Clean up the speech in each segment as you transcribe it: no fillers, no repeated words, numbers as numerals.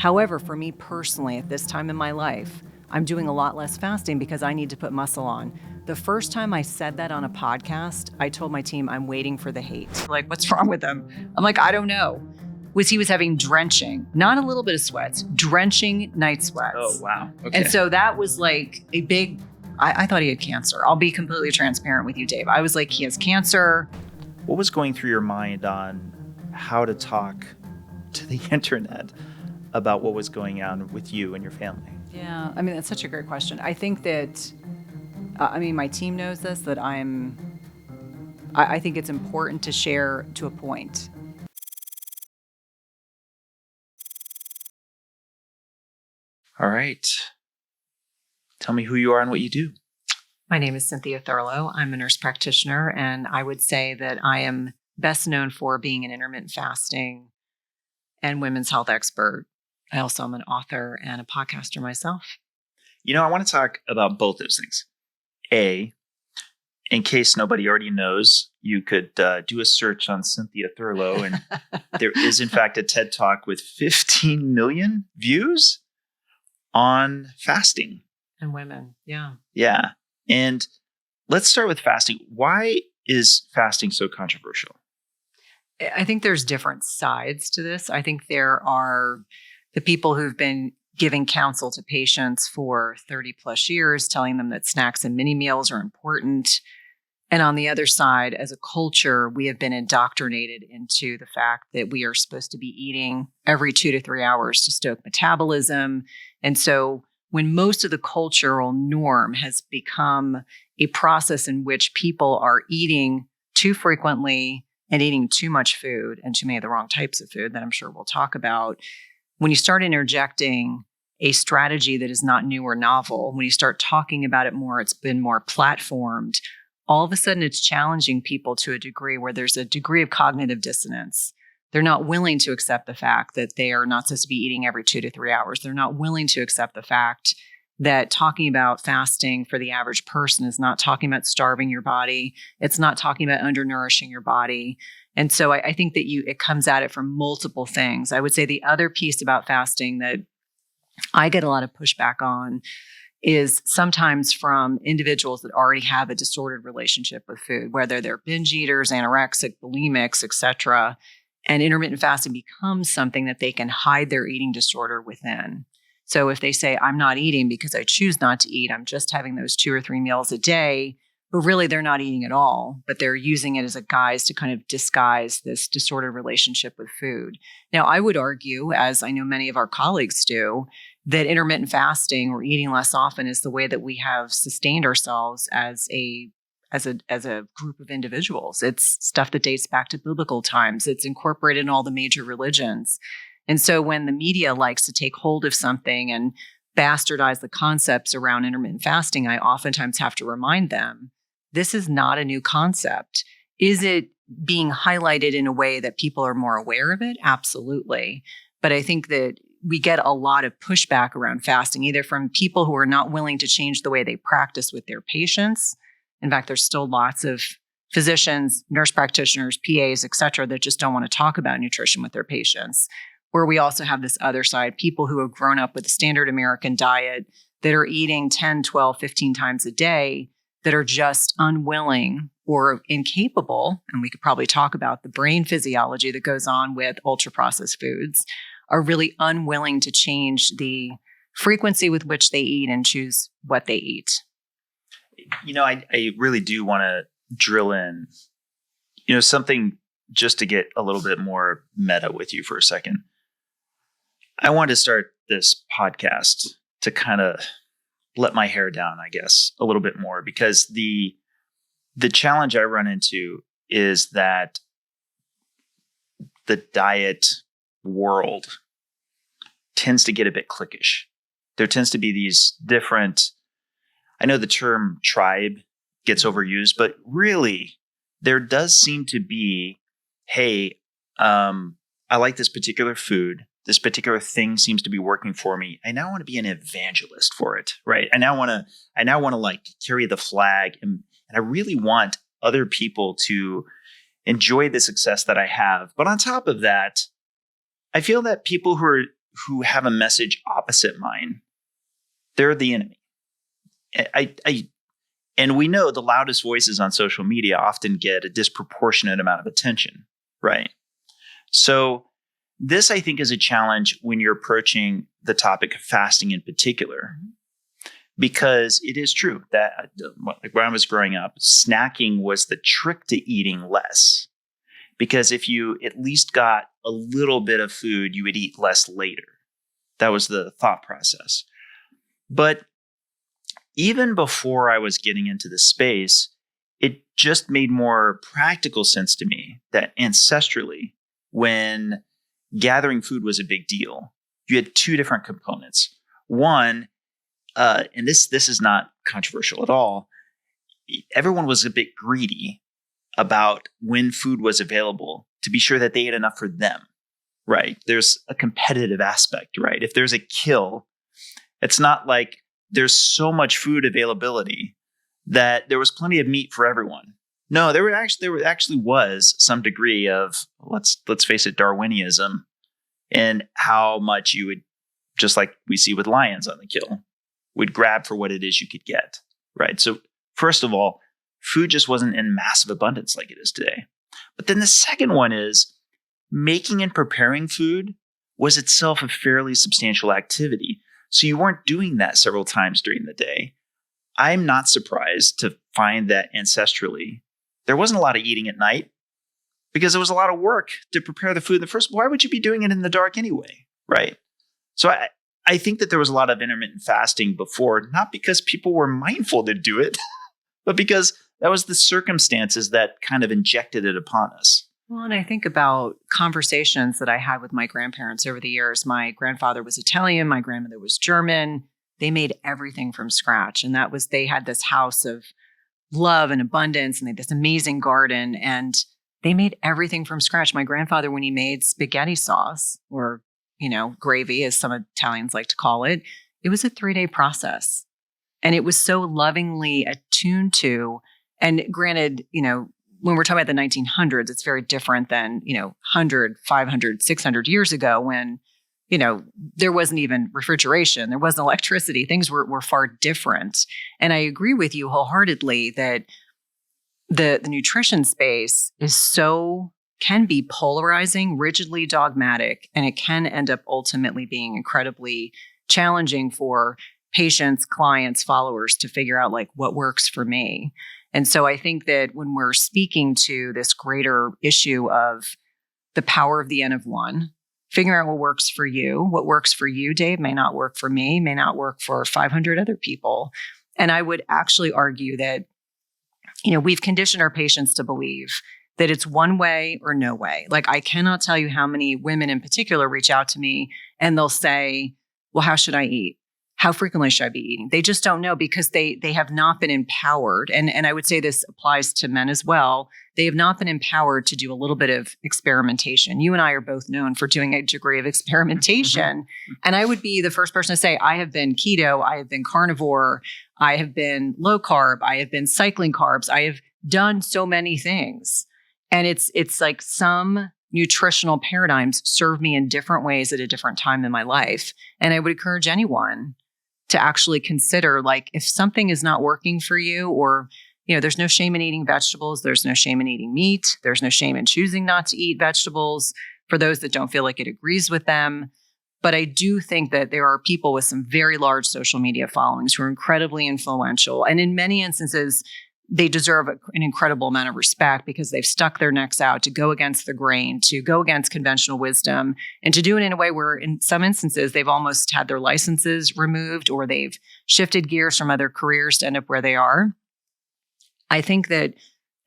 However, for me personally, at this time in my life, I'm doing a lot less fasting because I need to put muscle on. The first time I said that on a podcast, I told my team I'm waiting for the hate. Like, what's wrong with him? I'm like, I don't know. He was having drenching, not a little bit of sweats, drenching night sweats. Oh, wow. Okay. And so that was like a big, I thought he had cancer. I'll be completely transparent with you, Dave. I was like, he has cancer. What was going through your mind on how to talk to the internet about what was going on with you and your family? Yeah, I mean, that's such a great question. I think that, my team knows this, that I think it's important to share to a point. All right. Tell me who you are and what you do. My name is Cynthia Thurlow. I'm a nurse practitioner, and I would say that I am best known for being an intermittent fasting and women's health expert. I also am an author and a podcaster myself. I want to talk about both those things. A, in case nobody already knows, you could do a search on Cynthia Thurlow, and there is, in fact, a TED Talk with 15 million views on fasting. And women, yeah. Yeah. And let's start with fasting. Why is fasting so controversial? I think there's different sides to this. I think there are the people who've been giving counsel to patients for 30 plus years, telling them that snacks and mini meals are important. And on the other side, as a culture, we have been indoctrinated into the fact that we are supposed to be eating every 2 to 3 hours to stoke metabolism. And so when most of the cultural norm has become a process in which people are eating too frequently and eating too much food and too many of the wrong types of food that I'm sure we'll talk about, when you start interjecting a strategy that is not new or novel, when you start talking about it more, it's been more platformed, all of a sudden it's challenging people to a degree where there's a degree of cognitive dissonance. They're not willing to accept the fact that they are not supposed to be eating every 2 to 3 hours. They're not willing to accept the fact that talking about fasting for the average person is not talking about starving your body. It's not talking about undernourishing your body. And so I think that it comes at it from multiple things. I would say the other piece about fasting that I get a lot of pushback on is sometimes from individuals that already have a disordered relationship with food, whether they're binge eaters, anorexic, bulimics, etc. And intermittent fasting becomes something that they can hide their eating disorder within. So if they say, I'm not eating because I choose not to eat, I'm just having those 2 or 3 meals a day, but really they're not eating at all, but they're using it as a guise to kind of disguise this disordered relationship with food. Now, I would argue, as I know many of our colleagues do, that intermittent fasting or eating less often is the way that we have sustained ourselves as a group of individuals. It's stuff that dates back to biblical times. It's incorporated in all the major religions. And so when the media likes to take hold of something and bastardize the concepts around intermittent fasting, I oftentimes have to remind them, this is not a new concept. Is it being highlighted in a way that people are more aware of it? Absolutely. But I think that we get a lot of pushback around fasting, either from people who are not willing to change the way they practice with their patients. In fact, there's still lots of physicians, nurse practitioners, PAs, et cetera, that just don't want to talk about nutrition with their patients. Where we also have this other side, people who have grown up with a standard American diet that are eating 10, 12, 15 times a day, that are just unwilling or incapable, and we could probably talk about the brain physiology that goes on with ultra-processed foods, are really unwilling to change the frequency with which they eat and choose what they eat. I really do want to drill in, something just to get a little bit more meta with you for a second. I wanted to start this podcast to kind of let my hair down, I guess, a little bit more, because the challenge I run into is that the diet world tends to get a bit cliquish. There tends to be these different, I know the term tribe gets overused, but really there does seem to be, hey, I like this particular food. This particular thing seems to be working for me. I now want to be an evangelist for it, right? I now want to like carry the flag, and I really want other people to enjoy the success that I have. But on top of that, I feel that people who are who have a message opposite mine, they're the enemy. And we know the loudest voices on social media often get a disproportionate amount of attention, right? So this, I think, is a challenge when you're approaching the topic of fasting in particular, because it is true that like when I was growing up, snacking was the trick to eating less. Because if you at least got a little bit of food, you would eat less later. That was the thought process. But even before I was getting into the space, it just made more practical sense to me that ancestrally, when gathering food was a big deal, you had two different components. One, and this is not controversial at all, everyone was a bit greedy about when food was available to be sure that they ate enough for them, right? There's a competitive aspect, right? If there's a kill, it's not like there's so much food availability that there was plenty of meat for everyone. No, there actually was some degree of, let's face it, Darwinism, and how much you would, just like we see with lions on the kill, would grab for what it is you could get, right? So first of all, food just wasn't in massive abundance like it is today. But then the second one is making and preparing food was itself a fairly substantial activity. So you weren't doing that several times during the day. I'm not surprised to find that ancestrally, there wasn't a lot of eating at night because it was a lot of work to prepare the food in the first. Why would you be doing it in the dark anyway, right? So I think that there was a lot of intermittent fasting before, not because people were mindful to do it, but because that was the circumstances that kind of injected it upon us. Well, and I think about conversations that I had with my grandparents over the years. My grandfather was Italian. My grandmother was German. They made everything from scratch. And they had this house of love and abundance, and they had this amazing garden, and they made everything from scratch. My grandfather, when he made spaghetti sauce, or, gravy, as some Italians like to call it, it was a 3-day process. And it was so lovingly attuned to. And granted, when we're talking about the 1900s, it's very different than, 100, 500, 600 years ago when, there wasn't even refrigeration. There wasn't electricity. Things were far different. And I agree with you wholeheartedly that the nutrition space can be polarizing, rigidly dogmatic, and it can end up ultimately being incredibly challenging for patients, clients, followers to figure out like what works for me. And so I think that when we're speaking to this greater issue of the power of the N of one, figuring out what works for you, Dave, may not work for me, may not work for 500 other people. And I would actually argue that, we've conditioned our patients to believe that it's one way or no way. Like, I cannot tell you how many women in particular reach out to me and they'll say, well, how should I eat? How frequently should I be eating? They just don't know because they have not been empowered. And I would say this applies to men as well. They have not been empowered to do a little bit of experimentation. You and I are both known for doing a degree of experimentation. And I would be the first person to say, I have been keto, I have been carnivore, I have been low carb, I have been cycling carbs, I have done so many things. And it's like some nutritional paradigms serve me in different ways at a different time in my life. And I would encourage anyone to actually consider, like, if something is not working for you, or, there's no shame in eating vegetables. There's no shame in eating meat. There's no shame in choosing not to eat vegetables for those that don't feel like it agrees with them. But I do think that there are people with some very large social media followings who are incredibly influential. And in many instances, they deserve an incredible amount of respect because they've stuck their necks out to go against the grain, to go against conventional wisdom, and to do it in a way where in some instances they've almost had their licenses removed or they've shifted gears from other careers to end up where they are. I think that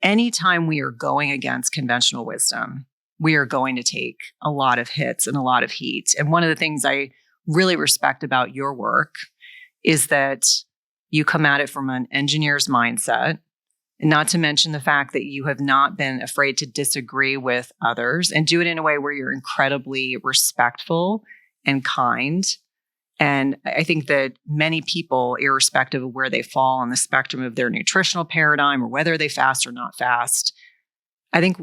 anytime we are going against conventional wisdom, we are going to take a lot of hits and a lot of heat. And one of the things I really respect about your work is that you come at it from an engineer's mindset. And not to mention the fact that you have not been afraid to disagree with others and do it in a way where you're incredibly respectful and kind. And I think that many people, irrespective of where they fall on the spectrum of their nutritional paradigm or whether they fast or not fast, I think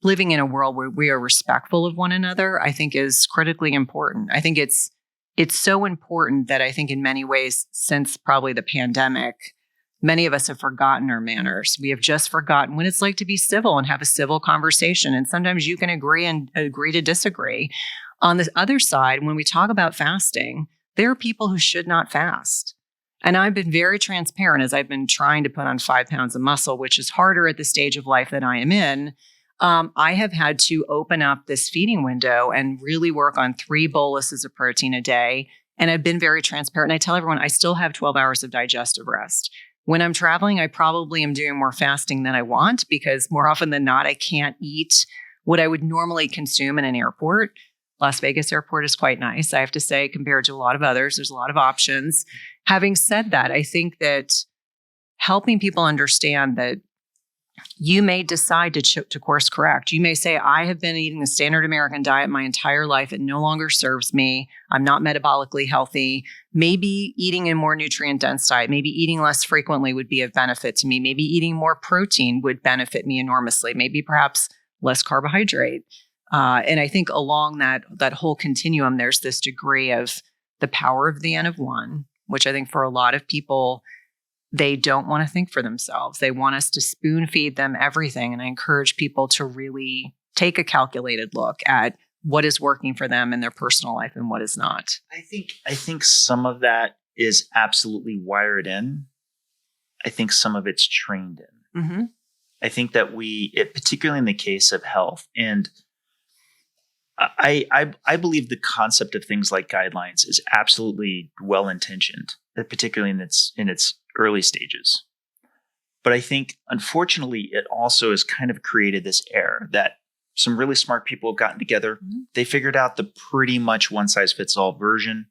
living in a world where we are respectful of one another, I think is critically important. I think it's so important that I think in many ways, since probably the pandemic, many of us have forgotten our manners. We have just forgotten what it's like to be civil and have a civil conversation. And sometimes you can agree to disagree. On the other side, when we talk about fasting, there are people who should not fast. And I've been very transparent as I've been trying to put on 5 pounds of muscle, which is harder at the stage of life that I am in. I have had to open up this feeding window and really work on 3 boluses of protein a day. And I've been very transparent. And I tell everyone I still have 12 hours of digestive rest. When I'm traveling, I probably am doing more fasting than I want because more often than not, I can't eat what I would normally consume in an airport. Las Vegas airport is quite nice, I have to say, compared to a lot of others. There's a lot of options. Having said that, I think that helping people understand that you may decide to course correct. You may say, I have been eating the standard American diet my entire life. It no longer serves me. I'm not metabolically healthy. Maybe eating a more nutrient-dense diet, maybe eating less frequently would be of benefit to me. Maybe eating more protein would benefit me enormously. Maybe perhaps less carbohydrate. And I think along that whole continuum, there's this degree of the power of the N of 1, which I think for a lot of people, they don't want to think for themselves. They want us to spoon feed them everything. And I encourage people to really take a calculated look at what is working for them in their personal life and what is not. I think some of that is absolutely wired in. I think some of it's trained in. Mm-hmm. I think that particularly in the case of health, and I believe the concept of things like guidelines is absolutely well-intentioned, particularly in its early stages. But I think, unfortunately, it also has kind of created this error that some really smart people have gotten together. Mm-hmm. They figured out the pretty much one-size-fits-all version.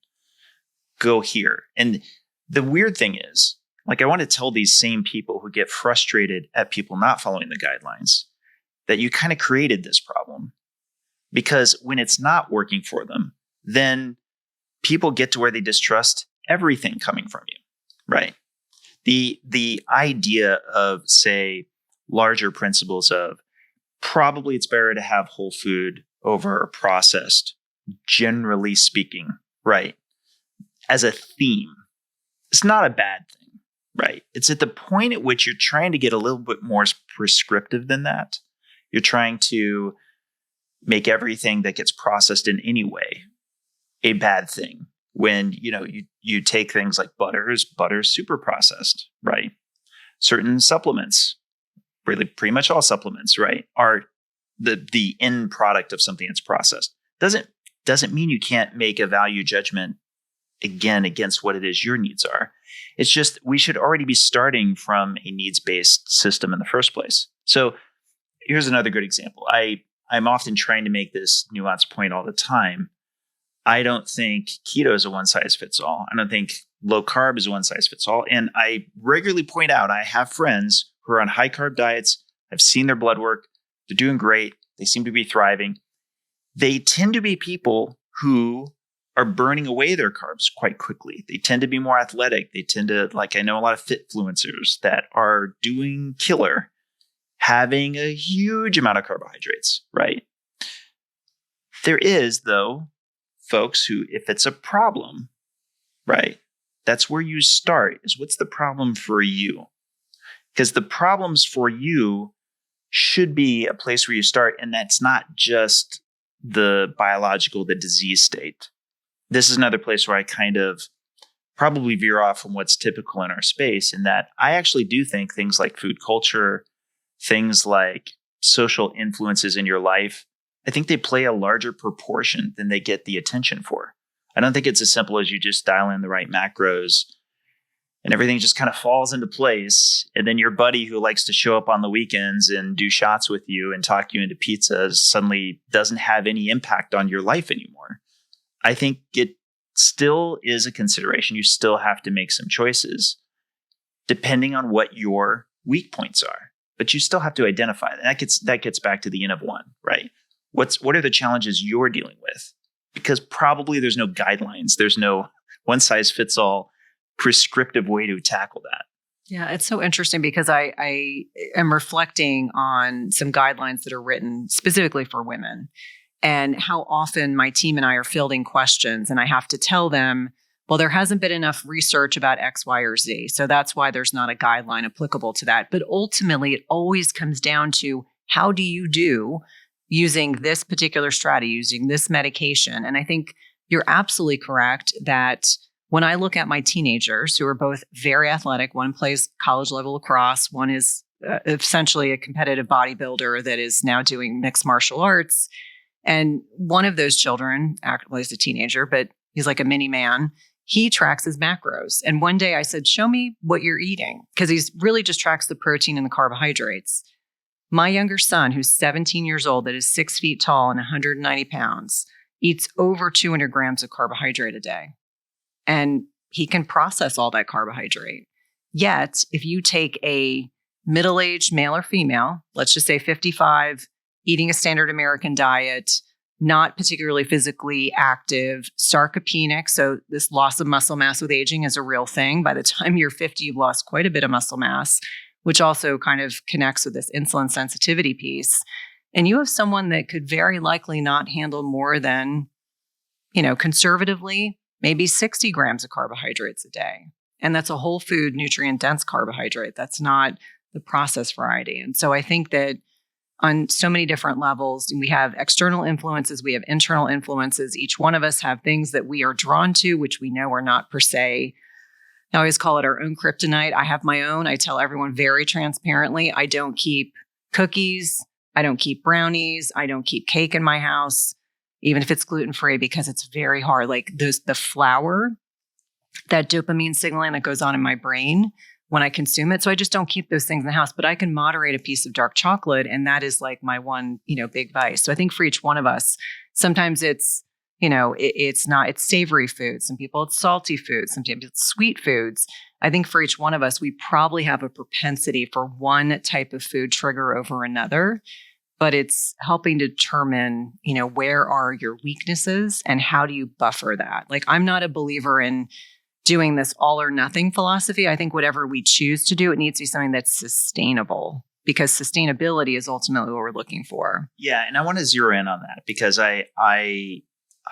Go here. And the weird thing is, like, I want to tell these same people who get frustrated at people not following the guidelines that you kind of created this problem. Because when it's not working for them, then people get to where they distrust everything coming from you, right? The idea of, say, larger principles of probably it's better to have whole food over processed, generally speaking, right? As a theme, it's not a bad thing, right? It's at the point at which you're trying to get a little bit more prescriptive than that. You're trying to make everything that gets processed in any way a bad thing. When, you take things like butter's super processed, right? Certain supplements, really pretty much all supplements, right, are the end product of something that's processed. Doesn't mean you can't make a value judgment again against what it is your needs are. It's just we should already be starting from a needs-based system in the first place. So here's another good example. I'm often trying to make this nuanced point all the time. I don't think keto is a one-size-fits-all. I don't think low carb is a one-size-fits-all. And I regularly point out, I have friends who are on high-carb diets. I've seen their blood work. They're doing great. They seem to be thriving. They tend to be people who are burning away their carbs quite quickly. They tend to be more athletic. They tend to, I know a lot of fit-fluencers that are doing killer, having a huge amount of carbohydrates, right? There is, though, folks who, if it's a problem, right, that's where you start, is what's the problem for you? Because the problems for you should be a place where you start, and that's not just the biological, the disease state. This is another place where I kind of probably veer off from what's typical in our space, in that I actually do think things like food culture, things like social influences in your life, I think they play a larger proportion than they get the attention for. I don't think it's as simple as you just dial in the right macros and everything just kind of falls into place. And then your buddy who likes to show up on the weekends and do shots with you and talk you into pizzas suddenly doesn't have any impact on your life anymore. I think it still is a consideration. You still have to make some choices depending on what your weak points are. But you still have to identify that. That gets back to the N of 1, right? What are the challenges you're dealing with? Because probably there's no guidelines. There's no one-size-fits-all prescriptive way to tackle that. Yeah, it's so interesting because I am reflecting on some guidelines that are written specifically for women and how often my team and I are fielding questions and I have to tell them, well, there hasn't been enough research about X, Y, or Z. So that's why there's not a guideline applicable to that. But ultimately, it always comes down to how do you do using this particular strategy, using this medication? And I think you're absolutely correct that when I look at my teenagers who are both very athletic, one plays college level lacrosse, one is essentially a competitive bodybuilder that is now doing mixed martial arts. And one of those children, well, he's a teenager, but he's like a mini man. He tracks his macros. And one day I said, show me what you're eating, because he's really just tracks the protein and the carbohydrates. My younger son, who's 17 years old, that is 6 feet tall and 190 pounds, eats over 200 grams of carbohydrate a day. And he can process all that carbohydrate. Yet, if you take a middle-aged male or female, let's just say 55, eating a standard American diet, not particularly physically active, sarcopenic, so this loss of muscle mass with aging is a real thing. By the time you're 50, you've lost quite a bit of muscle mass, which also kind of connects with this insulin sensitivity piece. And you have someone that could very likely not handle more than, conservatively, maybe 60 grams of carbohydrates a day. And that's a whole food, nutrient-dense carbohydrate. That's not the processed variety. And so I think that on so many different levels, we have external influences, we have internal influences. Each one of us have things that we are drawn to, which we know are not per se. I always call it our own kryptonite. I have my own. I tell everyone very transparently, I don't keep cookies. I don't keep brownies. I don't keep cake in my house, even if it's gluten-free, because it's very hard. Like the flour, that dopamine signaling that goes on in my brain when I consume it. So I just don't keep those things in the house, but I can moderate a piece of dark chocolate. And that is like my one, big vice. So I think for each one of us, sometimes it's, it's savory foods. Some people it's salty foods. Sometimes it's sweet foods. I think for each one of us, we probably have a propensity for one type of food trigger over another, but it's helping to determine, where are your weaknesses and how do you buffer that? Like, I'm not a believer in doing this all or nothing philosophy. I think whatever we choose to do, it needs to be something that's sustainable, because sustainability is ultimately what we're looking for. Yeah. And I want to zero in on that because I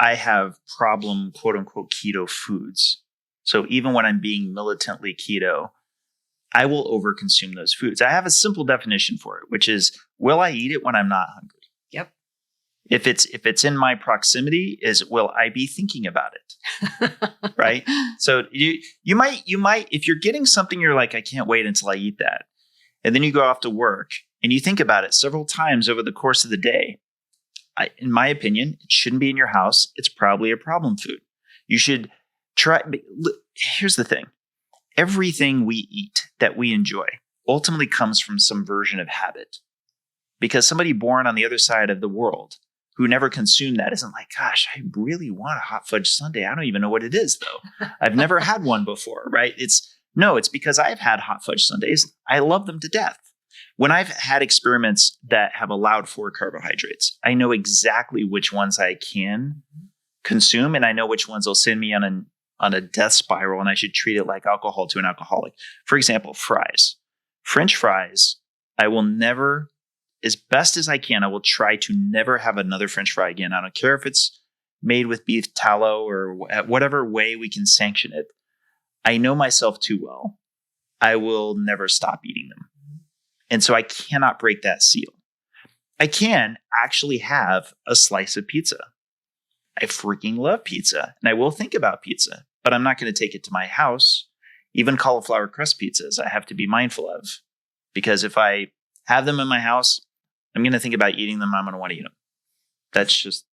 have problem, quote unquote, keto foods. So even when I'm being militantly keto, I will overconsume those foods. I have a simple definition for it, which is, will I eat it when I'm not hungry? Yep. If it's in my proximity, will I be thinking about it? Right? So you might, if you're getting something, you're like, I can't wait until I eat that. And then you go off to work and you think about it several times over the course of the day. In my opinion, it shouldn't be in your house. It's probably a problem food. You should try. Here's the thing. Everything we eat that we enjoy ultimately comes from some version of habit, because somebody born on the other side of the world who never consumed that isn't like, gosh, I really want a hot fudge sundae. I don't even know what it is though. I've never had one before, right? It's because I've had hot fudge sundaes. I love them to death. When I've had experiments that have allowed for carbohydrates, I know exactly which ones I can consume, and I know which ones will send me on a death spiral, and I should treat it like alcohol to an alcoholic. For example, fries. French fries, I will never, as best as I can, I will try to never have another French fry again. I don't care if it's made with beef tallow or whatever way we can sanction it. I know myself too well. I will never stop eating them. And so I cannot break that seal. I can actually have a slice of pizza. I freaking love pizza, and I will think about pizza, but I'm not going to take it to my house. Even cauliflower crust pizzas, I have to be mindful of, because if I have them in my house, I'm going to think about eating them. I'm going to want to eat them. That's just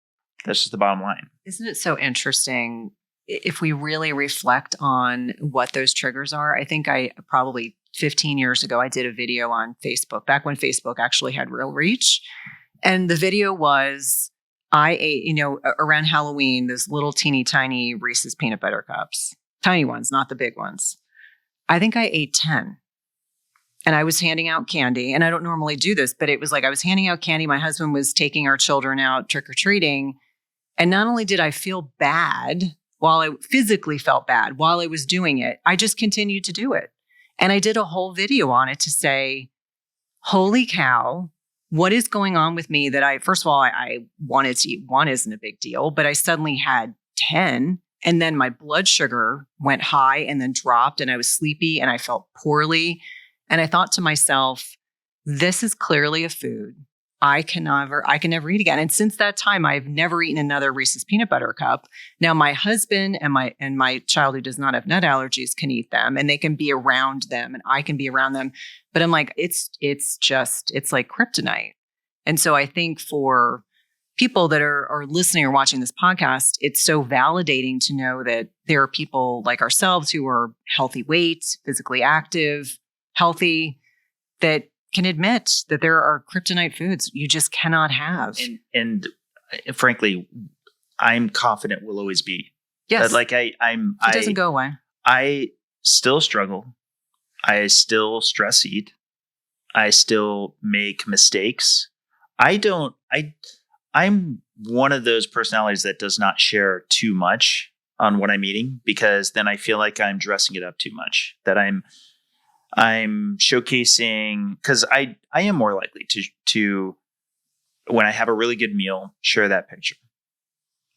the bottom line. Isn't it so interesting if we really reflect on what those triggers are? I think I probably 15 years ago, I did a video on Facebook, back when Facebook actually had real reach. And the video was, I ate, around Halloween, those little teeny tiny Reese's peanut butter cups, tiny ones, not the big ones. I think I ate 10. And I was handing out candy. And I don't normally do this, but it was like I was handing out candy. My husband was taking our children out trick-or-treating. And not only did I feel bad, while I physically felt bad while I was doing it, I just continued to do it. And I did a whole video on it to say, holy cow, what is going on with me that first of all, I wanted to eat one isn't a big deal, but I suddenly had 10. And then my blood sugar went high and then dropped, and I was sleepy and I felt poorly. And I thought to myself, this is clearly a food I can never eat again. And since that time, I've never eaten another Reese's peanut butter cup. Now my husband and my child who does not have nut allergies can eat them, and they can be around them, and I can be around them. But I'm like, it's like kryptonite. And so I think for people that are listening or watching this podcast, it's so validating to know that there are people like ourselves who are healthy weight, physically active, healthy, that can admit that there are kryptonite foods you just cannot have. And frankly, I'm confident will always be. Yes. Like it doesn't go away. I still struggle. I still stress eat. I still make mistakes. I'm one of those personalities that does not share too much on what I'm eating, because then I feel like I'm dressing it up too much, that I'm showcasing, because I am more likely to, when I have a really good meal, share that picture.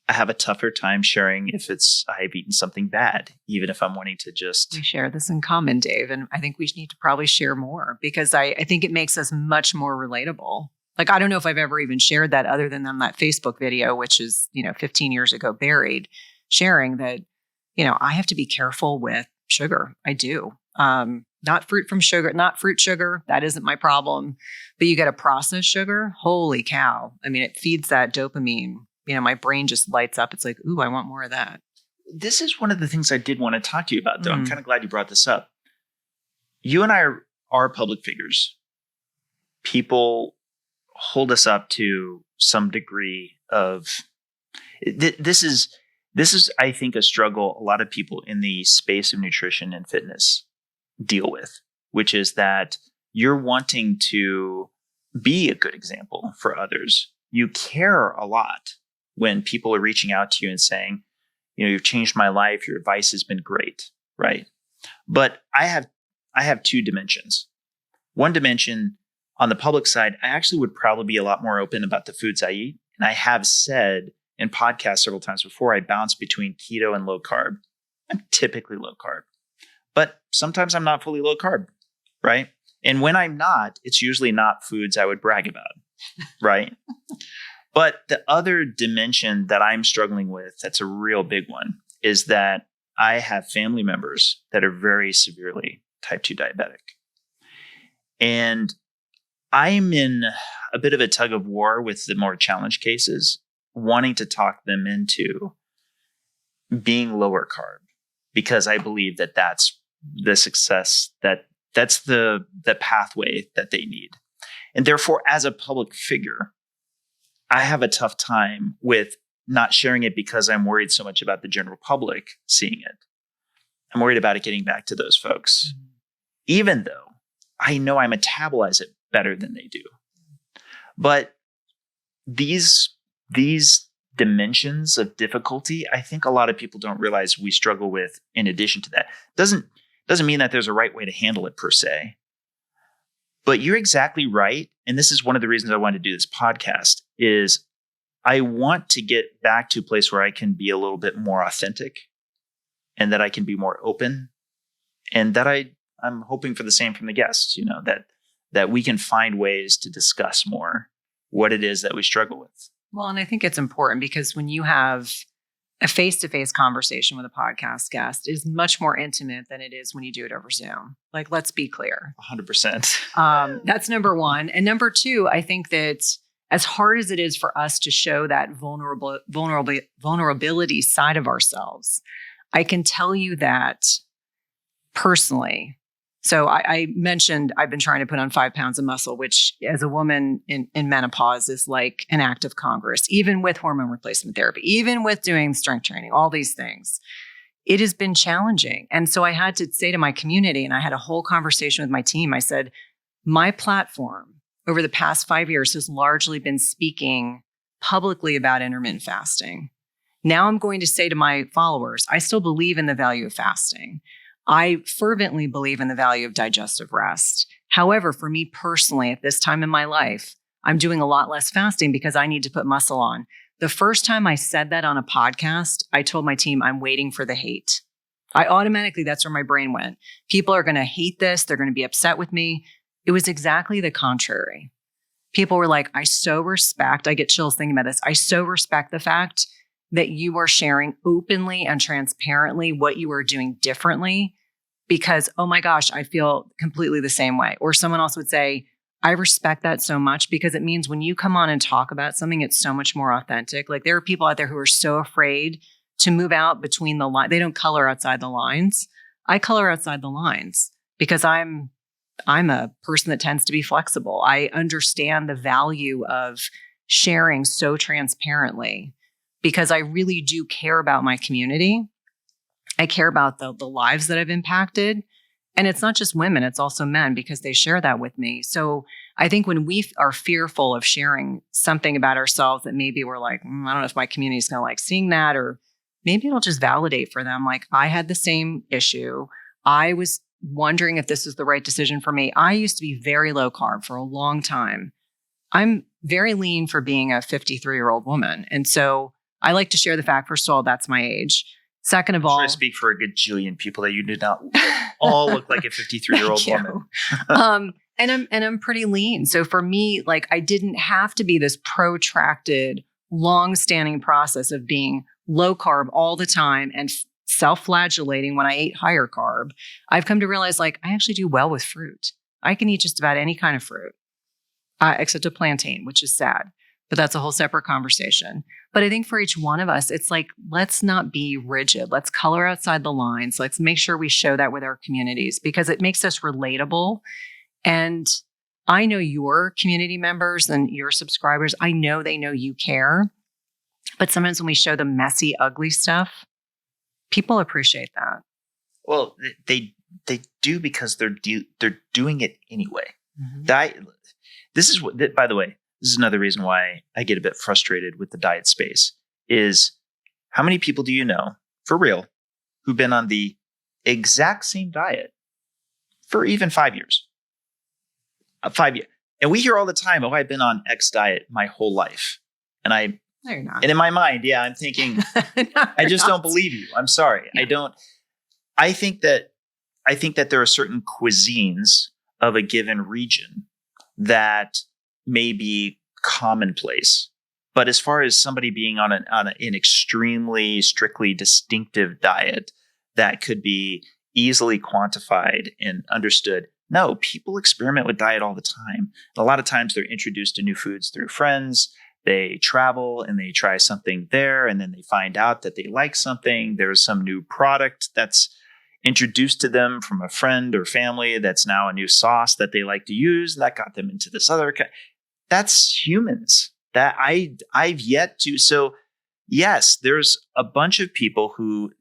I have a tougher time sharing if I've eaten something bad, even if I'm wanting to just. We share this in common, Dave, and I think we need to probably share more, because I think it makes us much more relatable. Like, I don't know if I've ever even shared that other than on that Facebook video, which is, 15 years ago buried, sharing that, I have to be careful with sugar. I do. Not fruit sugar. That isn't my problem. But you get a processed sugar. Holy cow. I mean, it feeds that dopamine. My brain just lights up. It's like, ooh, I want more of that. This is one of the things I did want to talk to you about, though. I'm kind of glad you brought this up. You and I are public figures. People hold us up to some degree of this is, I think, a struggle a lot of people in the space of nutrition and fitness deal with, which is that you're wanting to be a good example for others. You care a lot when people are reaching out to you and saying, you've changed my life. Your advice has been great. Right. But I have two dimensions. One dimension, on the public side, I actually would probably be a lot more open about the foods I eat. And I have said in podcasts several times before, I bounce between keto and low carb. I'm typically low carb, but sometimes I'm not fully low carb, right? And when I'm not, it's usually not foods I would brag about, right? But the other dimension that I'm struggling with, that's a real big one, is that I have family members that are very severely type 2 diabetic. And I'm in a bit of a tug of war with the more challenged cases, wanting to talk them into being lower carb, because I believe that that's the success, that's the pathway that they need. And therefore, as a public figure, I have a tough time with not sharing it because I'm worried so much about the general public seeing it. I'm worried about it getting back to those folks, even though I know I metabolize it better than they do. But these dimensions of difficulty, I think a lot of people don't realize we struggle with in addition to that. Doesn't mean that there's a right way to handle it per se. But you're exactly right. And this is one of the reasons I wanted to do this podcast, is I want to get back to a place where I can be a little bit more authentic, and that I can be more open, and that I'm hoping for the same from the guests, that we can find ways to discuss more what it is that we struggle with. Well, and I think it's important because when you have a face-to-face conversation with a podcast guest, it is much more intimate than it is when you do it over Zoom. Like, let's be clear. 100%. That's number one. And number two, I think that as hard as it is for us to show that vulnerability side of ourselves, I can tell you that personally. So I mentioned I've been trying to put on 5 pounds of muscle, which as a woman in menopause is like an act of Congress, even with hormone replacement therapy, even with doing strength training, all these things. It has been challenging. And so I had to say to my community, and I had a whole conversation with my team. I said, my platform over the past 5 years has largely been speaking publicly about intermittent fasting. Now I'm going to say to my followers, I still believe in the value of fasting. I fervently believe in the value of digestive rest. However, for me personally, at this time in my life, I'm doing a lot less fasting because I need to put muscle on. The first time I said that on a podcast, I told my team I'm waiting for the hate. I automatically, that's where my brain went. People are going to hate this. They're going to be upset with me. It was exactly the contrary. People were like, I get chills thinking about this. I so respect the fact that you are sharing openly and transparently what you are doing differently because, oh my gosh, I feel completely the same way. Or someone else would say, I respect that so much because it means when you come on and talk about something, it's so much more authentic. Like there are people out there who are so afraid to move out between the lines. They don't color outside the lines. I color outside the lines because I'm a person that tends to be flexible. I understand the value of sharing so transparently because I really do care about my community. I care about the lives that I've impacted. And it's not just women, it's also men because they share that with me. So I think when we are fearful of sharing something about ourselves that maybe we're like, I don't know if my community is going to like seeing that, or maybe it'll just validate for them. Like I had the same issue. I was wondering if this is the right decision for me. I used to be very low carb for a long time. I'm very lean for being a 53-year-old woman. And so I like to share the fact, first of all, that's my age. Second of all, I speak for a gajillion people that you do not all look like a 53-year-old woman. And I'm pretty lean. So for me, like I didn't have to be this protracted, long-standing process of being low carb all the time and self-flagellating when I ate higher carb. I've come to realize like I actually do well with fruit. I can eat just about any kind of fruit, except a plantain, which is sad. But that's a whole separate conversation. But I think for each one of us, it's like, let's not be rigid. Let's color outside the lines. Let's make sure we show that with our communities because it makes us relatable. And I know your community members and your subscribers, I know they know you care. But sometimes when we show the messy, ugly stuff, people appreciate that. Well, they do because they're doing it anyway. Mm-hmm. This is what, by the way, this is another reason why I get a bit frustrated with the diet space is how many people do you know, for real, who've been on the exact same diet for even 5 years? 5 years. And we hear all the time, I've been on X diet my whole life. And no, you're not. And in my mind, I'm thinking, no, I just don't believe you. I'm sorry. Yeah. I think that there are certain cuisines of a given region that may be commonplace. But as far as somebody being on an extremely strictly distinctive diet that could be easily quantified and understood, no, people experiment with diet all the time. A lot of times they're introduced to new foods through friends. They travel and they try something there, and then they find out that they like something. There's some new product that's introduced to them from a friend or family that's now a new sauce that they like to use. That got them into this other. That's humans. That I've yet to. So yes, there's a bunch of people who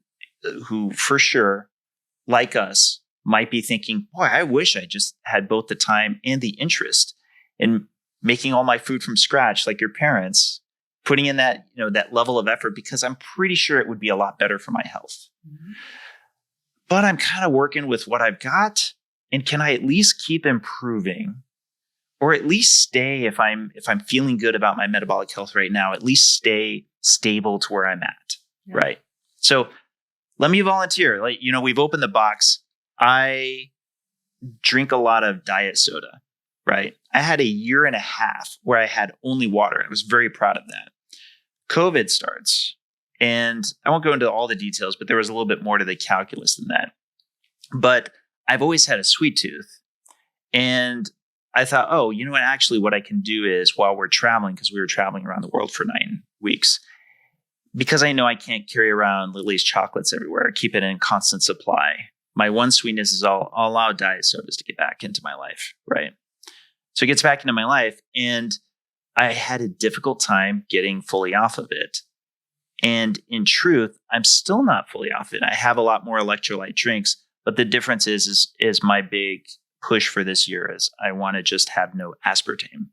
for sure, like us, might be thinking, boy, I wish I just had both the time and the interest in making all my food from scratch, like your parents, putting in that, that level of effort, because I'm pretty sure it would be a lot better for my health. Mm-hmm. But I'm kind of working with what I've got, and can I at least keep improving, or at least stay, if I'm feeling good about my metabolic health right now, at least stay stable to where I'm at, yeah. Right? So let me volunteer. Like, we've opened the box. I drink a lot of diet soda, right? I had a year and a half where I had only water. I was very proud of that. COVID starts, and I won't go into all the details, but there was a little bit more to the calculus than that. But I've always had a sweet tooth, and I thought, actually what I can do is, while we're traveling, because we were traveling around the world for 9 weeks, because I know I can't carry around Lily's chocolates everywhere, keep it in constant supply. My one sweetness is I'll allow diet sodas to get back into my life, right? So it gets back into my life, and I had a difficult time getting fully off of it. And in truth, I'm still not fully off it. I have a lot more electrolyte drinks, but the difference is my big push for this year is I want to just have no aspartame.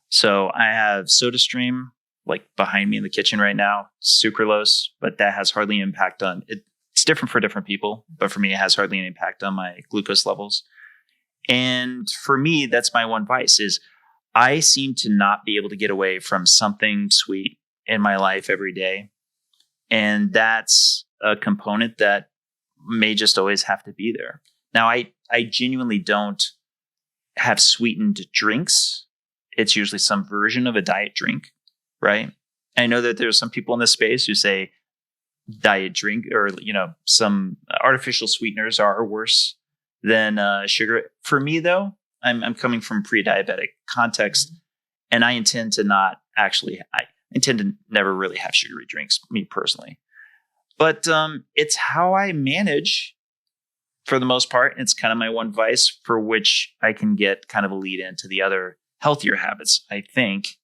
So I have SodaStream like behind me in the kitchen right now, sucralose, but that has hardly impact on it. It's different for different people, but for me, it has hardly any impact on my glucose levels. And for me, that's my one vice is I seem to not be able to get away from something sweet in my life every day. And that's a component that may just always have to be there. Now, I genuinely don't have sweetened drinks. It's usually some version of a diet drink, right? I know that there's some people in this space who say diet drink or, some artificial sweeteners are worse than sugar. For me, though, I'm coming from pre-diabetic context, and I intend to I intend to never really have sugary drinks, me personally. But it's how I manage for the most part. It's kind of my one vice for which I can get kind of a lead into the other healthier habits, I think,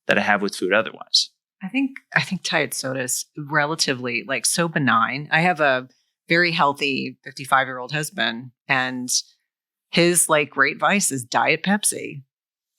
that I have with food otherwise. I think diet soda is relatively so benign. I have a very healthy 55-year-old husband, and his great vice is Diet Pepsi.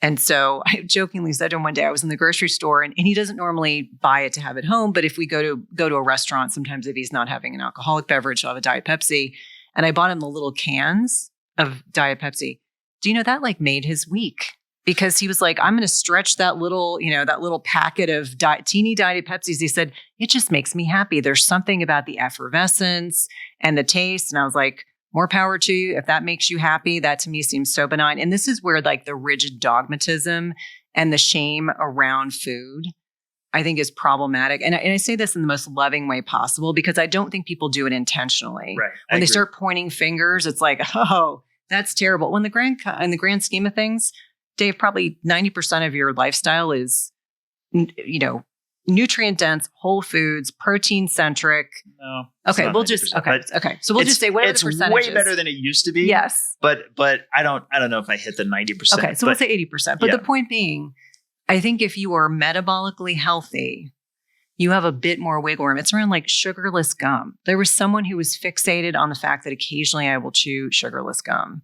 And so I jokingly said to him one day, I was in the grocery store and he doesn't normally buy it to have at home. But if we go to a restaurant, sometimes if he's not having an alcoholic beverage, I'll have a Diet Pepsi. And I bought him the little cans of Diet Pepsi. Do you know that made his week? Because he was like, I'm going to stretch that little packet of teeny Diet Pepsis. He said, it just makes me happy. There's something about the effervescence and the taste. And I was like, more power to you. If that makes you happy, that to me seems so benign. And this is where the rigid dogmatism and the shame around food, I think, is problematic. And I say this in the most loving way possible because I don't think people do it intentionally. Right. When they start pointing fingers, it's like, oh, that's terrible. When in the grand scheme of things, Dave, probably 90% of your lifestyle is, nutrient dense, whole foods, protein centric. No. Okay, we'll just So we'll just say whatever the percentage is. It's way better than it used to be. Yes. But I don't know if I hit the 90%. Okay, so we'll say 80%. But the point being, I think if you are metabolically healthy, you have a bit more wiggle room. It's around sugarless gum. There was someone who was fixated on the fact that occasionally I will chew sugarless gum.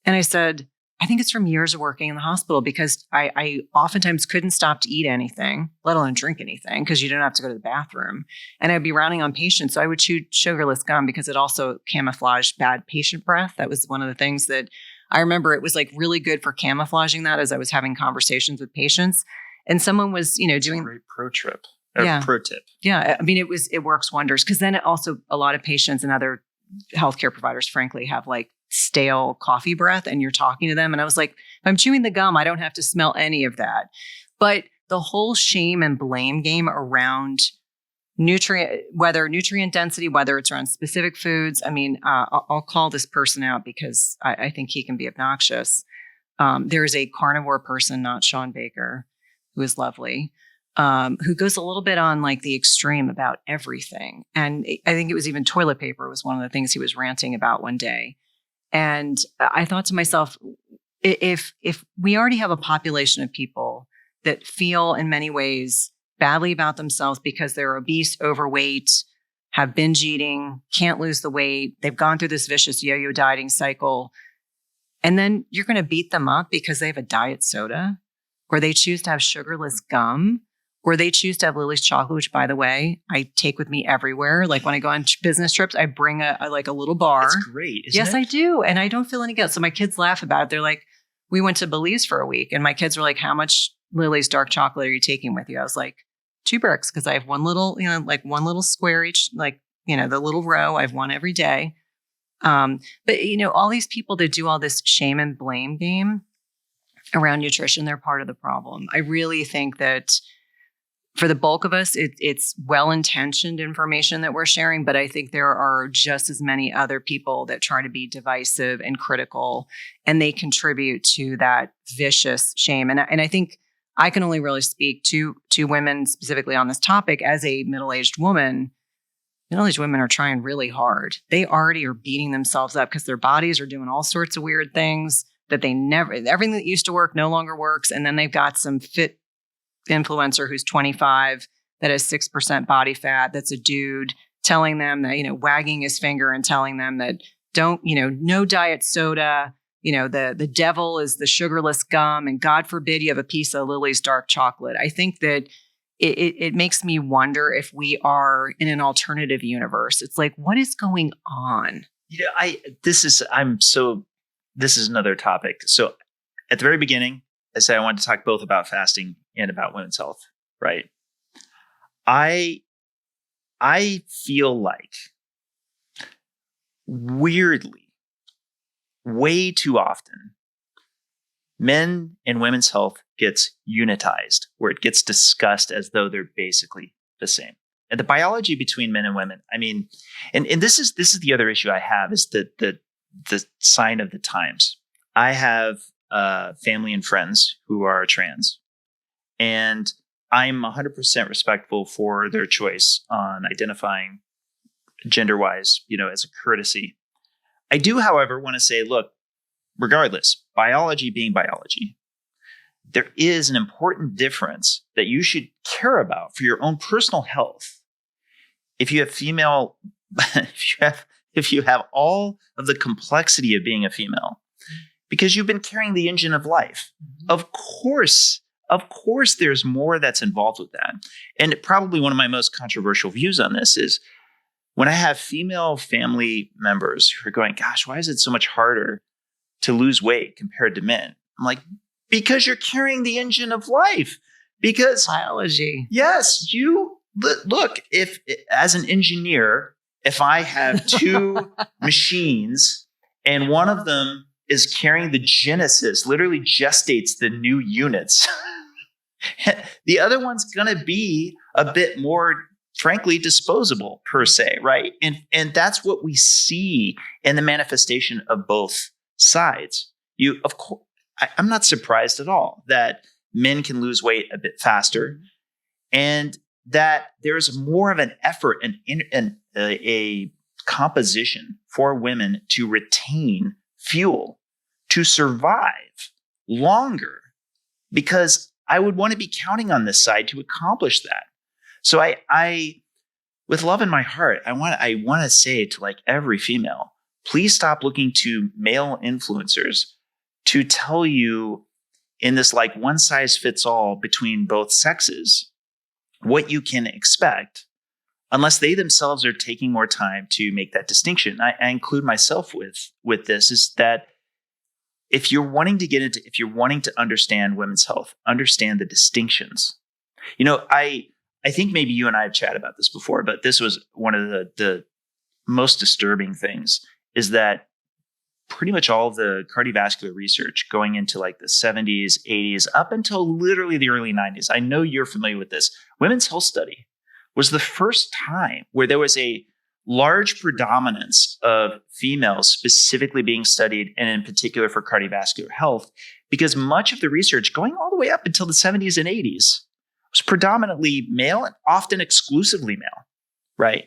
And I said, I think it's from years of working in the hospital because I oftentimes couldn't stop to eat anything, let alone drink anything, because you don't have to go to the bathroom. And I'd be rounding on patients. So I would chew sugarless gum because it also camouflaged bad patient breath. That was one of the things that I remember. It was really good for camouflaging that as I was having conversations with patients. And someone was, doing great pro tip. Yeah. I mean, it works wonders because then it also, a lot of patients and other healthcare providers, frankly, have stale coffee breath and you're talking to them. And I was like, if I'm chewing the gum, I don't have to smell any of that. But the whole shame and blame game around nutrient density, whether it's around specific foods. I mean, I'll call this person out because I think he can be obnoxious. There is a carnivore person, not Sean Baker, who is lovely, who goes a little bit on the extreme about everything. And I think it was even toilet paper was one of the things he was ranting about one day. And I thought to myself, if we already have a population of people that feel in many ways badly about themselves because they're obese, overweight, have binge eating, can't lose the weight, they've gone through this vicious yo-yo dieting cycle, and then you're going to beat them up because they have a diet soda, or they choose to have sugarless gum, or they choose to have Lily's chocolate, which, by the way, I take with me everywhere. When I go on business trips, I bring a little bar. It's great, isn't it? Yes, I do. And I don't feel any guilt. So my kids laugh about it. They're like, we went to Belize for a week. And my kids were like, how much Lily's dark chocolate are you taking with you? I was like, 2 bricks, because I have one little, one little square each, the little row. I have one every day. But, all these people that do all this shame and blame game around nutrition, they're part of the problem. I really think that for the bulk of us, it's well-intentioned information that we're sharing, but I think there are just as many other people that try to be divisive and critical, and they contribute to that vicious shame. And I think I can only really speak to women specifically on this topic. As a middle-aged woman, middle-aged women are trying really hard. They already are beating themselves up because their bodies are doing all sorts of weird things that everything that used to work no longer works. And then they've got some fit influencer who's 25 that has 6% body fat, that's a dude, telling them that, wagging his finger and telling them that no diet soda, the devil is the sugarless gum, and God forbid you have a piece of Lily's dark chocolate. I think that it makes me wonder if we are in an alternative universe. It's like, what is going on? This is another topic. So at the very beginning, I said I wanted to talk both about fasting and about women's health, right? I feel like, weirdly, way too often, men and women's health gets unitized, where it gets discussed as though they're basically the same. And the biology between men and women, I mean, and this is the other issue I have, is the sign of the times. I have family and friends who are trans, and I'm 100% respectful for their choice on identifying gender-wise, as a courtesy. I do, however, want to say, look, regardless, biology being biology, there is an important difference that you should care about for your own personal health. If you have female, if you have all of the complexity of being a female, because you've been carrying the engine of life, of course, there's more that's involved with that. And probably one of my most controversial views on this is when I have female family members who are going, gosh, why is it so much harder to lose weight compared to men? I'm like, because you're carrying the engine of life. Because biology. Yes, you look, if as an engineer, if I have two machines and one of them is carrying the genesis, literally gestates the new units, the other one's going to be a bit more, frankly, disposable per se, right? And that's what we see in the manifestation of both sides. Of course, I'm not surprised at all that men can lose weight a bit faster, and that there's more of an effort and a composition for women to retain fuel, to survive longer, because I would want to be counting on this side to accomplish that. So I with love in my heart, I want to say to like every female, please stop looking to male influencers to tell you in this like one size fits all between both sexes what you can expect, unless they themselves are taking more time to make that distinction. I include myself with this, is that if you're wanting to understand women's health, understand the distinctions. I think maybe you and I have chatted about this before, but this was one of the most disturbing things, is that pretty much all of the cardiovascular research going into like the 70s, 80s, up until literally the early 90s. I know you're familiar with this. Women's Health Study was the first time where there was a large predominance of females specifically being studied, and in particular for cardiovascular health, because much of the research going all the way up until the 70s and 80s was predominantly male and often exclusively male, right?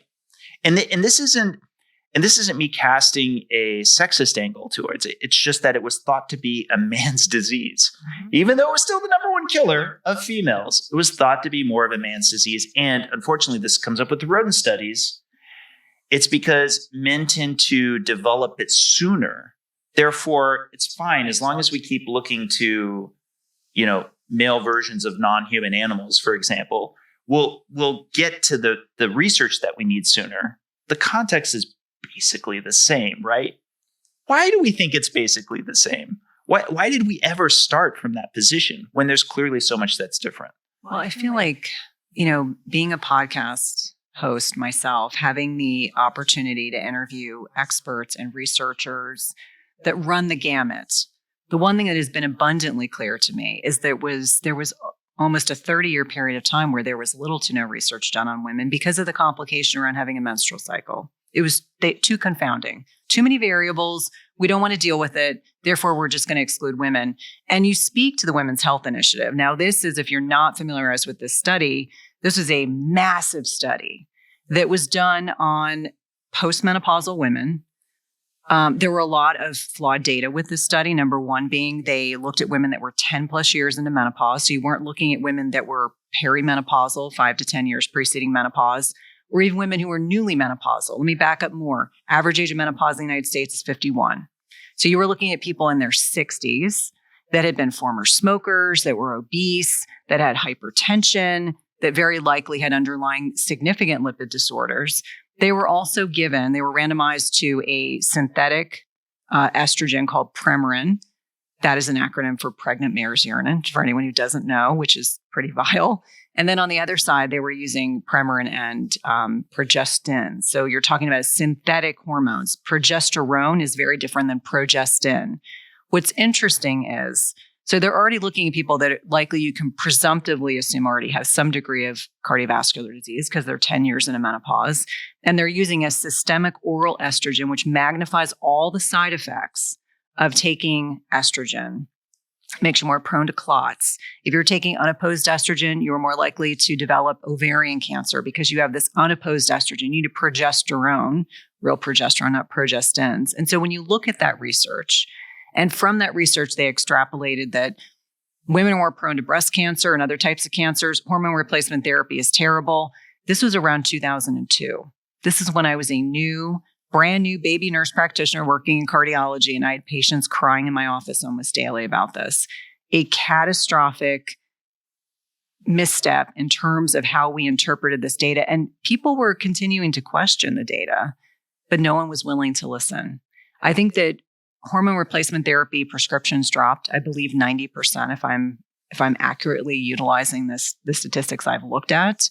And this isn't me casting a sexist angle towards it. It's just that it was thought to be a man's disease. Even though it was still the number one killer of females, it was thought to be more of a man's disease. And unfortunately, this comes up with the rodent studies. It's because men tend to develop it sooner. Therefore, it's fine as long as we keep looking to, male versions of non-human animals, for example. We'll get to the research that we need sooner. The context is basically the same, right? Why do we think it's basically the same? Why did we ever start from that position when there's clearly so much that's different? Well, I feel like, being a podcast host myself, having the opportunity to interview experts and researchers that run the gamut. The one thing that has been abundantly clear to me is that there was almost a 30-year period of time where there was little to no research done on women because of the complication around having a menstrual cycle. It was too confounding, too many variables. We don't want to deal with it. Therefore, we're just going to exclude women. And you speak to the Women's Health Initiative. Now, this is, if you're not familiarized with this study, this was a massive study that was done on postmenopausal women. There were a lot of flawed data with this study. Number one being they looked at women that were 10 plus years into menopause. So you weren't looking at women that were perimenopausal, 5 to 10 years preceding menopause, or even women who were newly menopausal. Let me back up more. Average age of menopause in the United States is 51. So you were looking at people in their 60s that had been former smokers, that were obese, that had hypertension, that very likely had underlying significant lipid disorders. They were randomized to a synthetic estrogen called Premarin. That is an acronym for pregnant mare's urine, for anyone who doesn't know, which is pretty vile. And then on the other side, they were using Premarin and progestin. So you're talking about synthetic hormones. Progesterone is very different than progestin. What's interesting is, so they're already looking at people that likely you can presumptively assume already have some degree of cardiovascular disease because they're 10 years into menopause. And they're using a systemic oral estrogen, which magnifies all the side effects of taking estrogen. Makes you more prone to clots. If you're taking unopposed estrogen, you're more likely to develop ovarian cancer because you have this unopposed estrogen. You need a progesterone, real progesterone, not progestins. And so when you look at that research, and from that research, they extrapolated that women are more prone to breast cancer and other types of cancers. Hormone replacement therapy is terrible. This was around 2002. This is when I was a brand new baby nurse practitioner working in cardiology, and I had patients crying in my office almost daily about this. A catastrophic misstep in terms of how we interpreted this data. And people were continuing to question the data, but no one was willing to listen. I think that hormone replacement therapy prescriptions dropped, I believe 90% if I'm accurately utilizing the statistics I've looked at.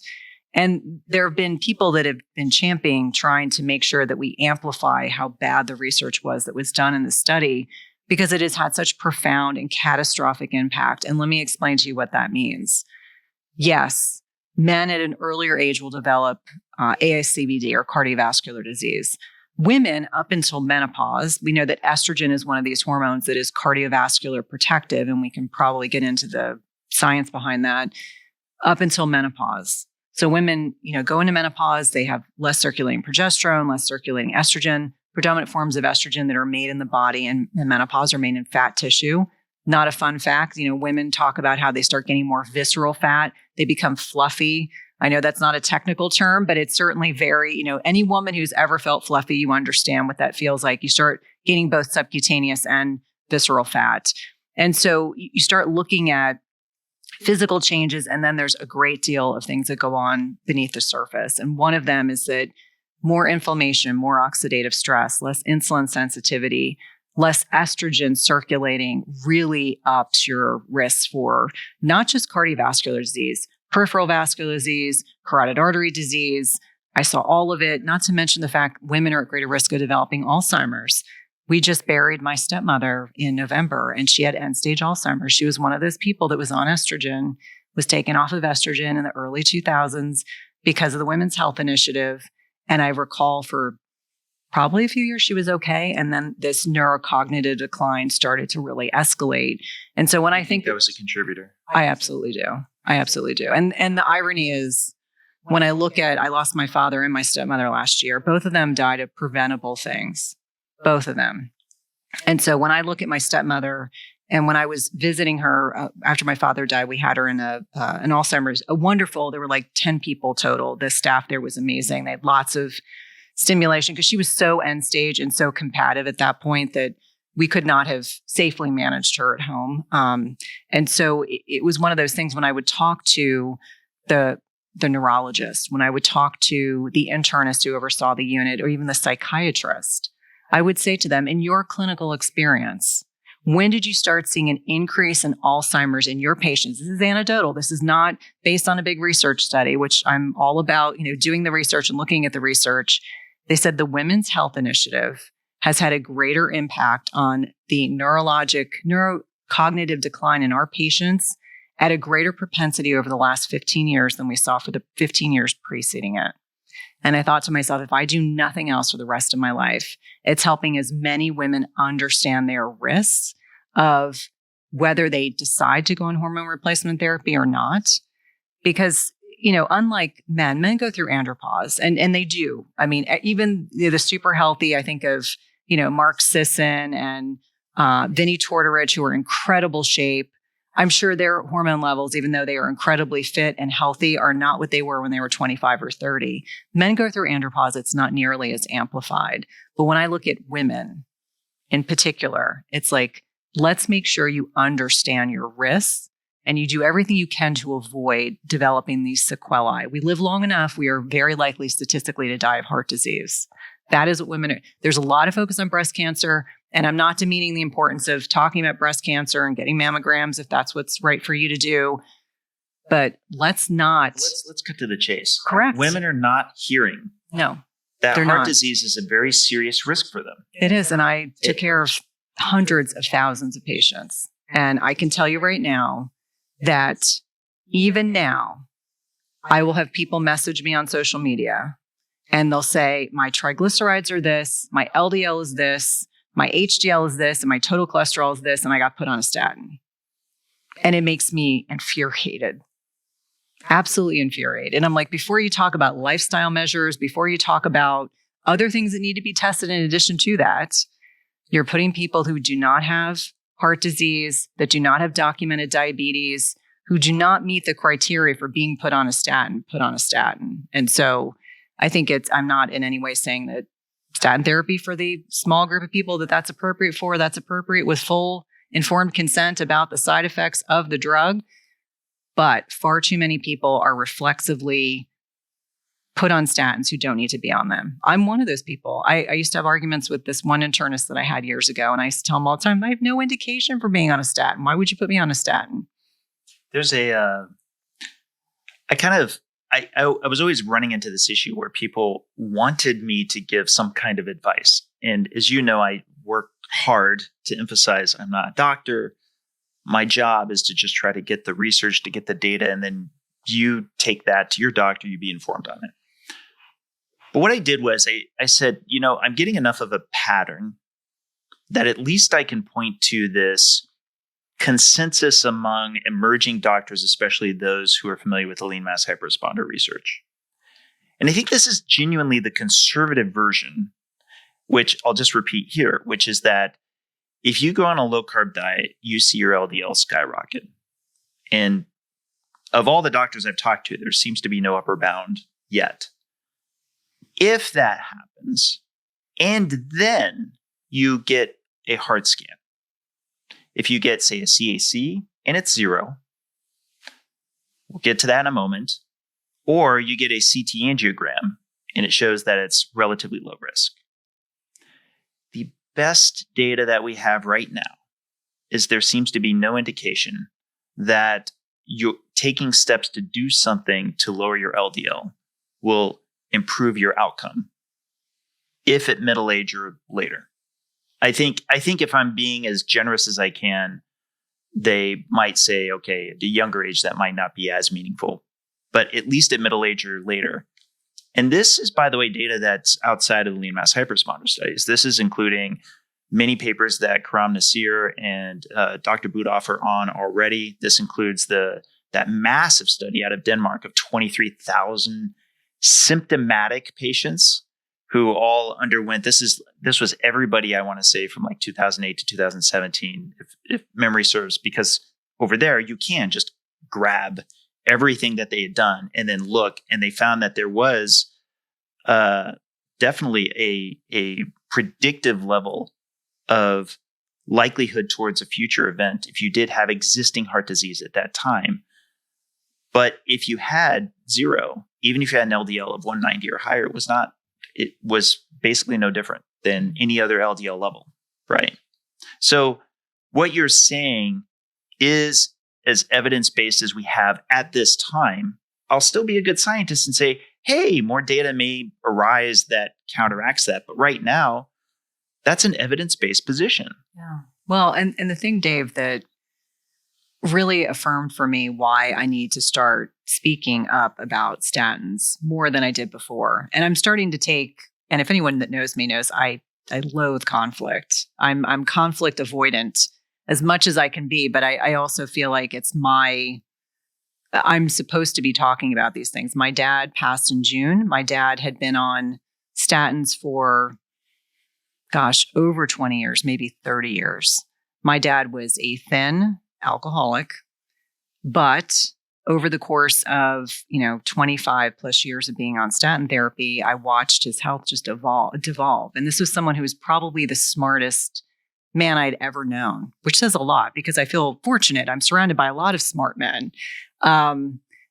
And there have been people that have been championing, trying to make sure that we amplify how bad the research was that was done in the study, because it has had such profound and catastrophic impact. And let me explain to you what that means. Yes, men at an earlier age will develop ASCVD or cardiovascular disease. Women up until menopause, we know that estrogen is one of these hormones that is cardiovascular protective, and we can probably get into the science behind that up until menopause. So women, go into menopause, they have less circulating progesterone, less circulating estrogen. Predominant forms of estrogen that are made in the body and in menopause are made in fat tissue. Not a fun fact. Women talk about how they start getting more visceral fat. They become fluffy. I know that's not a technical term, but it's certainly very, any woman who's ever felt fluffy, you understand what that feels like. You start getting both subcutaneous and visceral fat. And so you start looking at physical changes, and then there's a great deal of things that go on beneath the surface. And one of them is that more inflammation, more oxidative stress, less insulin sensitivity, less estrogen circulating really ups your risks for not just cardiovascular disease, peripheral vascular disease, carotid artery disease. I saw all of it, not to mention the fact women are at greater risk of developing Alzheimer's. We just buried my stepmother in November, and she had end-stage Alzheimer's. She was one of those people that was on estrogen, was taken off of estrogen in the early 2000s because of the Women's Health Initiative. And I recall for probably a few years she was okay, and then this neurocognitive decline started to really escalate. And so when I think that was a contributor, I absolutely do. And the irony is, when I lost my father and my stepmother last year. Both of them died of preventable things. Both of them. And so when I look at my stepmother, and when I was visiting her after my father died, we had her in an Alzheimer's, there were like 10 people total. The staff there was amazing. They had lots of stimulation because she was so end stage and so combative at that point that we could not have safely managed her at home. And so it was one of those things when I would talk to the neurologist, when I would talk to the internist who oversaw the unit, or even the psychiatrist, I would say to them, in your clinical experience, when did you start seeing an increase in Alzheimer's in your patients? This is anecdotal. This is not based on a big research study, which I'm all about, doing the research and looking at the research. They said the Women's Health Initiative has had a greater impact on the neurocognitive decline in our patients at a greater propensity over the last 15 years than we saw for the 15 years preceding it. And I thought to myself, if I do nothing else for the rest of my life, it's helping as many women understand their risks of whether they decide to go on hormone replacement therapy or not. Because, unlike men go through andropause, and they do. I mean, even the super healthy, I think of, Mark Sisson and Vinnie Tortorich, who are in incredible shape. I'm sure their hormone levels, even though they are incredibly fit and healthy, are not what they were when they were 25 or 30. Men go through andropause. It's not nearly as amplified. But when I look at women in particular, it's like, let's make sure you understand your risks and you do everything you can to avoid developing these sequelae. We live long enough, we are very likely statistically to die of heart disease. That is what women are. There's a lot of focus on breast cancer, and I'm not demeaning the importance of talking about breast cancer and getting mammograms if that's what's right for you to do. But let's cut to the chase. Correct. Women are not hearing. No. That They're heart not. disease is a very serious risk for them. It is. And I took care of hundreds of thousands of patients. And I can tell you right now that even now, I will have people message me on social media and they'll say, my triglycerides are this, my LDL is this, my HDL is this, and my total cholesterol is this, and I got put on a statin. And it makes me infuriated. Absolutely infuriated. And I'm like, before you talk about lifestyle measures, before you talk about other things that need to be tested in addition to that, you're putting people who do not have heart disease, that do not have documented diabetes, who do not meet the criteria for being put on a statin. And so I think I'm not in any way saying that statin therapy for the small group of people that's appropriate for, that's appropriate with full informed consent about the side effects of the drug. But far too many people are reflexively put on statins who don't need to be on them. I'm one of those people. I used to have arguments with this one internist that I had years ago, and I used to tell him all the time, I have no indication for being on a statin. Why would you put me on a statin? There's I was always running into this issue where people wanted me to give some kind of advice. And as you know, I work hard to emphasize I'm not a doctor. My job is to just try to get the research, to get the data, and then you take that to your doctor, you be informed on it. But what I did was I said, I'm getting enough of a pattern that at least I can point to this consensus among emerging doctors, especially those who are familiar with the lean mass hyperresponder research. And I think this is genuinely the conservative version, which I'll just repeat here, which is that if you go on a low carb diet, you see your LDL skyrocket. And of all the doctors I've talked to, there seems to be no upper bound yet. If that happens, and then you get a heart scan, if you get, say, a CAC and it's 0, we'll get to that in a moment, or you get a CT angiogram and it shows that it's relatively low risk. The best data that we have right now is there seems to be no indication that you're taking steps to do something to lower your LDL will improve your outcome, if at middle age or later. I think if I'm being as generous as I can, they might say, okay, at a younger age, that might not be as meaningful, but at least at middle age or later. And this is, by the way, data that's outside of the lean mass hyperresponder studies. This is including many papers that Karam Nasir and Dr. Budoff are on already. This includes that massive study out of Denmark of 23,000 symptomatic patients who all underwent, this was everybody, I want to say, from like 2008 to 2017, if memory serves, because over there you can just grab everything that they had done and then look, and they found that there was definitely a predictive level of likelihood towards a future event if you did have existing heart disease at that time. But if you had 0, even if you had an LDL of 190 or higher, it was basically no different than any other LDL level, right? So what you're saying is as evidence-based as we have at this time. I'll still be a good scientist and say, hey, more data may arise that counteracts that. But right now, that's an evidence-based position. Yeah. Well, and the thing, Dave, that really affirmed for me why I need to start speaking up about statins more than I did before. And I'm starting to take, and if anyone that knows me knows, I loathe conflict. I'm conflict avoidant as much as I can be, but I also feel like I'm supposed to be talking about these things. My dad passed in June. My dad had been on statins for, over 20 years, maybe 30 years. My dad was a thin alcoholic, but over the course of, 25 plus years of being on statin therapy, I watched his health just devolve. And this was someone who was probably the smartest man I'd ever known, which says a lot because I feel fortunate. I'm surrounded by a lot of smart men.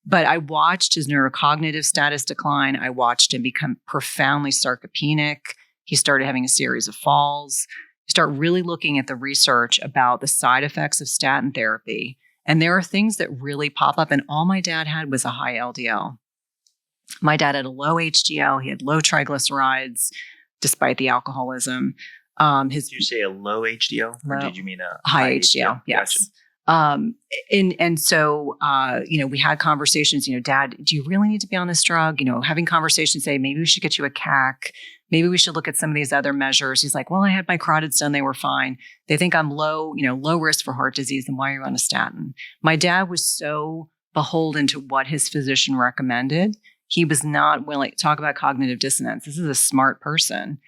But I watched his neurocognitive status decline. I watched him become profoundly sarcopenic. He started having a series of falls. You start really looking at the research about the side effects of statin therapy. And there are things that really pop up. And all my dad had was a high LDL. My dad had a low HDL. He had low triglycerides, despite the alcoholism. Did you say a low HDL, or did you mean a high HDL? Yes. Gotcha. And so, we had conversations, Dad, do you really need to be on this drug? Having conversations, say, maybe we should get you a CAC. Maybe we should look at some of these other measures. He's like, well, I had my carotids done. They were fine. They think I'm low risk for heart disease. Then why are you on a statin? My dad was so beholden to what his physician recommended. He was not willing to talk about cognitive dissonance. This is a smart person.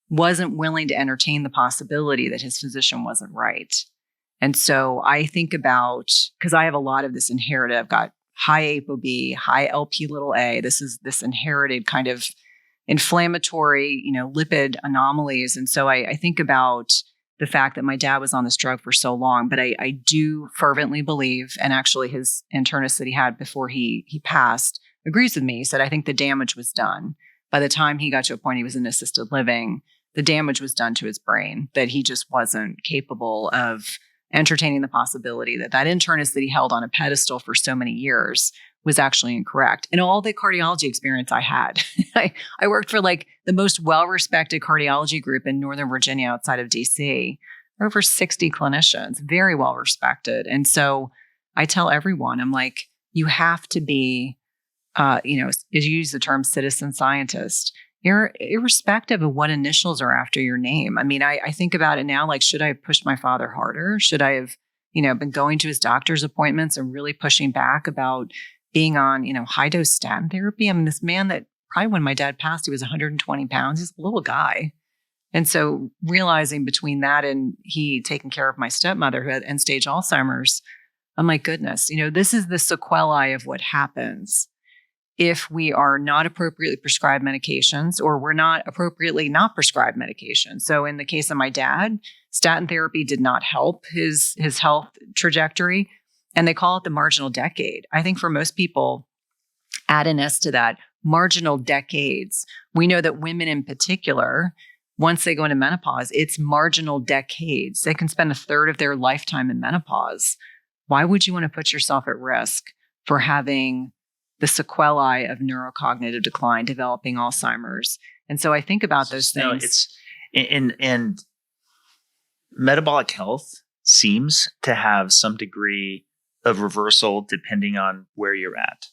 Wasn't willing to entertain the possibility that his physician wasn't right. And so I think about, because I have a lot of this inherited, I've got high ApoB, high Lp(a). This is this inherited kind of inflammatory, lipid anomalies. And so I think about the fact that my dad was on this drug for so long, but I do fervently believe, and actually his internist that he had before he passed agrees with me. He said, I think the damage was done. By the time he got to a point he was in assisted living, the damage was done to his brain, that he just wasn't capable of entertaining the possibility that internist that he held on a pedestal for so many years was actually incorrect. And all the cardiology experience I had, I worked for like the most well-respected cardiology group in Northern Virginia outside of DC, over 60 clinicians, very well-respected. And so I tell everyone, I'm like, you have to be, as you use the term citizen scientist, irrespective of what initials are after your name. I mean, I think about it now, like, should I have pushed my father harder? Should I have, been going to his doctor's appointments and really pushing back about being on, high dose statin therapy? I mean, this man that probably when my dad passed, he was 120 pounds. He's a little guy. And so realizing between that and he taking care of my stepmother who had end stage Alzheimer's, I'm like, goodness, this is the sequelae of what happens if we are not appropriately prescribed medications or we're not appropriately not prescribed medications. So in the case of my dad, statin therapy did not help his health trajectory. And they call it the marginal decade. I think for most people, add an S to that, marginal decades. We know that women in particular, once they go into menopause, it's marginal decades. They can spend a third of their lifetime in menopause. Why would you want to put yourself at risk for having the sequelae of neurocognitive decline, developing Alzheimer's? And so I think about those things. No, it's and metabolic health seems to have some degree of reversal depending on where you're at.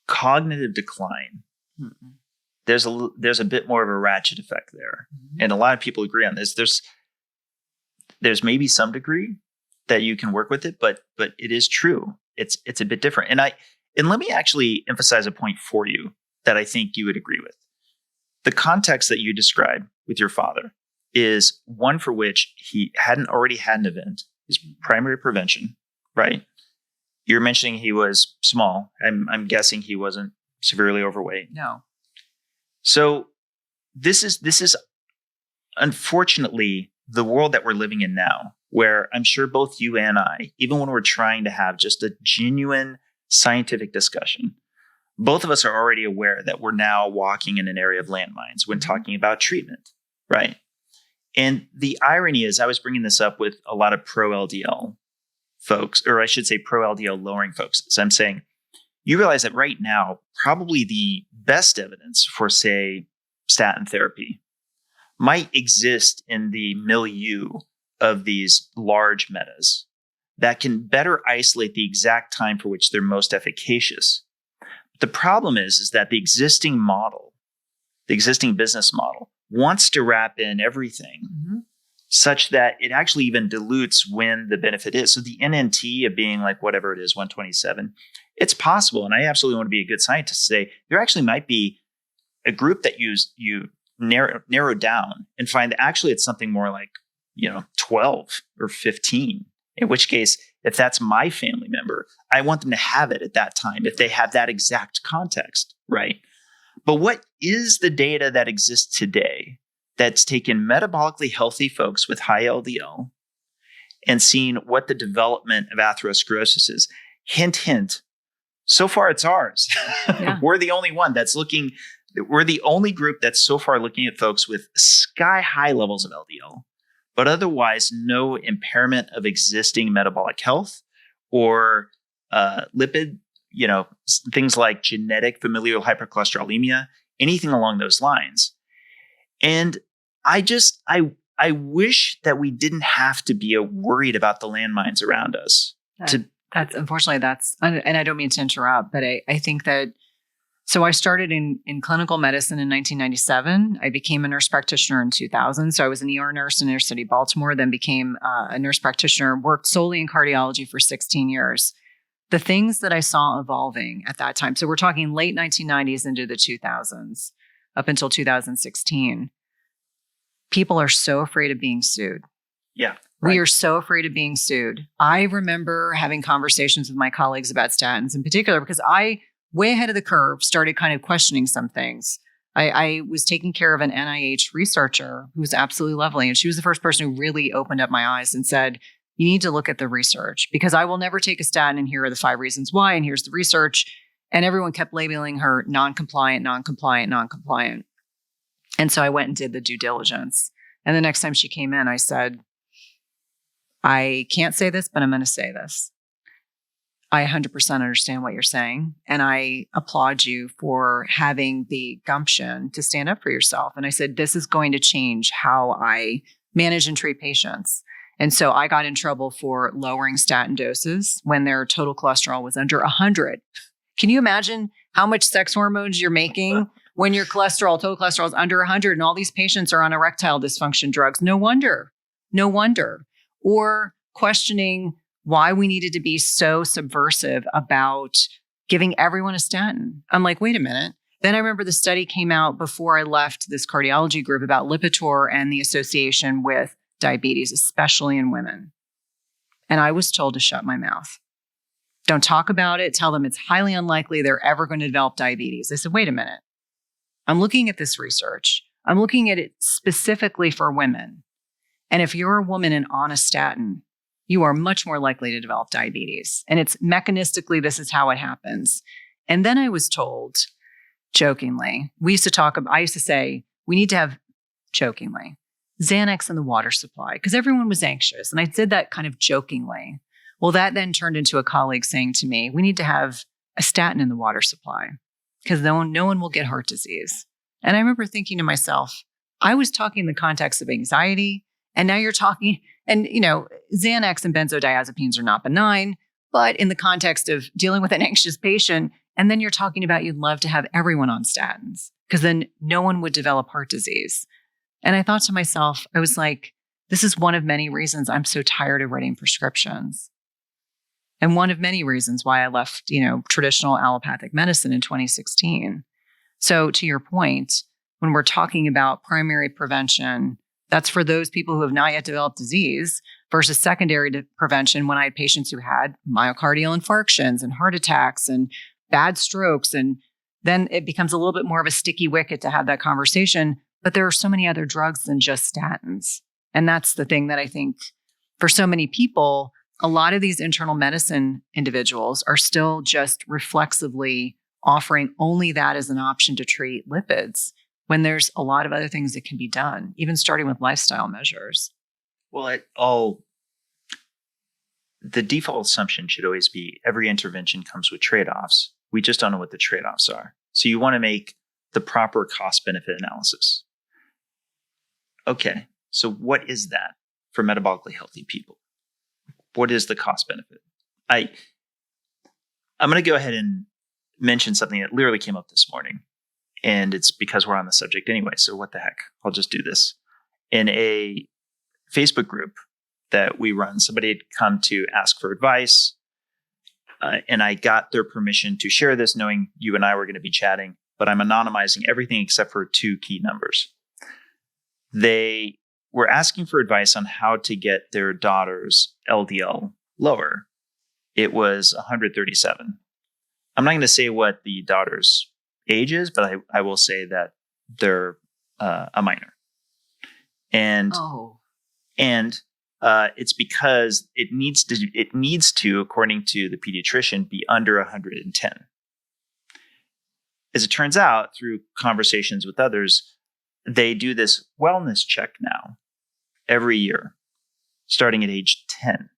Cognitive decline, there's a bit more of a ratchet effect there, and a lot of people agree on this. There's maybe some degree that you can work with it, but it is true. It's a bit different, and let me actually emphasize a point for you that I think you would agree with. The context that you described with your father is one for which he hadn't already had an event, his primary prevention, right? You're mentioning he was small. I'm guessing he wasn't severely overweight. No. So this is unfortunately the world that we're living in now, where I'm sure both you and I, even when we're trying to have just a genuine scientific discussion, both of us are already aware that we're now walking in an area of landmines when talking about treatment, right? And the irony is, I was bringing this up with a lot of pro-LDL folks, or I should say pro-LDL lowering folks. So I'm saying, you realize that right now, probably the best evidence for, say, statin therapy might exist in the milieu of these large metas that can better isolate the exact time for which they're most efficacious. The problem is that the existing model, the existing business model, wants to wrap in everything such that it actually even dilutes when the benefit is. So the NNT of being like whatever it is, 127, it's possible. And I absolutely want to be a good scientist to say there actually might be a group that you narrow down and find that actually it's something more like 12 or 15. In which case, if that's my family member, I want them to have it at that time if they have that exact context, right? But what is the data that exists today that's taken metabolically healthy folks with high LDL and seen what the development of atherosclerosis is. Hint, hint. So far, it's ours. Yeah. We're the only one that's looking. We're the only group that's so far looking at folks with sky high levels of LDL, but otherwise no impairment of existing metabolic health or lipid, things like genetic familial hypercholesterolemia, anything along those lines. And I wish that we didn't have to be worried about the landmines around us. That's unfortunately, and I don't mean to interrupt, but I think that, so I started in clinical medicine in 1997. I became a nurse practitioner in 2000. So I was an ER nurse in inner city Baltimore, then became a nurse practitioner, worked solely in cardiology for 16 years. The things that I saw evolving at that time, so we're talking late 1990s into the 2000s, up until 2016, people are so afraid of being sued. Yeah. We right. are so afraid of being sued. I remember having conversations with my colleagues about statins in particular, because I, way ahead of the curve, started kind of questioning some things. I was taking care of an NIH researcher who was absolutely lovely. And she was the first person who really opened up my eyes and said, you need to look at the research, because I will never take a statin and here are the 5 reasons why. And here's the research. And everyone kept labeling her non-compliant, non-compliant, non-compliant. And so I went and did the due diligence. And the next time she came in, I said, I can't say this, but I'm going to say this. I 100% understand what you're saying. And I applaud you for having the gumption to stand up for yourself. And I said, this is going to change how I manage and treat patients. And so I got in trouble for lowering statin doses when their total cholesterol was under 100. Can you imagine how much sex hormones you're making when your total cholesterol is under 100, and all these patients are on erectile dysfunction drugs? No wonder. Or questioning why we needed to be so subversive about giving everyone a statin. I'm like, wait a minute. Then I remember the study came out before I left this cardiology group about Lipitor and the association with diabetes, especially in women. And I was told to shut my mouth. Don't talk about it. Tell them it's highly unlikely they're ever going to develop diabetes. I said, wait a minute. I'm looking at this research. I'm looking at it specifically for women. And if you're a woman and on a statin, you are much more likely to develop diabetes. And it's mechanistically, this is how it happens. And then I was told, jokingly, I used to say, we need to have, jokingly, Xanax in the water supply, because everyone was anxious. And I did that kind of jokingly. Well, that then turned into a colleague saying to me, we need to have a statin in the water supply, because no one will get heart disease. And I remember thinking to myself, I was talking in the context of anxiety, and now you're talking, and Xanax and benzodiazepines are not benign, but in the context of dealing with an anxious patient, and then you're talking about you'd love to have everyone on statins, because then no one would develop heart disease. And I thought to myself, I was like, this is one of many reasons I'm so tired of writing prescriptions. And one of many reasons why I left, traditional allopathic medicine in 2016. So to your point, when we're talking about primary prevention, that's for those people who have not yet developed disease, versus secondary prevention when I had patients who had myocardial infarctions and heart attacks and bad strokes. And then it becomes a little bit more of a sticky wicket to have that conversation. But there are so many other drugs than just statins. And that's the thing that I think for so many people, a lot of these internal medicine individuals are still just reflexively offering only that as an option to treat lipids, when there's a lot of other things that can be done, even starting with lifestyle measures. Well, the default assumption should always be every intervention comes with trade-offs. We just don't know what the trade-offs are. So you want to make the proper cost-benefit analysis. Okay, so what is that for metabolically healthy people? What is the cost-benefit? I'm going to go ahead and mention something that literally came up this morning. And it's because we're on the subject anyway. So what the heck? I'll just do this. In a Facebook group that we run, somebody had come to ask for advice. And I got their permission to share this, knowing you and I were going to be chatting. But I'm anonymizing everything except for 2 key numbers. They were asking for advice on how to get their daughter's LDL lower. It was 137. I'm not going to say what the daughter's age is, but I will say that they're a minor. And Oh, it's because it needs to, according to the pediatrician, be under 110. As it turns out, through conversations with others, they do this wellness check now every year, starting at age 10.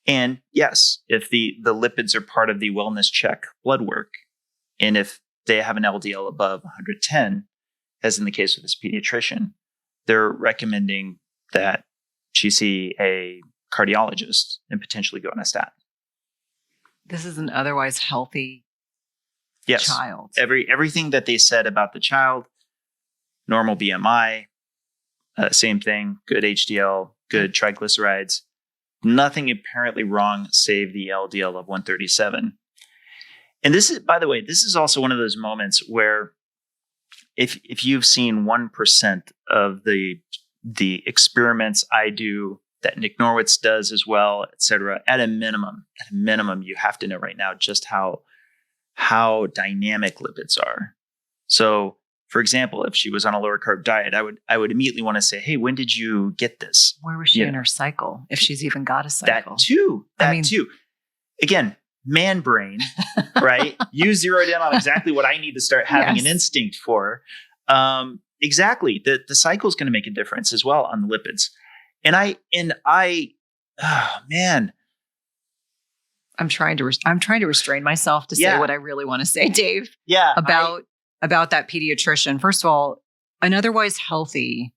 And yes, if the lipids are part of the wellness check blood work, and if they have an LDL above 110, as in the case with this pediatrician, they're recommending that she see a cardiologist and potentially go on a statin. this is an otherwise healthy child. Everything that they said about the child, normal BMI, same thing, good HDL, good triglycerides, nothing apparently wrong save the LDL of 137. And this is, by the way, this is also one of those moments where if you've seen 1% of the experiments I do, that Nick Norwitz does as well, et cetera, at a minimum, you have to know right now just how dynamic lipids are. So, for example, if she was on a lower carb diet, I would immediately want to say, hey, when did you get this? Where was she in her cycle? If she's even got a cycle. That too. Again, man brain, right? You zeroed in on exactly what I need to start having an instinct for. Exactly. The cycle is going to make a difference as well on the lipids. And I, oh man. I'm trying to restrain myself to say what I really want to say, Dave. Yeah. About that pediatrician. First of all, an otherwise healthy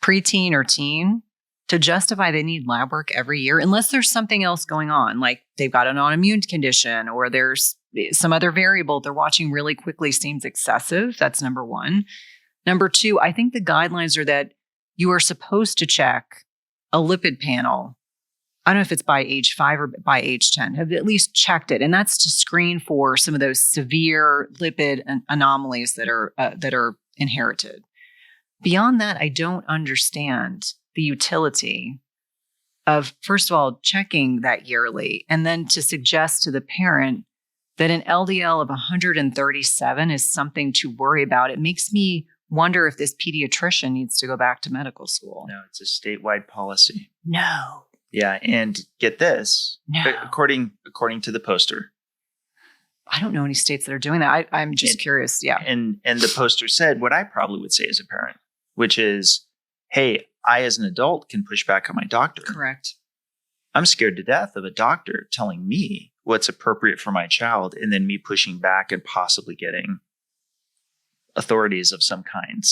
preteen or teen, to justify they need lab work every year, unless there's something else going on, like they've got an autoimmune condition or there's some other variable they're watching really quickly, seems excessive. That's number one. Number two, I think the guidelines are that you are supposed to check a lipid panel. I don't know if it's by age 5 or by age 10, have at least checked it. And that's to screen for some of those severe lipid anomalies that are inherited. Beyond that, I don't understand the utility of, first of all, checking that yearly, and then to suggest to the parent that an LDL of 137 is something to worry about. It makes me wonder if this pediatrician needs to go back to medical school. No, it's a statewide policy. No. Yeah, and get this, according to the poster. I don't know any states that are doing that. I'm just curious. Yeah. And the poster said what I probably would say as a parent, which is, hey, I as an adult can push back on my doctor. Correct. I'm scared to death of a doctor telling me what's appropriate for my child and then me pushing back and possibly getting authorities of some kind,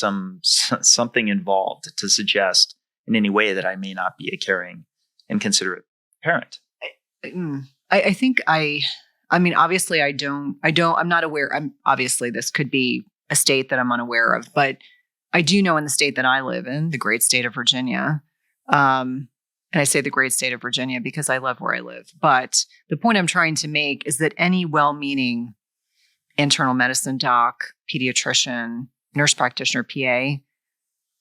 something involved to suggest in any way that I may not be a caring and considerate parent. I think I mean, obviously I'm not aware. Obviously this could be a state that I'm unaware of, but I do know in the state that I live in, the great state of Virginia, and I say the great state of Virginia because I love where I live. But the point I'm trying to make is that any well-meaning internal medicine doc, pediatrician, nurse practitioner, PA,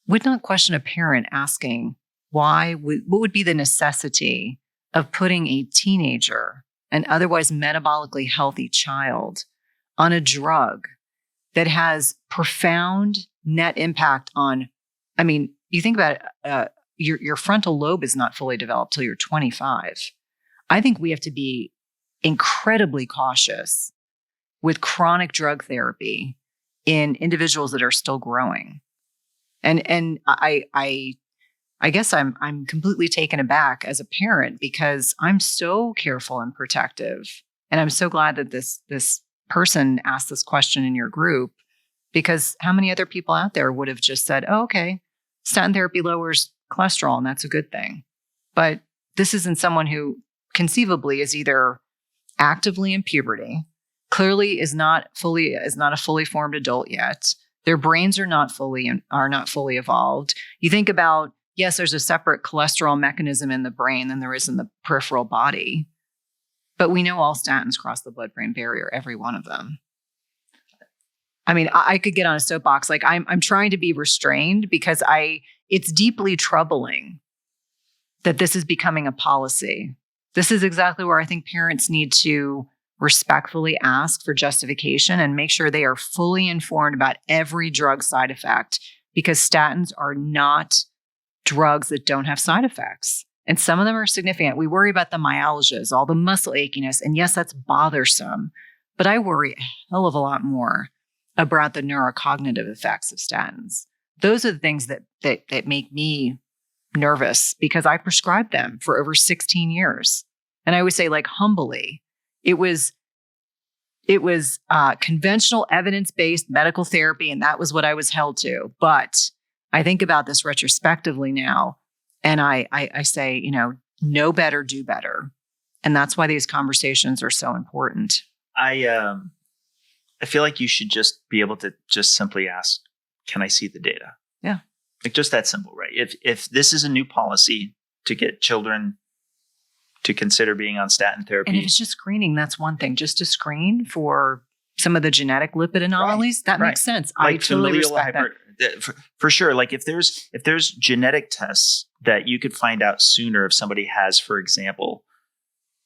would not question a parent asking what would be the necessity of putting a teenager, an otherwise metabolically healthy child, on a drug that has profound net impact on, I mean, you think about it, your frontal lobe is not fully developed till you're 25. I think we have to be incredibly cautious with chronic drug therapy in individuals that are still growing. And I guess I'm completely taken aback as a parent because I'm so careful and protective. And I'm so glad that this person asked this question in your group, because how many other people out there would have just said, oh, okay, statin therapy lowers cholesterol and that's a good thing. But this isn't someone who conceivably is either actively in puberty, clearly is not a fully formed adult yet. Their brains are not fully evolved. You think about, yes, there's a separate cholesterol mechanism in the brain than there is in the peripheral body. But we know all statins cross the blood-brain barrier, every one of them. I mean, I could get on a soapbox. Like I'm trying to be restrained because it's deeply troubling that this is becoming a policy. This is exactly where I think parents need to respectfully ask for justification and make sure they are fully informed about every drug side effect because statins are not drugs that don't have side effects. And some of them are significant. We worry about the myalgias, all the muscle achiness. And yes, that's bothersome. But I worry a hell of a lot more about the neurocognitive effects of statins. Those are the things that make me nervous because I prescribed them for over 16 years. And I would say, like, humbly, it was conventional evidence-based medical therapy, and that was what I was held to. But I think about this retrospectively now, and I say, know better, do better. And that's why these conversations are so important. I feel like you should just be able to just simply ask, can I see the data? Yeah. Like, just that simple, right? If this is a new policy to get children to consider being on statin therapy. And if it's just screening, that's one thing. Just to screen for some of the genetic lipid anomalies, that makes sense. Like I totally respect that. For sure. Like if there's genetic tests that you could find out sooner if somebody has, for example,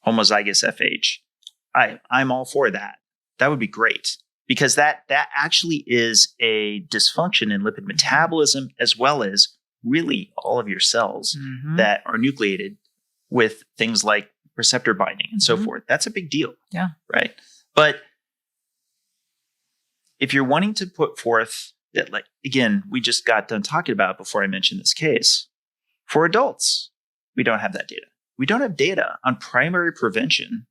homozygous FH, I'm all for that. That would be great. Because that actually is a dysfunction in lipid metabolism, as well as really all of your cells that are nucleated with things like receptor binding and so forth. That's a big deal. Yeah. Right. But if you're wanting to put forth that, like, again, we just got done talking about before I mentioned this case, for adults, we don't have that data. We don't have data on primary prevention,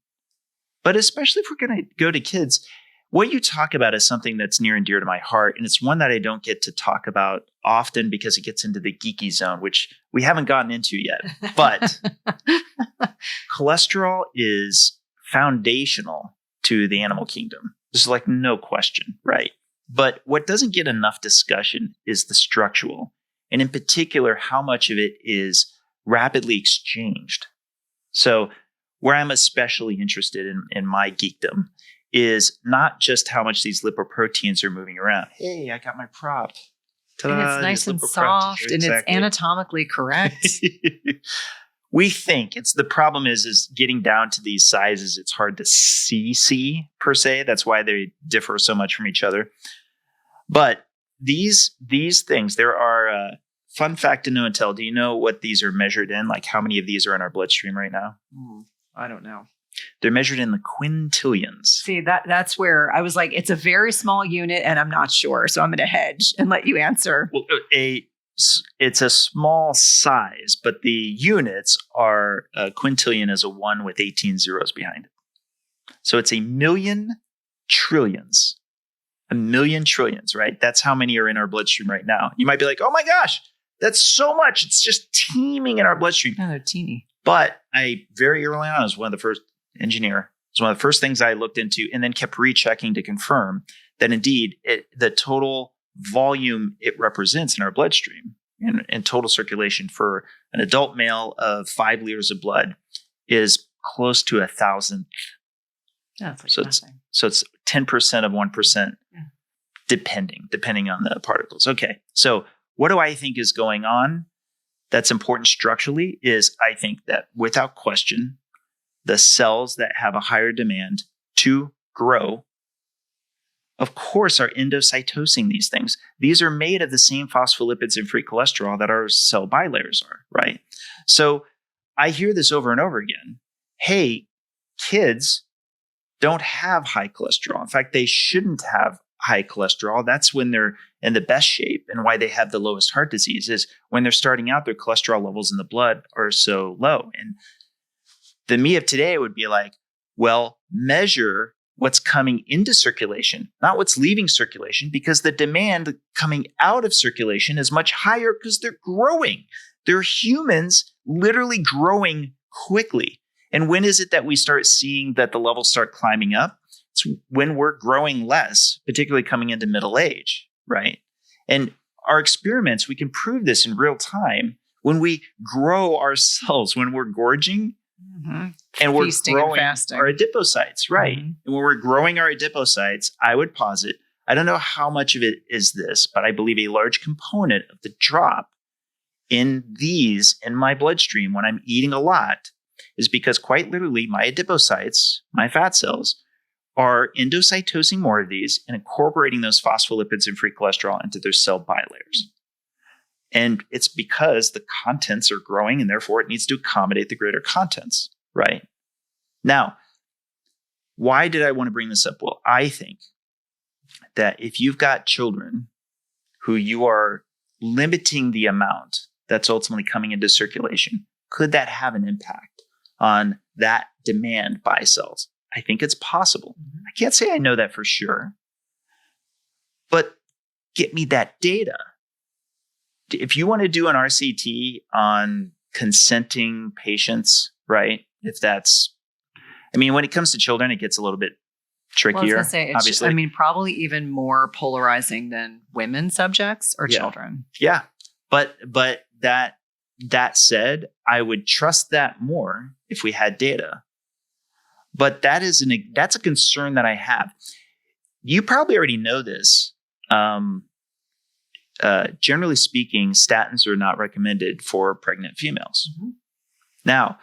but especially if we're going to go to kids. What you talk about is something that's near and dear to my heart, and it's one that I don't get to talk about often because it gets into the geeky zone, which we haven't gotten into yet. But cholesterol is foundational to the animal kingdom. There's like no question, right? But what doesn't get enough discussion is the structural, and in particular, how much of it is rapidly exchanged. So where I'm especially interested in my geekdom is not just how much these lipoproteins are moving around. Hey, I got my prop. Ta-da, and it's nice and soft, and it's anatomically correct. We think the problem is getting down to these sizes. It's hard to see per se. That's why they differ so much from each other. But these things, there are fun fact to know and tell. Do you know what these are measured in? Like how many of these are in our bloodstream right now? I don't know. They're measured in the quintillions. See, that's where I was like, it's a very small unit and I'm not sure. So I'm going to hedge and let you answer. Well, it's a small size, but the units are a quintillion is a 1 with 18 zeros behind it. So it's a million trillions. A million trillions, right? That's how many are in our bloodstream right now. You might be like, oh my gosh, that's so much. It's just teeming in our bloodstream. No, they're teeny. But I very early on was one of the first things I looked into and then kept rechecking to confirm that indeed the total volume it represents in our bloodstream and total circulation for an adult male of 5 liters of blood is close to 1,000th. That's like nothing. It's 10% of 1%, depending on the particles. Okay, so what do I think is going on that's important structurally is I think that without question, the cells that have a higher demand to grow, of course, are endocytosing these things. These are made of the same phospholipids and free cholesterol that our cell bilayers are, right? So I hear this over and over again. Hey, kids don't have high cholesterol. In fact, they shouldn't have high cholesterol. That's when they're in the best shape, and why they have the lowest heart disease is when they're starting out, their cholesterol levels in the blood are so low. And the me of today would be like, well, measure what's coming into circulation, not what's leaving circulation, because the demand coming out of circulation is much higher because they're growing. They're humans literally growing quickly. And when is it that we start seeing that the levels start climbing up? It's when we're growing less, particularly coming into middle age, right? And our experiments, we can prove this in real time. When we grow our cells, when we're gorging, and we're feasting growing and fasting. Our adipocytes, right? And when we're growing our adipocytes, I would posit, I don't know how much of it is this, but I believe a large component of the drop in my bloodstream when I'm eating a lot is because quite literally my adipocytes, my fat cells, are endocytosing more of these and incorporating those phospholipids and free cholesterol into their cell bilayers. And it's because the contents are growing and therefore it needs to accommodate the greater contents, right? Now, why did I want to bring this up? Well, I think that if you've got children who you are limiting the amount that's ultimately coming into circulation, could that have an impact on that demand by cells? I think it's possible. I can't say I know that for sure, but get me that data. If you want to do an RCT on consenting patients, right? When it comes to children, it gets a little bit trickier. Well, I was gonna say, obviously. Probably even more polarizing than women subjects or children. Yeah. But that said, I would trust that more if we had data. But that's a concern that I have. You probably already know this. Generally speaking, statins are not recommended for pregnant females. Mm-hmm. Now,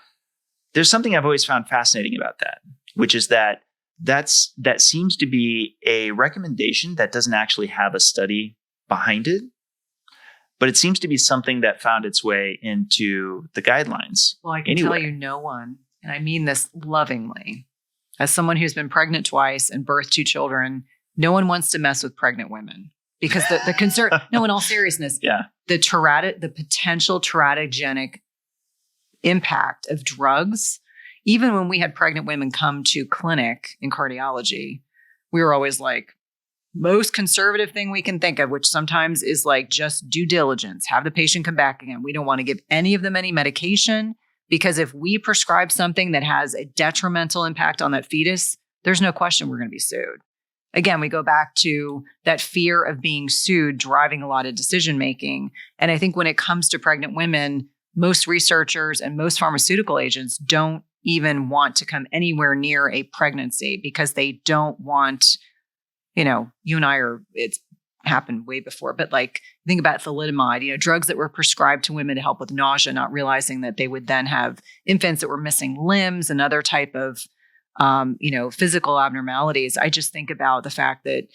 there's something I've always found fascinating about that, which is that seems to be a recommendation that doesn't actually have a study behind it, but it seems to be something that found its way into the guidelines. Well, I can tell you no one, and I mean this lovingly, as someone who's been pregnant twice and birthed 2 children, no one wants to mess with pregnant women. Because the concern, no, in all seriousness, the potential teratogenic impact of drugs, even when we had pregnant women come to clinic in cardiology, we were always like, most conservative thing we can think of, which sometimes is like just due diligence, have the patient come back again. We don't want to give any of them any medication, because if we prescribe something that has a detrimental impact on that fetus, there's no question we're going to be sued. Again, we go back to that fear of being sued driving a lot of decision making. And I think when it comes to pregnant women, most researchers and most pharmaceutical agents don't even want to come anywhere near a pregnancy because they don't want, you and I it's happened way before, but like think about thalidomide, drugs that were prescribed to women to help with nausea, not realizing that they would then have infants that were missing limbs and other type of physical abnormalities. I just think about the fact that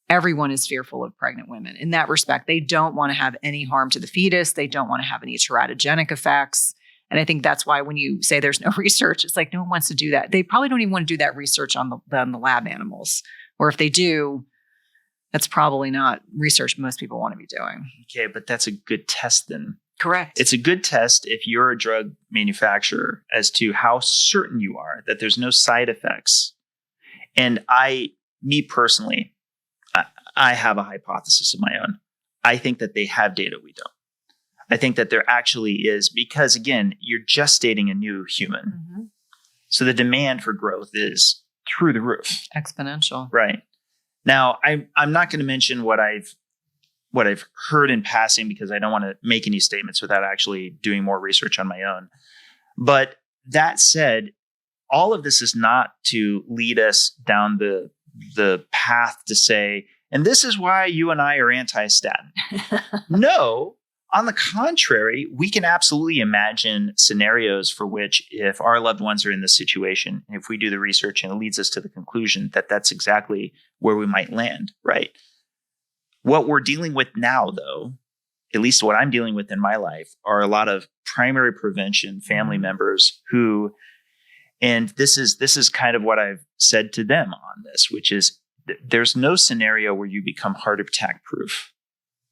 everyone is fearful of pregnant women in that respect. They don't want to have any harm to the fetus. They don't want to have any teratogenic effects. And I think that's why when you say there's no research, it's like no one wants to do that. They probably don't even want to do that research on the lab animals. Or if they do, that's probably not research most people want to be doing. Okay, but that's a good test then. Correct. It's a good test if you're a drug manufacturer as to how certain you are that there's no side effects. And me personally, I have a hypothesis of my own. I think that they have data we don't. I think that there actually is, because again, you're gestating a new human. Mm-hmm. So the demand for growth is through the roof. Exponential. Right. Now, I'm not going to mention what I've heard in passing because I don't want to make any statements without actually doing more research on my own. But that said, all of this is not to lead us down the path to say, and this is why you and I are anti-statin. No, on the contrary, we can absolutely imagine scenarios for which if our loved ones are in this situation, and if we do the research and it leads us to the conclusion that that's exactly where we might land, right? What we're dealing with now, though, at least what I'm dealing with in my life, are a lot of primary prevention family members who, and this is kind of what I've said to them on this, which is there's no scenario where you become heart attack proof.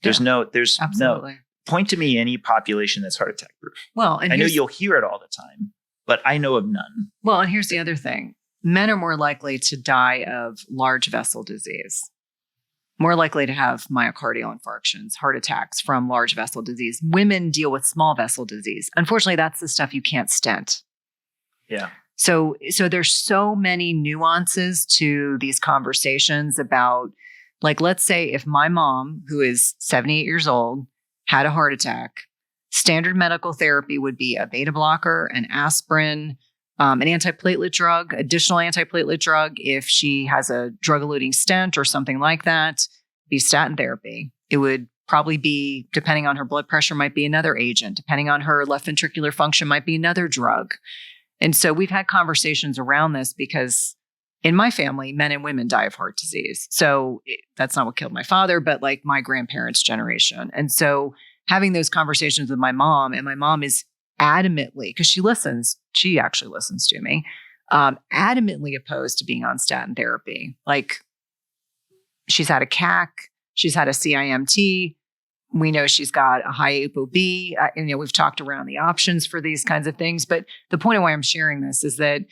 There's absolutely. No, point to me any population that's heart attack proof. Well, and I know you'll hear it all the time, but I know of none. Well, and here's the other thing. Men are more likely to die of large vessel disease, more likely to have myocardial infarctions, heart attacks from large vessel disease. Women deal with small vessel disease. Unfortunately, that's the stuff you can't stent. Yeah. So there's so many nuances to these conversations about, like, let's say if my mom, who is 78 years old, had a heart attack, standard medical therapy would be a beta blocker, an aspirin, an antiplatelet drug, additional antiplatelet drug. If she has a drug-eluting stent or something like that, be statin therapy. It would probably be, depending on her blood pressure, might be another agent. Depending on her left ventricular function, might be another drug. And so we've had conversations around this because in my family, men and women die of heart disease. So that's not what killed my father, but like my grandparents' generation. And so having those conversations with my mom, and my mom is adamantly, because she actually listens to me, adamantly opposed to being on statin therapy. Like, she's had a CAC, she's had a CIMT. We know she's got a high ApoB. We've talked around the options for these kinds of things. But the point of why I'm sharing this is that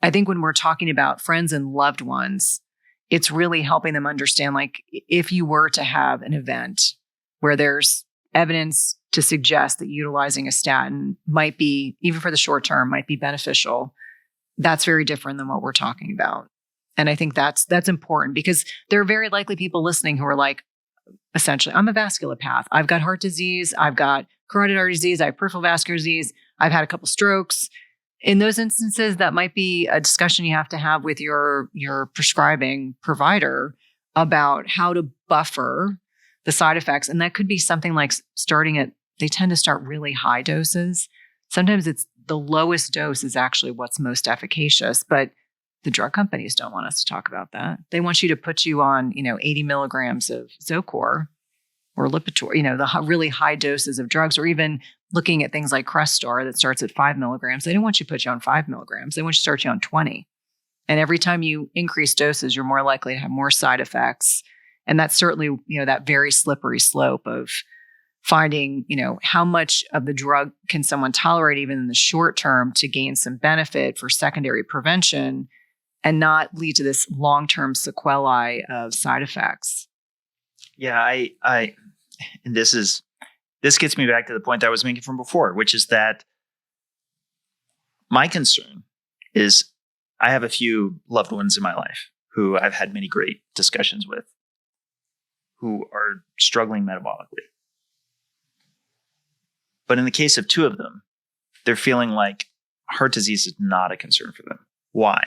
I think when we're talking about friends and loved ones, it's really helping them understand, like, if you were to have an event where there's evidence to suggest that utilizing a statin might be, even for the short term, might be beneficial, that's very different than what we're talking about. And I think that's important, because there are very likely people listening who are like, essentially, I'm a vasculopath. I've got heart disease. I've got carotid artery disease. I have peripheral vascular disease. I've had a couple strokes. In those instances, that might be a discussion you have to have with your prescribing provider about how to buffer the side effects. And that could be something like they tend to start really high doses. Sometimes it's the lowest dose is actually what's most efficacious, but the drug companies don't want us to talk about that. They want you to put you on, 80 milligrams of Zocor or Lipitor, the really high doses of drugs, or even looking at things like Crestor that starts at 5 milligrams. They don't want you to put you on 5 milligrams. They want you to start you on 20. And every time you increase doses, you're more likely to have more side effects. And that's certainly, that very slippery slope of finding, how much of the drug can someone tolerate even in the short term to gain some benefit for secondary prevention and not lead to this long-term sequelae of side effects. Yeah, and this gets me back to the point that I was making from before, which is that my concern is I have a few loved ones in my life who I've had many great discussions with who are struggling metabolically. But in the case of two of them, they're feeling like heart disease is not a concern for them. Why?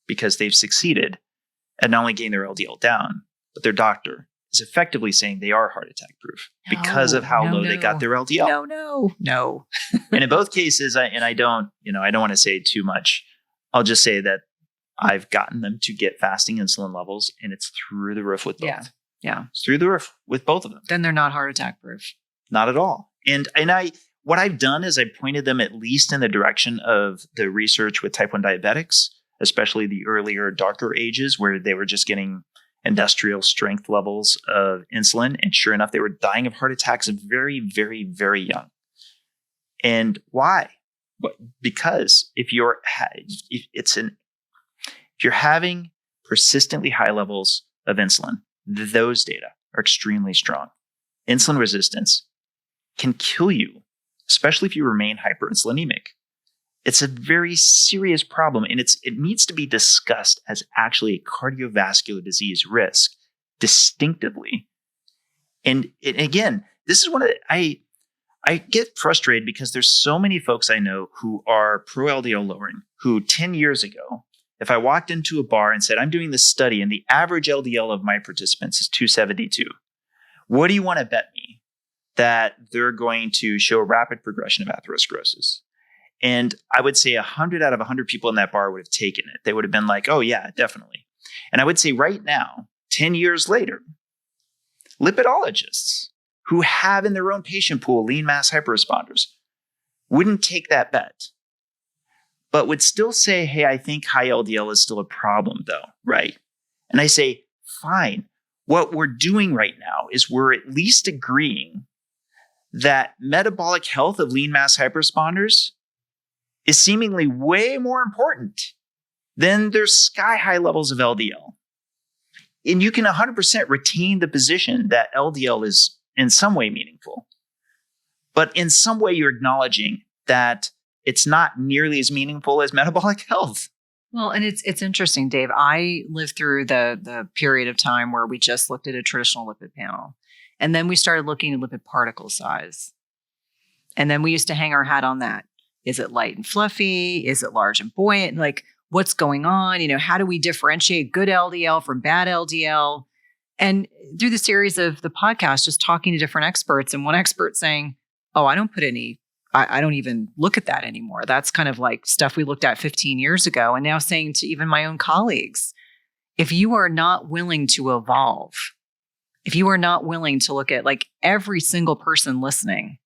Because they've succeeded at not only getting their LDL down, but their doctor is effectively saying they are heart attack proof because of how low they got their LDL. No. And in both cases, I don't want to say too much. I'll just say that I've gotten them to get fasting insulin levels, and it's through the roof with both. Yeah. It's through the roof with both of them. Then they're not heart attack proof. Not at all. And what I've done is I pointed them at least in the direction of the research with type 1 diabetics, especially the earlier, darker ages where they were just getting industrial strength levels of insulin. And sure enough, they were dying of heart attacks very, very, very young. And why? Because if you're having persistently high levels of insulin, those data are extremely strong. Insulin resistance can kill you, especially if you remain hyperinsulinemic. It's a very serious problem, and it needs to be discussed as actually a cardiovascular disease risk distinctively. And again, this is I get frustrated because there's so many folks I know who are pro LDL lowering, who 10 years ago, if I walked into a bar and said, I'm doing this study and the average LDL of my participants is 272, what do you want to bet me that they're going to show rapid progression of atherosclerosis? And I would say 100 out of 100 people in that bar would have taken it. They would have been like, oh yeah, definitely. And I would say right now, 10 years later, lipidologists who have in their own patient pool lean mass hyperresponders wouldn't take that bet, but would still say, hey, I think high LDL is still a problem though, right? And I say, fine. What we're doing right now is we're at least agreeing that metabolic health of lean mass hyperresponders is seemingly way more important than their sky high levels of LDL. And you can 100% retain the position that LDL is in some way meaningful, but in some way you're acknowledging that it's not nearly as meaningful as metabolic health. Well, and it's interesting, Dave. I lived through the period of time where we just looked at a traditional lipid panel, and then we started looking at lipid particle size. And then we used to hang our hat on that. Is it light and fluffy? Is it large and buoyant? Like, what's going on? How do we differentiate good LDL from bad LDL? And through the series of the podcast, just talking to different experts, and one expert saying, oh, I don't even look at that anymore. That's kind of like stuff we looked at 15 years ago. And now saying to even my own colleagues, if you are not willing to evolve if you are not willing to look at, like, every single person listening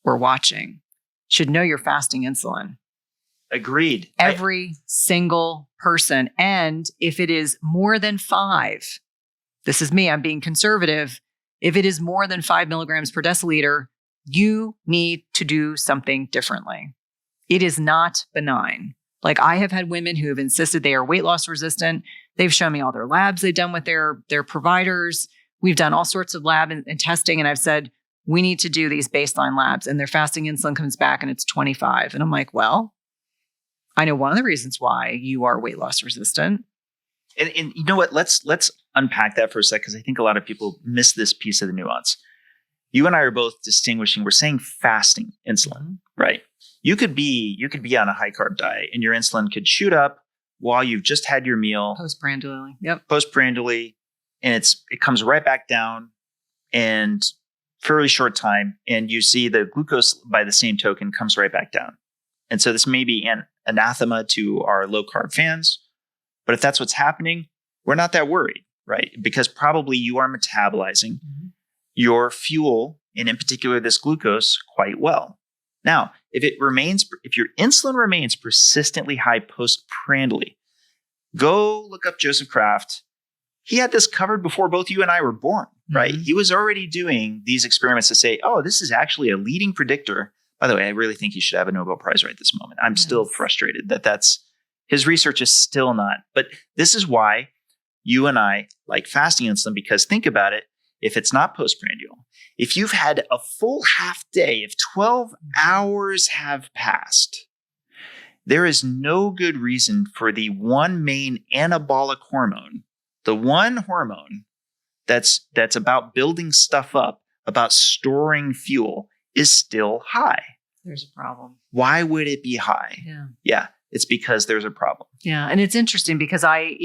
or watching should know you're fasting insulin. Agreed. Every single person. And if it is more than 5, this is me, I'm being conservative. If it is more than 5 milligrams per deciliter, you need to do something differently. It is not benign. Like, I have had women who have insisted they are weight loss resistant. They've shown me all their labs they've done with their providers. We've done all sorts of lab and testing. And I've said, we need to do these baseline labs. And their fasting insulin comes back and it's 25. And I'm like, well, I know one of the reasons why you are weight loss resistant. And you know what? Let's unpack that for a sec, because I think a lot of people miss this piece of the nuance. You and I are both distinguishing. We're saying fasting insulin, right? You could be on a high carb diet and your insulin could shoot up while you've just had your meal. Postprandially. Yep. Postprandially. And it comes right back down and fairly short time. And you see the glucose, by the same token, comes right back down. And so this may be an anathema to our low carb fans. But if that's what's happening, we're not that worried, right? Because probably you are metabolizing your fuel, and in particular this glucose, quite well. Now, if your insulin remains persistently high postprandially, go look up Joseph Kraft. He had this covered before both you and I were born, right? He was already doing these experiments to say, oh, this is actually a leading predictor. By the way, I really think he should have a Nobel Prize right this moment. I'm still frustrated that his research is still not. But this is why you and I like fasting insulin, because think about it. If it's not postprandial, if you've had a full half day, if 12 hours have passed, there is no good reason for the one main anabolic hormone, the one hormone that's about building stuff up, about storing fuel, is still high. There's a problem. Why would it be high? Yeah. It's because there's a problem. Yeah. And it's interesting because I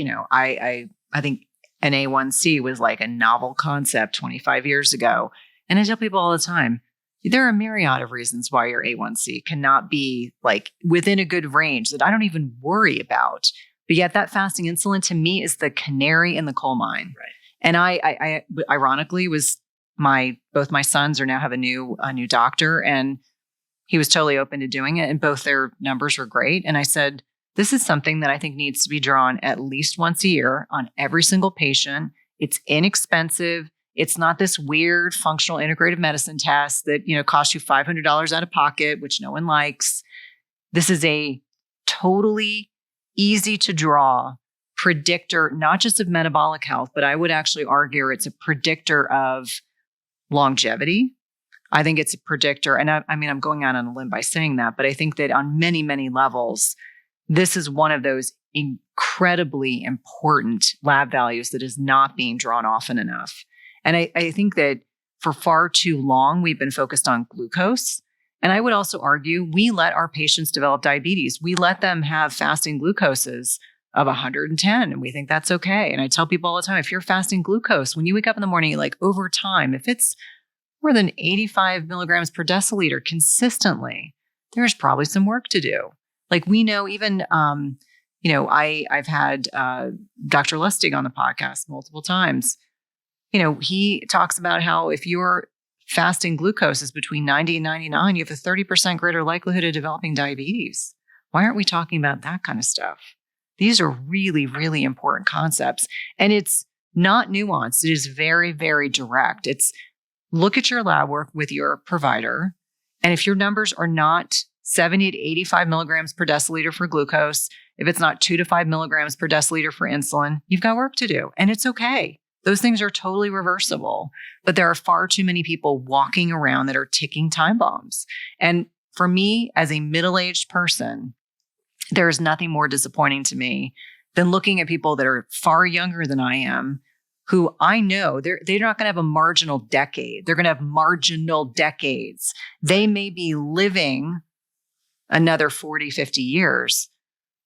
think an A1C was like a novel concept 25 years ago. And I tell people all the time, there are a myriad of reasons why your A1C cannot be like within a good range that I don't even worry about. But yet that fasting insulin to me is the canary in the coal mine. Right. And I ironically both my sons are now have a new doctor, and he was totally open to doing it. And both their numbers were great. And I said, this is something that I think needs to be drawn at least once a year on every single patient. It's inexpensive. It's not this weird functional integrative medicine test that, costs you $500 out of pocket, which no one likes. This is a totally easy to draw predictor, not just of metabolic health, but I would actually argue it's a predictor of longevity. I think it's a predictor. And I'm going out on a limb by saying that, but I think that on many, many levels, this is one of those incredibly important lab values that is not being drawn often enough. And I think that for far too long, we've been focused on glucose. And I would also argue we let our patients develop diabetes. We let them have fasting glucoses of 110, and we think that's okay. And I tell people all the time, if you're fasting glucose, when you wake up in the morning, like over time, if it's more than 85 milligrams per deciliter consistently, there's probably some work to do. Like we know even, I've had Dr. Lustig on the podcast multiple times. He talks about how if your fasting glucose is between 90 and 99, you have a 30% greater likelihood of developing diabetes. Why aren't we talking about that kind of stuff? These are really, really important concepts. And it's not nuanced. It is very, very direct. It's look at your lab work with your provider. And if your numbers are not 70 to 85 milligrams per deciliter for glucose, if it's not 2 to 5 milligrams per deciliter for insulin, you've got work to do. And it's okay. Those things are totally reversible. But there are far too many people walking around that are ticking time bombs. And for me, as a middle-aged person, there is nothing more disappointing to me than looking at people that are far younger than I am, who I know they're not going to have a marginal decade. They're going to have marginal decades. They may be living another 40, 50 years,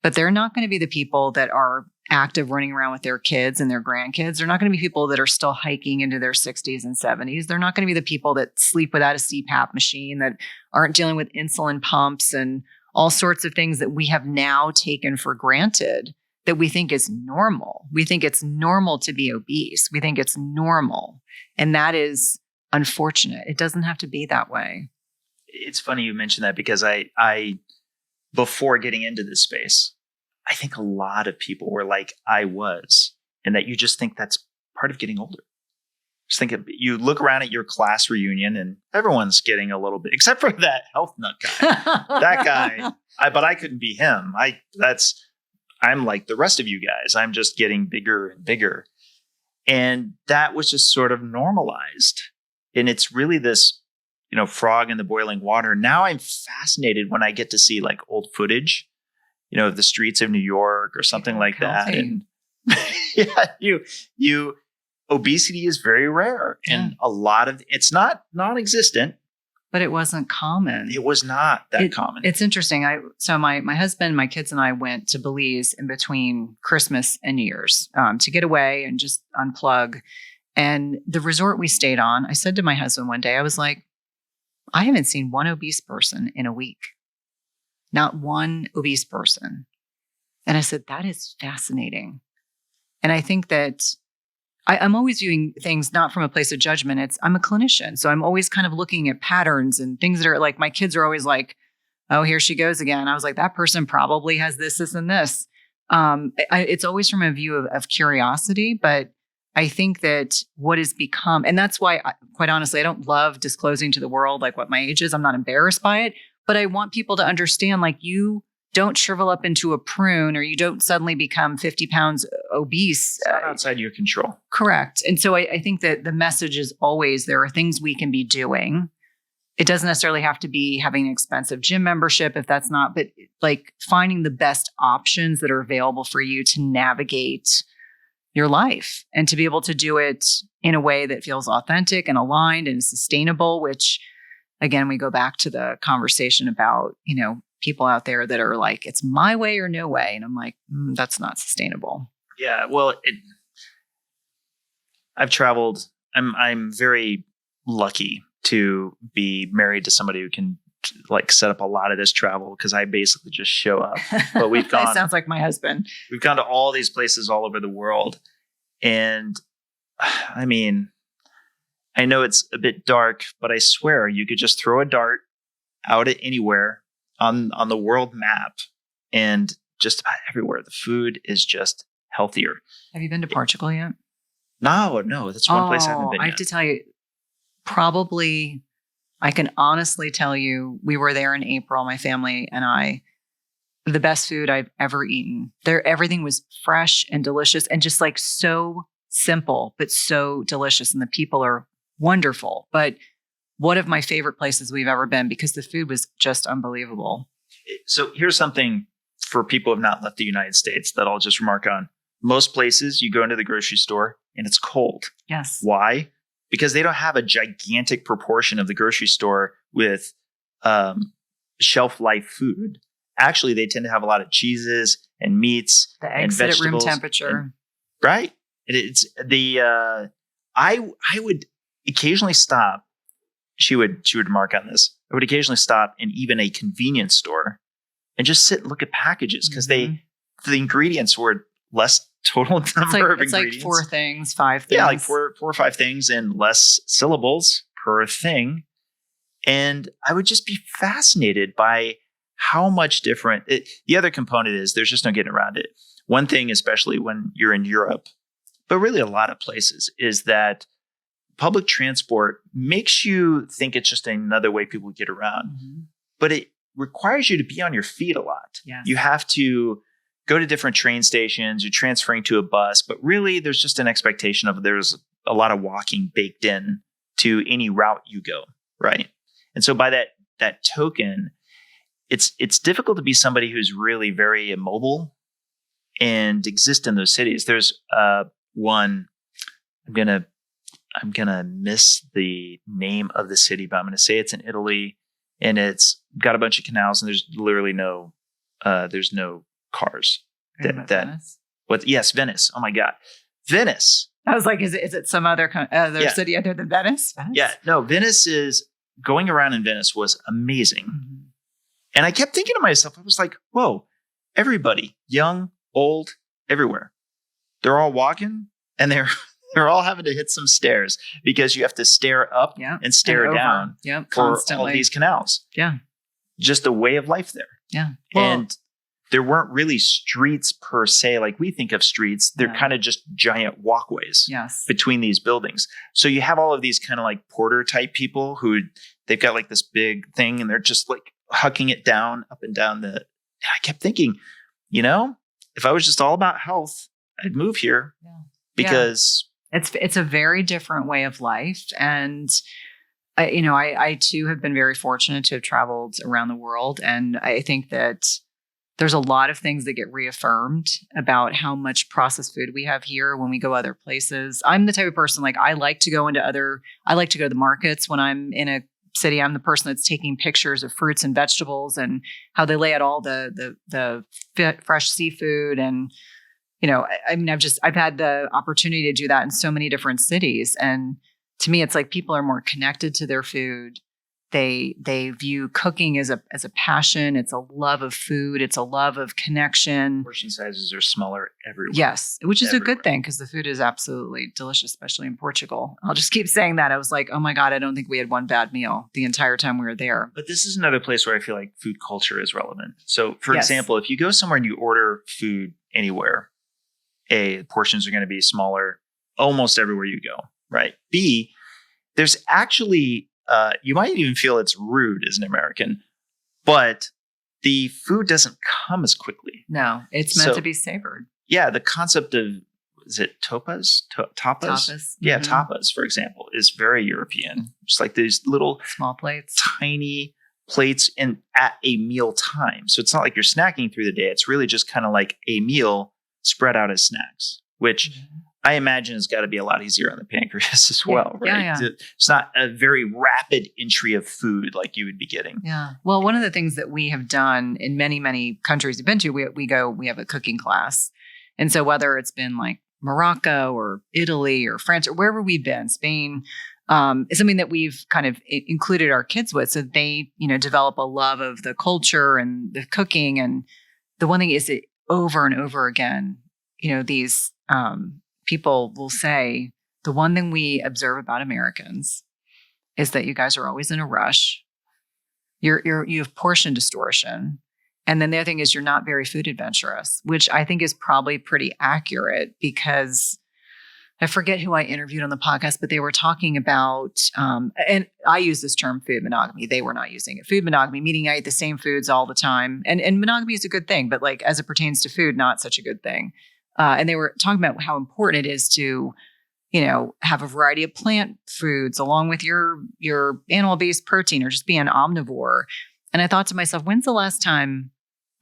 but they're not going to be the people that are active running around with their kids and their grandkids. They're not going to be people that are still hiking into their 60s and 70s. They're not going to be the people that sleep without a CPAP machine, that aren't dealing with insulin pumps and all sorts of things that we have now taken for granted that we think is normal. We think it's normal to be obese. We think it's normal. And that is unfortunate. It doesn't have to be that way. It's funny you mentioned that because I before getting into this space, I think a lot of people were like I was, and that you just think that's part of getting older. Just think you look around at your class reunion and everyone's getting a little bit, except for that health nut guy. That guy, but I couldn't be him. I'm like the rest of you guys. I'm just getting bigger and bigger. And that was just sort of normalized. And it's really this, frog in the boiling water. Now I'm fascinated when I get to see like old footage, of the streets of New York or something like that. And yeah, obesity is very rare, and a lot of it's not non-existent. But it wasn't common. It was not that common. It's interesting. So my husband, my kids, and I went to Belize in between Christmas and New Year's to get away and just unplug. And the resort we stayed on, I said to my husband one day, I was like, I haven't seen one obese person in a week. Not one obese person. And I said, that is fascinating. And I think that I'm always viewing things not from a place of judgment. I'm a clinician. So I'm always kind of looking at patterns and things that are like, my kids are always like, oh, here she goes again. I was like, that person probably has this, and this. It's always from a view of curiosity, but I think that what has become, and that's why, quite honestly, I don't love disclosing to the world like what my age is. I'm not embarrassed by it, but I want people to understand, like, you don't shrivel up into a prune, or you don't suddenly become 50 pounds obese. It's not outside your control. Correct. And so I think that the message is always there are things we can be doing. It doesn't necessarily have to be having an expensive gym membership if that's not, but like finding the best options that are available for you to navigate your life and to be able to do it in a way that feels authentic and aligned and sustainable, which again, we go back to the conversation about, people out there that are like, it's my way or no way. And I'm like, that's not sustainable. Yeah. Well, I've traveled. I'm very lucky to be married to somebody who can like set up a lot of this travel, because I basically just show up. But we've gone. That sounds like my husband. We've gone to all these places all over the world. And I mean, I know it's a bit dark, but I swear you could just throw a dart out at anywhere on the world map, and just about everywhere the food is just healthier. Have you been to Portugal yet? No, that's one place I haven't been I yet. have to tell you, probably, I can honestly tell you, we were there in April, my family and I, the best food I've ever eaten. Everything was fresh and delicious and just like so simple, but so delicious. And the people are wonderful. But one of my favorite places we've ever been, because the food was just unbelievable. So here's something for people who have not left the United States that I'll just remark on. Most places you go into the grocery store and it's cold. Yes. Why? Because they don't have a gigantic proportion of the grocery store with shelf life food. Actually, they tend to have a lot of cheeses and meats The and eggs sit at room vegetables. temperature. Right. It's the I would occasionally stop. She would mark on this. I would occasionally stop in even a convenience store and just sit and look at packages, because the ingredients were less total number of it's ingredients. Like 4 things, 5 things. Yeah, like four or 5 things and less syllables per thing. And I would just be fascinated by how much different the other component is. There's just no getting around it. One thing, especially when you're in Europe, but really a lot of places, is that public transport makes you think it's just another way people get around, but it requires you to be on your feet a lot. Yes. You have to go to different train stations, you're transferring to a bus, but really there's just an expectation of there's a lot of walking baked in to any route you go, right? And so by that token, it's difficult to be somebody who's really very immobile and exist in those cities. There's one, I'm gonna miss the name of the city, but I'm gonna say it's in Italy, and it's got a bunch of canals, and there's literally no cars. Venice? Yes, Venice. Oh my God, Venice. I was like, is it some other city other than Venice? Yeah, no, Venice is going around in Venice was amazing, and I kept thinking to myself, I was like, whoa, everybody, young, old, everywhere. They're all walking and they're all having to hit some stairs because you have to stare up and stare down for all these canals. Yeah. Just a way of life there. Yeah. And there weren't really streets per se, like we think of streets. They're kind of just giant walkways between these buildings. So you have all of these kind of like porter type people who they've got like this big thing and they're just like hucking it down up and down and I kept thinking, if I was just all about health, I'd move here because it's a very different way of life. And I too have been very fortunate to have traveled around the world. And I think that there's a lot of things that get reaffirmed about how much processed food we have here when we go other places. I'm the type of person, like, I like to go to the markets when I'm in a city. I'm the person that's taking pictures of fruits and vegetables and how they lay out all the fresh seafood. And, I've had the opportunity to do that in so many different cities. And to me, it's like people are more connected to their food. They view cooking as a passion. It's a love of food. It's a love of connection. Portion sizes are smaller everywhere. Yes, which is a good thing because the food is absolutely delicious, especially in Portugal. I'll just keep saying that. I was like, oh my God, I don't think we had one bad meal the entire time we were there. But this is another place where I feel like food culture is relevant. So for example, if you go somewhere and you order food anywhere, A, portions are going to be smaller almost everywhere you go, right? B, there's actually... you might even feel it's rude as an American, but the food doesn't come as quickly. No, it's meant to be savored. Yeah, the concept of, is it tapas? Tapas? Yeah, tapas, for example, is very European. Just like these little small plates, tiny plates at a meal time. So it's not like you're snacking through the day. It's really just kind of like a meal spread out as snacks, which... I imagine it's got to be a lot easier on the pancreas as well, right? Yeah. It's not a very rapid entry of food like you would be getting. Yeah. Well, one of the things that we have done in many, many countries we've been to, we have a cooking class. And so whether it's been like Morocco or Italy or France or wherever we've been, Spain, is something that we've kind of included our kids with. So they, develop a love of the culture and the cooking. And the one thing is that over and over again, these, people will say the one thing we observe about Americans is that you guys are always in a rush. You have portion distortion. And then the other thing is you're not very food adventurous, which I think is probably pretty accurate because I forget who I interviewed on the podcast, but they were talking about, and I use this term food monogamy. They were not using it. Food monogamy, meaning I eat the same foods all the time. And monogamy is a good thing, but like as it pertains to food, not such a good thing. And they were talking about how important it is to, have a variety of plant foods along with your animal-based protein or just be an omnivore. And I thought to myself, when's the last time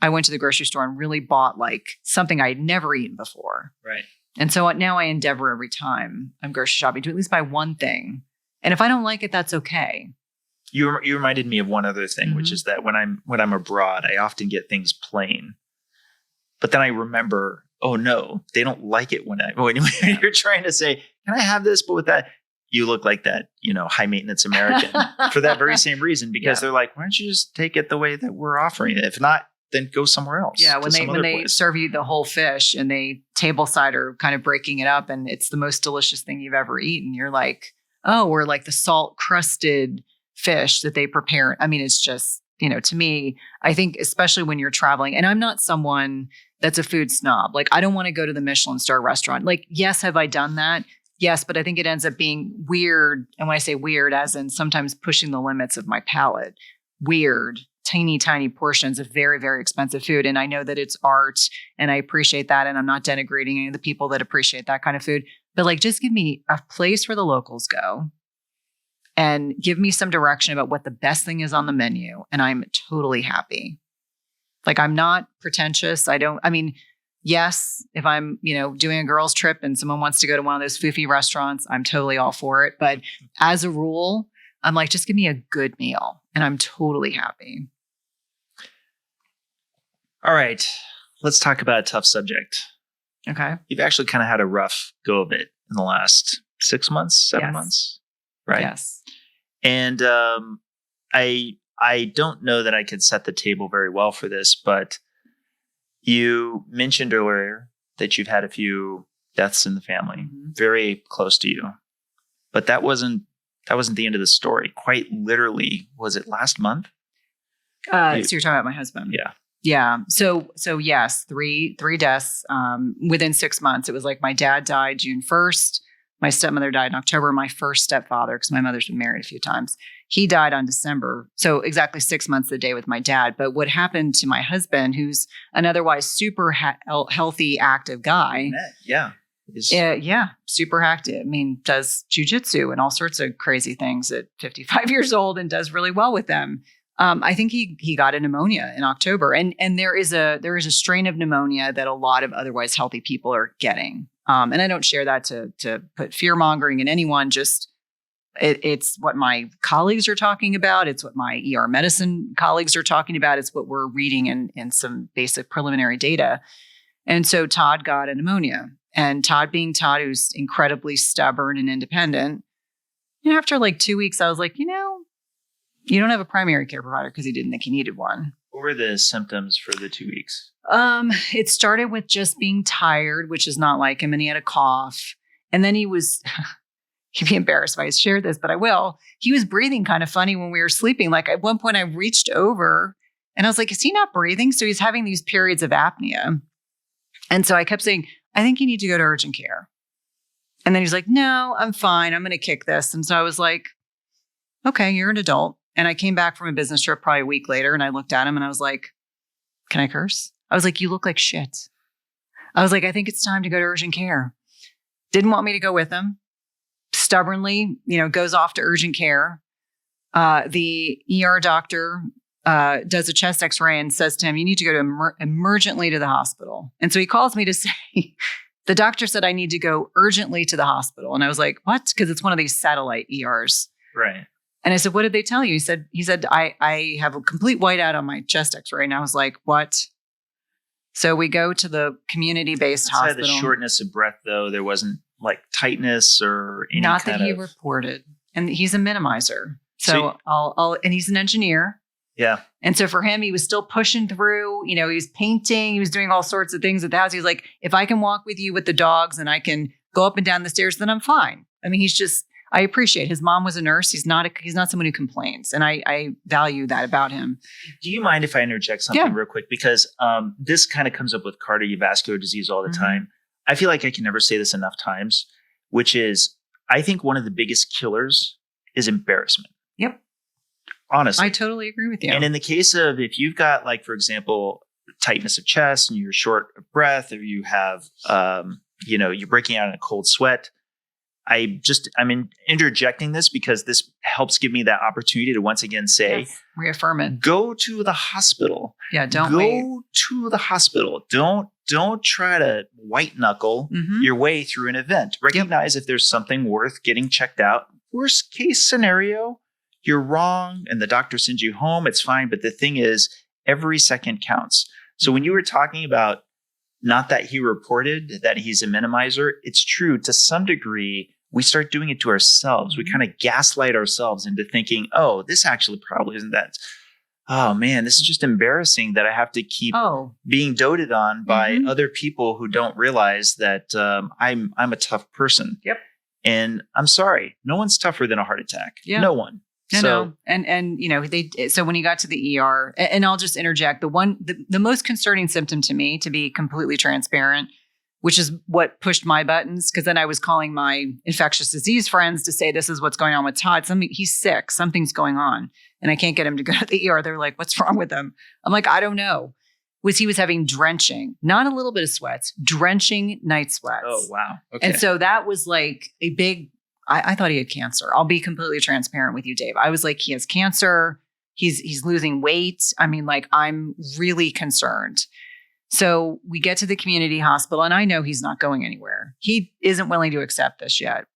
I went to the grocery store and really bought like something I had never eaten before? Right. And so now I endeavor every time I'm grocery shopping to at least buy one thing. And if I don't like it, that's okay. You reminded me of one other thing, which is that when I'm abroad, I often get things plain. But then I remember, oh no, they don't like it when you're trying to say, can I have this? But with that, you look like that, high maintenance American for that very same reason, because they're like, why don't you just take it the way that we're offering it? If not, then go somewhere else. Yeah. When they serve you the whole fish and they tableside are kind of breaking it up and it's the most delicious thing you've ever eaten. You're like, oh, or like the salt crusted fish that they prepare. I mean, it's just, to me, I think, especially when you're traveling, and I'm not someone that's a food snob. Like, I don't want to go to the Michelin star restaurant. Like, yes, have I done that? Yes, but I think it ends up being weird. And when I say weird, as in sometimes pushing the limits of my palate, weird, tiny, tiny portions of very, very expensive food. And I know that it's art and I appreciate that. And I'm not denigrating any of the people that appreciate that kind of food, but like, just give me a place where the locals go and give me some direction about what the best thing is on the menu. And I'm totally happy. Like, I'm not pretentious. Yes, if I'm, doing a girls trip and someone wants to go to one of those foofy restaurants, I'm totally all for it. But as a rule, I'm like, just give me a good meal and I'm totally happy. All right. Let's talk about a tough subject. Okay. You've actually kind of had a rough go of it in the last 6 months, 7 months, right? Yes. And I don't know that I could set the table very well for this, but you mentioned earlier that you've had a few deaths in the family, Mm-hmm. very close to you. But that wasn't the end of the story. Quite literally, was it last month? So you're talking about my husband. Yeah. Yeah. So yes, three deaths within 6 months. It was like my dad died June 1st. My stepmother died in October. My first stepfather, because my mother's been married a few times, he died on December. So exactly 6 months the day with my dad. But what happened to my husband, who's an otherwise super healthy, active guy. Yeah. Yeah, super active. I mean, does jujitsu and all sorts of crazy things at 55 years old and does really well with them. I think he got a pneumonia in October, and there is a strain of pneumonia that a lot of otherwise healthy people are getting. And I don't share that to put fear mongering in anyone. Just it's what my colleagues are talking about. It's what my ER medicine colleagues are talking about. It's what we're reading in some basic preliminary data. And so Todd got a pneumonia, and Todd, being Todd, who's incredibly stubborn and independent, after like 2 weeks, I was like, you don't have a primary care provider, because he didn't think he needed one. What were the symptoms for the 2 weeks? It started with just being tired, which is not like him, and he had a cough. And then he'd be embarrassed if I shared this, but I will. He was breathing kind of funny when we were sleeping. Like at one point I reached over and I was like, is he not breathing? So he's having these periods of apnea. And so I kept saying, I think you need to go to urgent care. And then he's like, no, I'm fine. I'm going to kick this. And so I was like, okay, you're an adult. And I came back from a business trip probably a week later, and I looked at him and I was like, can I curse? I was like, you look like shit. I was like, I think it's time to go to urgent care. Didn't want me to go with him. Stubbornly, goes off to urgent care. The ER doctor does a chest x-ray and says to him, you need to go to emergently to the hospital. And so he calls me to say, the doctor said I need to go urgently to the hospital. And I was like, what? Because it's one of these satellite ERs. Right. And I said, what did they tell you? He said, I have a complete whiteout on my chest x-ray. And I was like, what? So we go to the community-based hospital. The shortness of breath, though, there wasn't like tightness or any Not kind that he of... reported. And he's a minimizer. So and he's an engineer. Yeah. And so for him, he was still pushing through, he was painting, he was doing all sorts of things at the house. He was like, if I can walk with you with the dogs and I can go up and down the stairs, then I'm fine. I mean, I appreciate his mom was a nurse. He's not someone who complains. And I value that about him. Do you mind if I interject something real quick? Because this kind of comes up with cardiovascular disease all the time. I feel like I can never say this enough times, which is, I think one of the biggest killers is embarrassment. Yep. Honestly. I totally agree with you. And in the case of, if you've got, like, for example, tightness of chest and you're short of breath, or you have, you're breaking out in a cold sweat, I'm interjecting this because this helps give me that opportunity to once again say, reaffirm it. Go to the hospital. Yeah, don't go to the hospital. Don't try to white knuckle your way through an event. Recognize if there's something worth getting checked out. Worst case scenario, you're wrong and the doctor sends you home. It's fine. But the thing is, every second counts. So when you were talking about not that he reported that he's a minimizer, it's true to some degree. We start doing it to ourselves. We kind of gaslight ourselves into thinking, oh, this actually probably isn't that. Oh man, this is just embarrassing that I have to keep being doted on by other people who don't realize that I'm a tough person. Yep. And I'm sorry, no one's tougher than a heart attack. Yeah. No one. No. And so when he got to the ER, and I'll just interject, the most concerning symptom to me, to be completely transparent, which is what pushed my buttons, because then I was calling my infectious disease friends to say, this is what's going on with Todd. He's sick. Something's going on. And I can't get him to go to the ER. They're like, what's wrong with him? I'm like, I don't know. He was having drenching, not a little bit of sweats, drenching night sweats. Oh, wow. Okay. And so that was like a big, I thought he had cancer. I'll be completely transparent with you, Dave. I was like, he has cancer. He's losing weight. I mean, like, I'm really concerned. So we get to the community hospital, and I know he's not going anywhere. He isn't willing to accept this yet.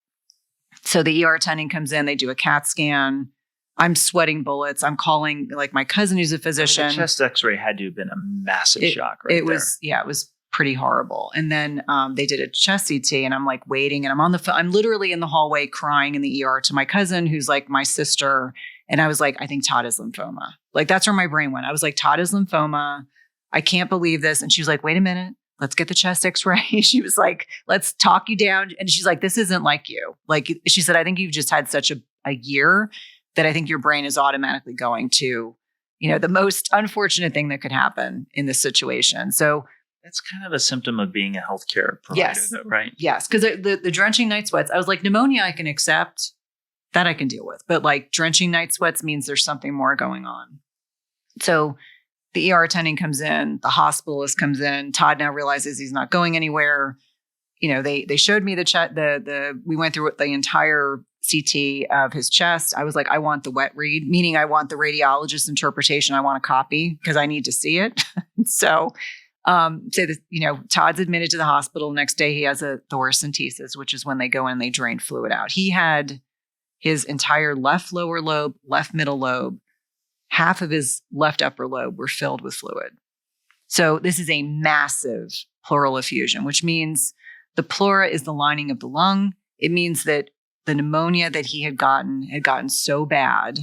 So the ER attending comes in, they do a CAT scan. I'm sweating bullets. I'm calling like my cousin who's a physician. The chest x-ray had to have been a massive shock right there. It was pretty horrible. And then they did a chest CT, and I'm like waiting, and I'm on the phone. I'm literally in the hallway crying in the ER to my cousin who's like my sister. And I was like, I think Todd has lymphoma. Like, that's where my brain went. I was like, Todd has lymphoma. I can't believe this. And she was like, wait a minute. let's get the chest x-ray. She was like, let's talk you down. And she's like, this isn't like you. Like she said, I think you've just had such a year that I think your brain is automatically going to, the most unfortunate thing that could happen in this situation. So that's kind of a symptom of being a healthcare provider, yes, though, right? Yes. Because the drenching night sweats, I was like, pneumonia I can accept, that I can deal with. But like drenching night sweats means there's something more going on. So the ER attending comes in, the hospitalist comes in. Todd now realizes he's not going anywhere. They showed me we went through the entire CT of his chest. I was like, I want the wet read, meaning I want the radiologist's interpretation. I want a copy because I need to see it. So, Todd's admitted to the hospital. Next day, he has a thoracentesis, which is when they go in and they drain fluid out. He had his entire left lower lobe, left middle lobe, half of his left upper lobe were filled with fluid. So this is a massive pleural effusion, which means the pleura is the lining of the lung. It means that the pneumonia that he had gotten so bad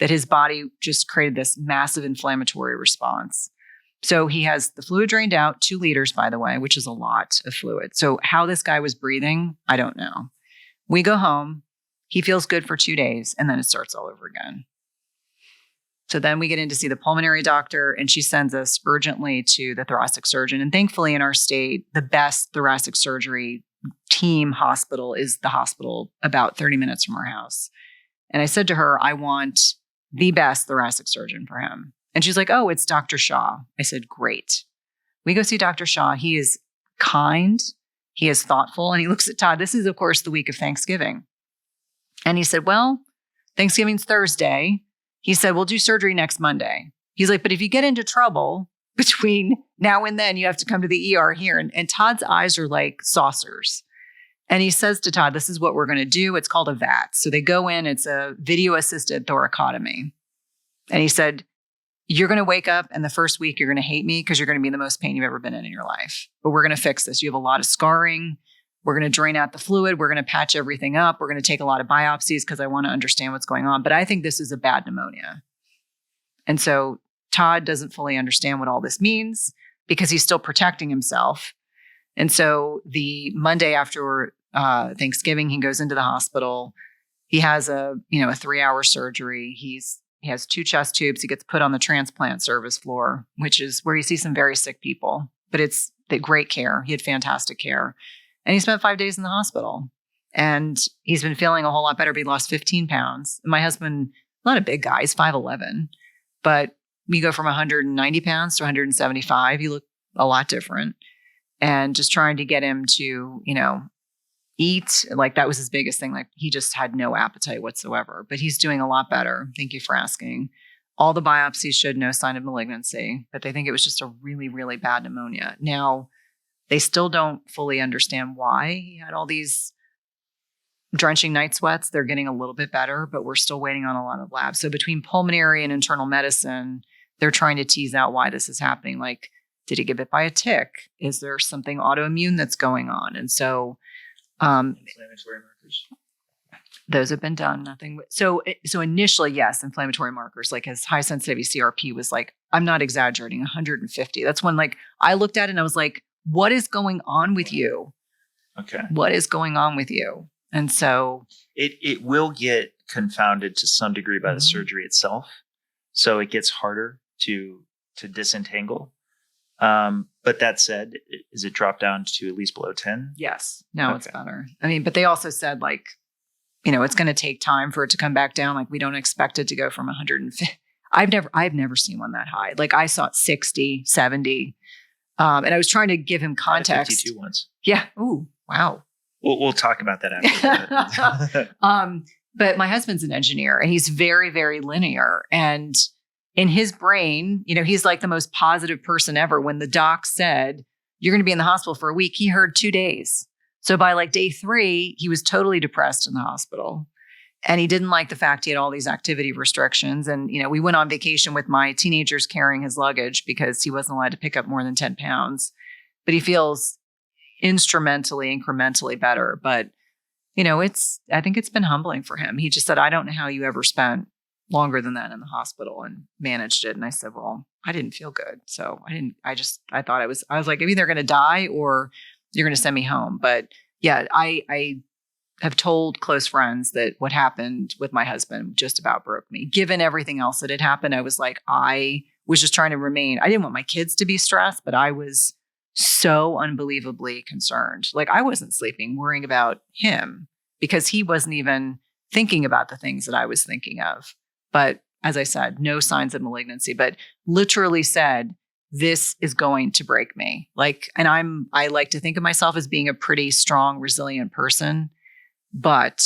that his body just created this massive inflammatory response. So he has the fluid drained out, 2 liters, by the way, which is a lot of fluid. So how this guy was breathing, I don't know. We go home. He feels good for 2 days, and then it starts all over again. So then we get in to see the pulmonary doctor, and she sends us urgently to the thoracic surgeon. And thankfully in our state, the best thoracic surgery team hospital is the hospital about 30 minutes from our house. And I said to her, I want the best thoracic surgeon for him. And she's like, oh, it's Dr. Shaw. I said, great. We go see Dr. Shaw. He is kind. He is thoughtful. And he looks at Todd. This is, of course, the week of Thanksgiving. And he said, well, Thanksgiving's Thursday. He said, we'll do surgery next Monday. He's like, but if you get into trouble between now and then, you have to come to the ER here. And Todd's eyes are like saucers. And he says to Todd, this is what we're going to do. It's called a VAT. So they go in, it's a video-assisted thoracotomy. And he said, you're going to wake up and the first week you're going to hate me because you're going to be in the most pain you've ever been in your life. But we're going to fix this. You have a lot of scarring. We're going to drain out the fluid. We're going to patch everything up. We're going to take a lot of biopsies because I want to understand what's going on. But I think this is a bad pneumonia. And so Todd doesn't fully understand what all this means because he's still protecting himself. And so the Monday after Thanksgiving, he goes into the hospital. He has a 3-hour surgery. He has 2 chest tubes. He gets put on the transplant service floor, which is where you see some very sick people. But it's the great care. He had fantastic care. And he spent 5 days in the hospital. And he's been feeling a whole lot better. But he lost 15 pounds. My husband, not a big guy, he's 5'11". But we go from 190 pounds to 175. He looked a lot different. And just trying to get him to, eat, like that was his biggest thing. Like he just had no appetite whatsoever. But he's doing a lot better. Thank you for asking. All the biopsies showed no sign of malignancy, but they think it was just a really, really bad pneumonia. Now, they still don't fully understand why he had all these drenching night sweats. They're getting a little bit better, but we're still waiting on a lot of labs. So between pulmonary and internal medicine, they're trying to tease out why this is happening. Like, did he get bit by a tick? Is there something autoimmune that's going on? And so inflammatory markers. Those have been done. Nothing. So initially, yes, inflammatory markers, like his high sensitivity CRP was like, I'm not exaggerating, 150. That's when like I looked at it and I was like, what is going on with you? Okay. What is going on with you? And so it will get confounded to some degree by the surgery itself. So it gets harder to disentangle. But that said, is it dropped down to at least below 10? Yes. Now it's better. I mean, but they also said like, it's going to take time for it to come back down. Like we don't expect it to go from 150. I've never seen one that high. Like I saw it 60, 70. And I was trying to give him context. 52 once. Yeah. Ooh, wow. We'll talk about that after. But my husband's an engineer and he's very, very linear. And in his brain, he's like the most positive person ever. When the doc said, you're going to be in the hospital for a week, he heard 2 days. So by like day 3, he was totally depressed in the hospital. And he didn't like the fact he had all these activity restrictions. And, we went on vacation with my teenagers carrying his luggage because he wasn't allowed to pick up more than 10 pounds. But he feels incrementally better. But, I think it's been humbling for him. He just said, I don't know how you ever spent longer than that in the hospital and managed it. And I said, well, I didn't feel good. So I thought I was like, I'm either going to die or you're going to send me home. But yeah, I have told close friends that what happened with my husband just about broke me. Given everything else that had happened, I was like, I was just trying to remain. I didn't want my kids to be stressed, but I was so unbelievably concerned. Like I wasn't sleeping, worrying about him because he wasn't even thinking about the things that I was thinking of. But as I said, no signs of malignancy, but literally said, this is going to break me. Like, and I like to think of myself as being a pretty strong, resilient person, but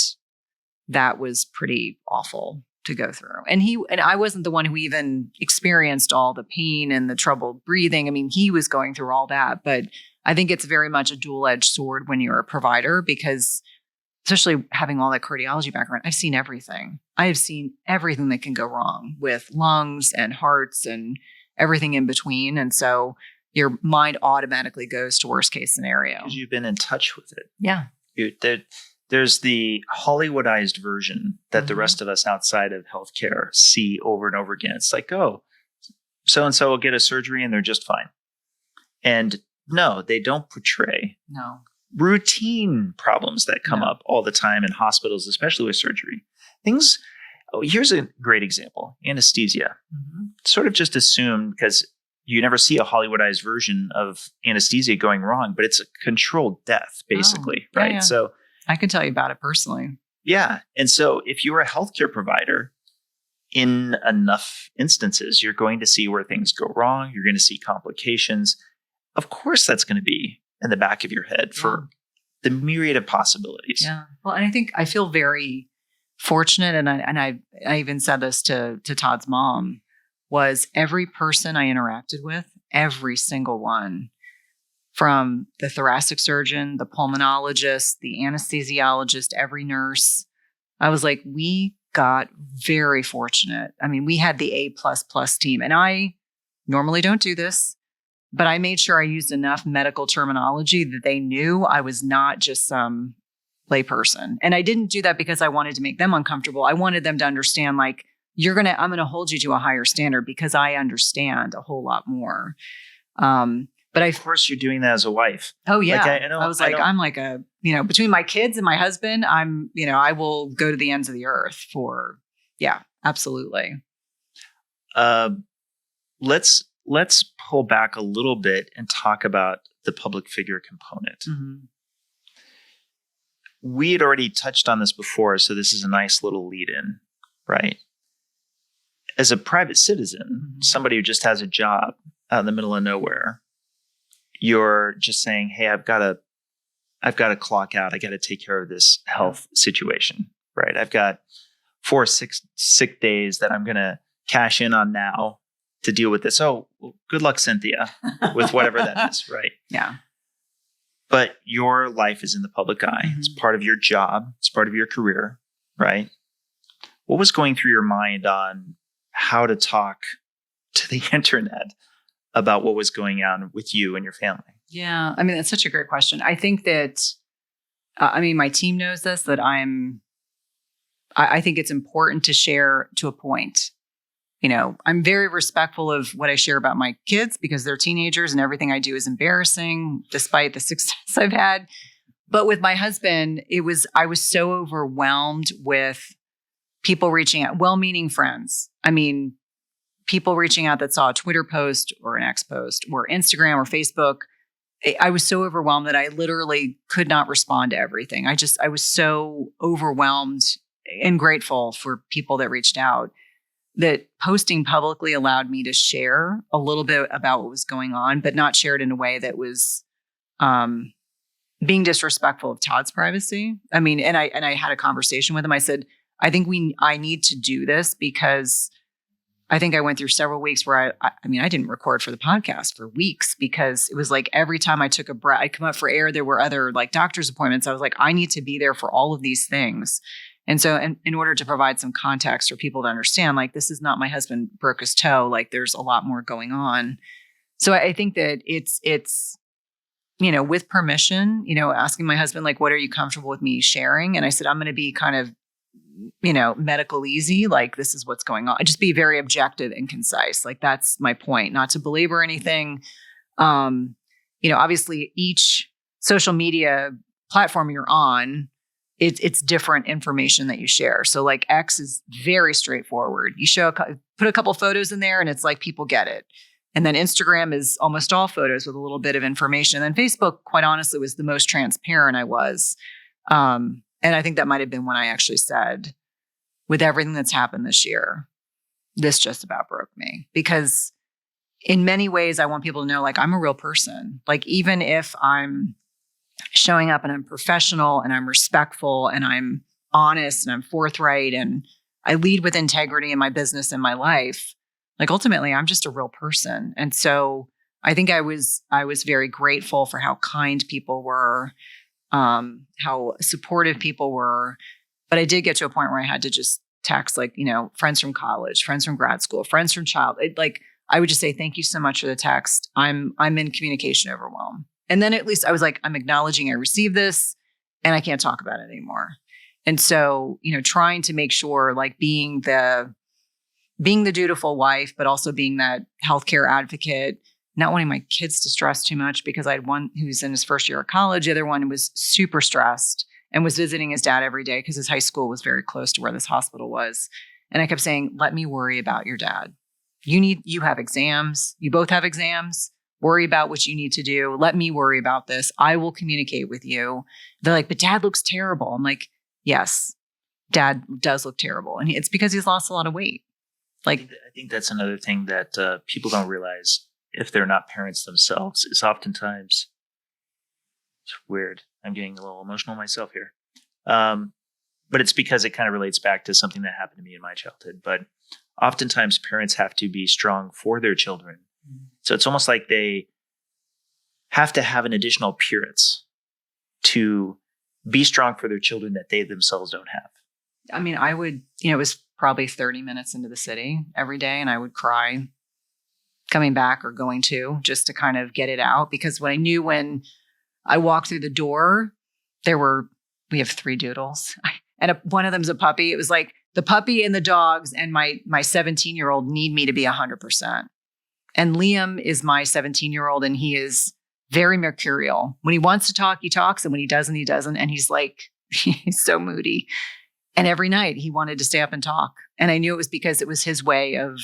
that was pretty awful to go through. And I wasn't the one who even experienced all the pain and the trouble breathing. I mean, he was going through all that, but I think it's very much a dual-edged sword when you're a provider, because especially having all that cardiology background, I've seen everything. I have seen everything that can go wrong with lungs and hearts and everything in between. And so your mind automatically goes to worst case scenario. Because you've been in touch with it. Yeah. There's the Hollywoodized version that the rest of us outside of healthcare see over and over again. It's like, oh, so-and-so will get a surgery and they're just fine. And no, they don't portray routine problems that come up all the time in hospitals, especially with surgery. Here's a great example. Anesthesia. Sort of just assumed, because you never see a Hollywoodized version of anesthesia going wrong, but it's a controlled death, basically, right? Yeah. So I can tell you about it personally. Yeah. And so if you're a healthcare provider, in enough instances, you're going to see where things go wrong. You're going to see complications. Of course, that's going to be in the back of your head for the myriad of possibilities. Yeah. Well, and I think I feel very fortunate. And I even said this to Todd's mom, was every person I interacted with, every single one, from the thoracic surgeon, the pulmonologist, the anesthesiologist, every nurse, I was like, we got very fortunate. I mean, we had the A++ team, and I normally don't do this, but I made sure I used enough medical terminology that they knew I was not just some layperson. And I didn't do that because I wanted to make them uncomfortable. I wanted them to understand, like, I'm going to hold you to a higher standard because I understand a whole lot more. But of course, you're doing that as a wife. Oh yeah, I was like, I'm like between my kids and my husband, I will go to the ends of the earth for, absolutely. Let's pull back a little bit and talk about the public figure component. We had already touched on this before, so this is a nice little lead-in, right? As a private citizen, somebody who just has a job out in the middle of nowhere, you're just saying, hey, I've got to clock out. I got to take care of this health situation, right? I've got 4 sick days that I'm going to cash in on now to deal with this. Oh, well, good luck, Cynthia, with whatever that is, right? Yeah. But your life is in the public eye. It's part of your job. It's part of your career, right? What was going through your mind on how to talk to the internet about what was going on with you and your family? Yeah. I mean, that's such a great question. I think that, my team knows this, that I think it's important to share to a point. I'm very respectful of what I share about my kids because they're teenagers and everything I do is embarrassing despite the success I've had. But with my husband, I was so overwhelmed with people reaching out, well-meaning friends. I mean, people reaching out that saw a Twitter post or an X post or Instagram or Facebook. I was so overwhelmed that I literally could not respond to everything. I was so overwhelmed and grateful for people that reached out, that posting publicly allowed me to share a little bit about what was going on, but not share it in a way that was being disrespectful of Todd's privacy. I mean, and I had a conversation with him. I said, I think I need to do this because I think I went through several weeks where I didn't record for the podcast for weeks because it was like every time I took a breath, I'd come up for air. There were other like doctor's appointments. I was like, I need to be there for all of these things. And so in order to provide some context for people to understand, like, this is not my husband broke his toe. Like, there's a lot more going on. So I think that it's, with permission, asking my husband, like, what are you comfortable with me sharing? And I said, I'm going to be kind of medical easy, like this is what's going on. Just be very objective and concise. Like that's my point, not to belabor anything. Obviously each social media platform you're on, it's different information that you share. So like X is very straightforward. You put a couple photos in there and it's like people get it. And then Instagram is almost all photos with a little bit of information. And then Facebook, quite honestly, was the most transparent I was. And I think that might have been when I actually said, with everything that's happened this year, this just about broke me. Because in many ways, I want people to know, like, I'm a real person. Like, even if I'm showing up and I'm professional and I'm respectful and I'm honest and I'm forthright and I lead with integrity in my business and my life, like ultimately I'm just a real person. And so I think I was very grateful for how kind people were, how supportive people were. But I did get to a point where I had to just text, like, friends from college, friends from grad school, friends from I would just say, thank you so much for the text. I'm in communication overwhelm. And then at least I was like, I'm acknowledging I received this and I can't talk about it anymore. And so, trying to make sure, like, being the dutiful wife, but also being that healthcare advocate, not wanting my kids to stress too much, because I had one who's in his first year of college. The other one was super stressed and was visiting his dad every day because his high school was very close to where this hospital was. And I kept saying, let me worry about your dad. You have exams. You both have exams. Worry about what you need to do. Let me worry about this. I will communicate with you. They're like, but dad looks terrible. I'm like, yes, dad does look terrible. And it's because he's lost a lot of weight. Like, I think that's another thing that people don't realize if they're not parents themselves is oftentimes, it's weird. I'm getting a little emotional myself here. But it's because it kind of relates back to something that happened to me in my childhood. But oftentimes parents have to be strong for their children. So it's almost like they have to have an additional appearance to be strong for their children that they themselves don't have. I mean, I would, it was probably 30 minutes into the city every day, and I would cry coming back or going just to kind of get it out. Because when I walked through the door, we have 3 doodles, and one of them's a puppy. It was like the puppy and the dogs and my 17-year-old need me to be 100%. And Liam is my 17-year-old, and he is very mercurial. When he wants to talk, he talks. And when he doesn't, he doesn't. And he's so moody. And every night he wanted to stay up and talk. And I knew it was because it was his way of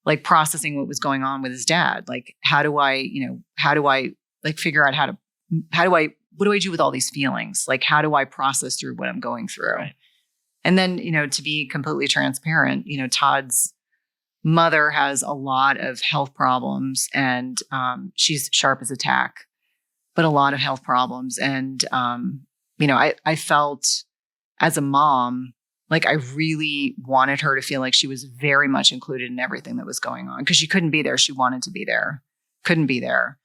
like processing what was going on with his dad. Like, what do I do with all these feelings? Like, how do I process through what I'm going through? Right. And then, to be completely transparent, Todd's mother has a lot of health problems, and she's sharp as a tack, but a lot of health problems. And, I felt as a mom, like I really wanted her to feel like she was very much included in everything that was going on, because she couldn't be there. She wanted to be there, couldn't be there,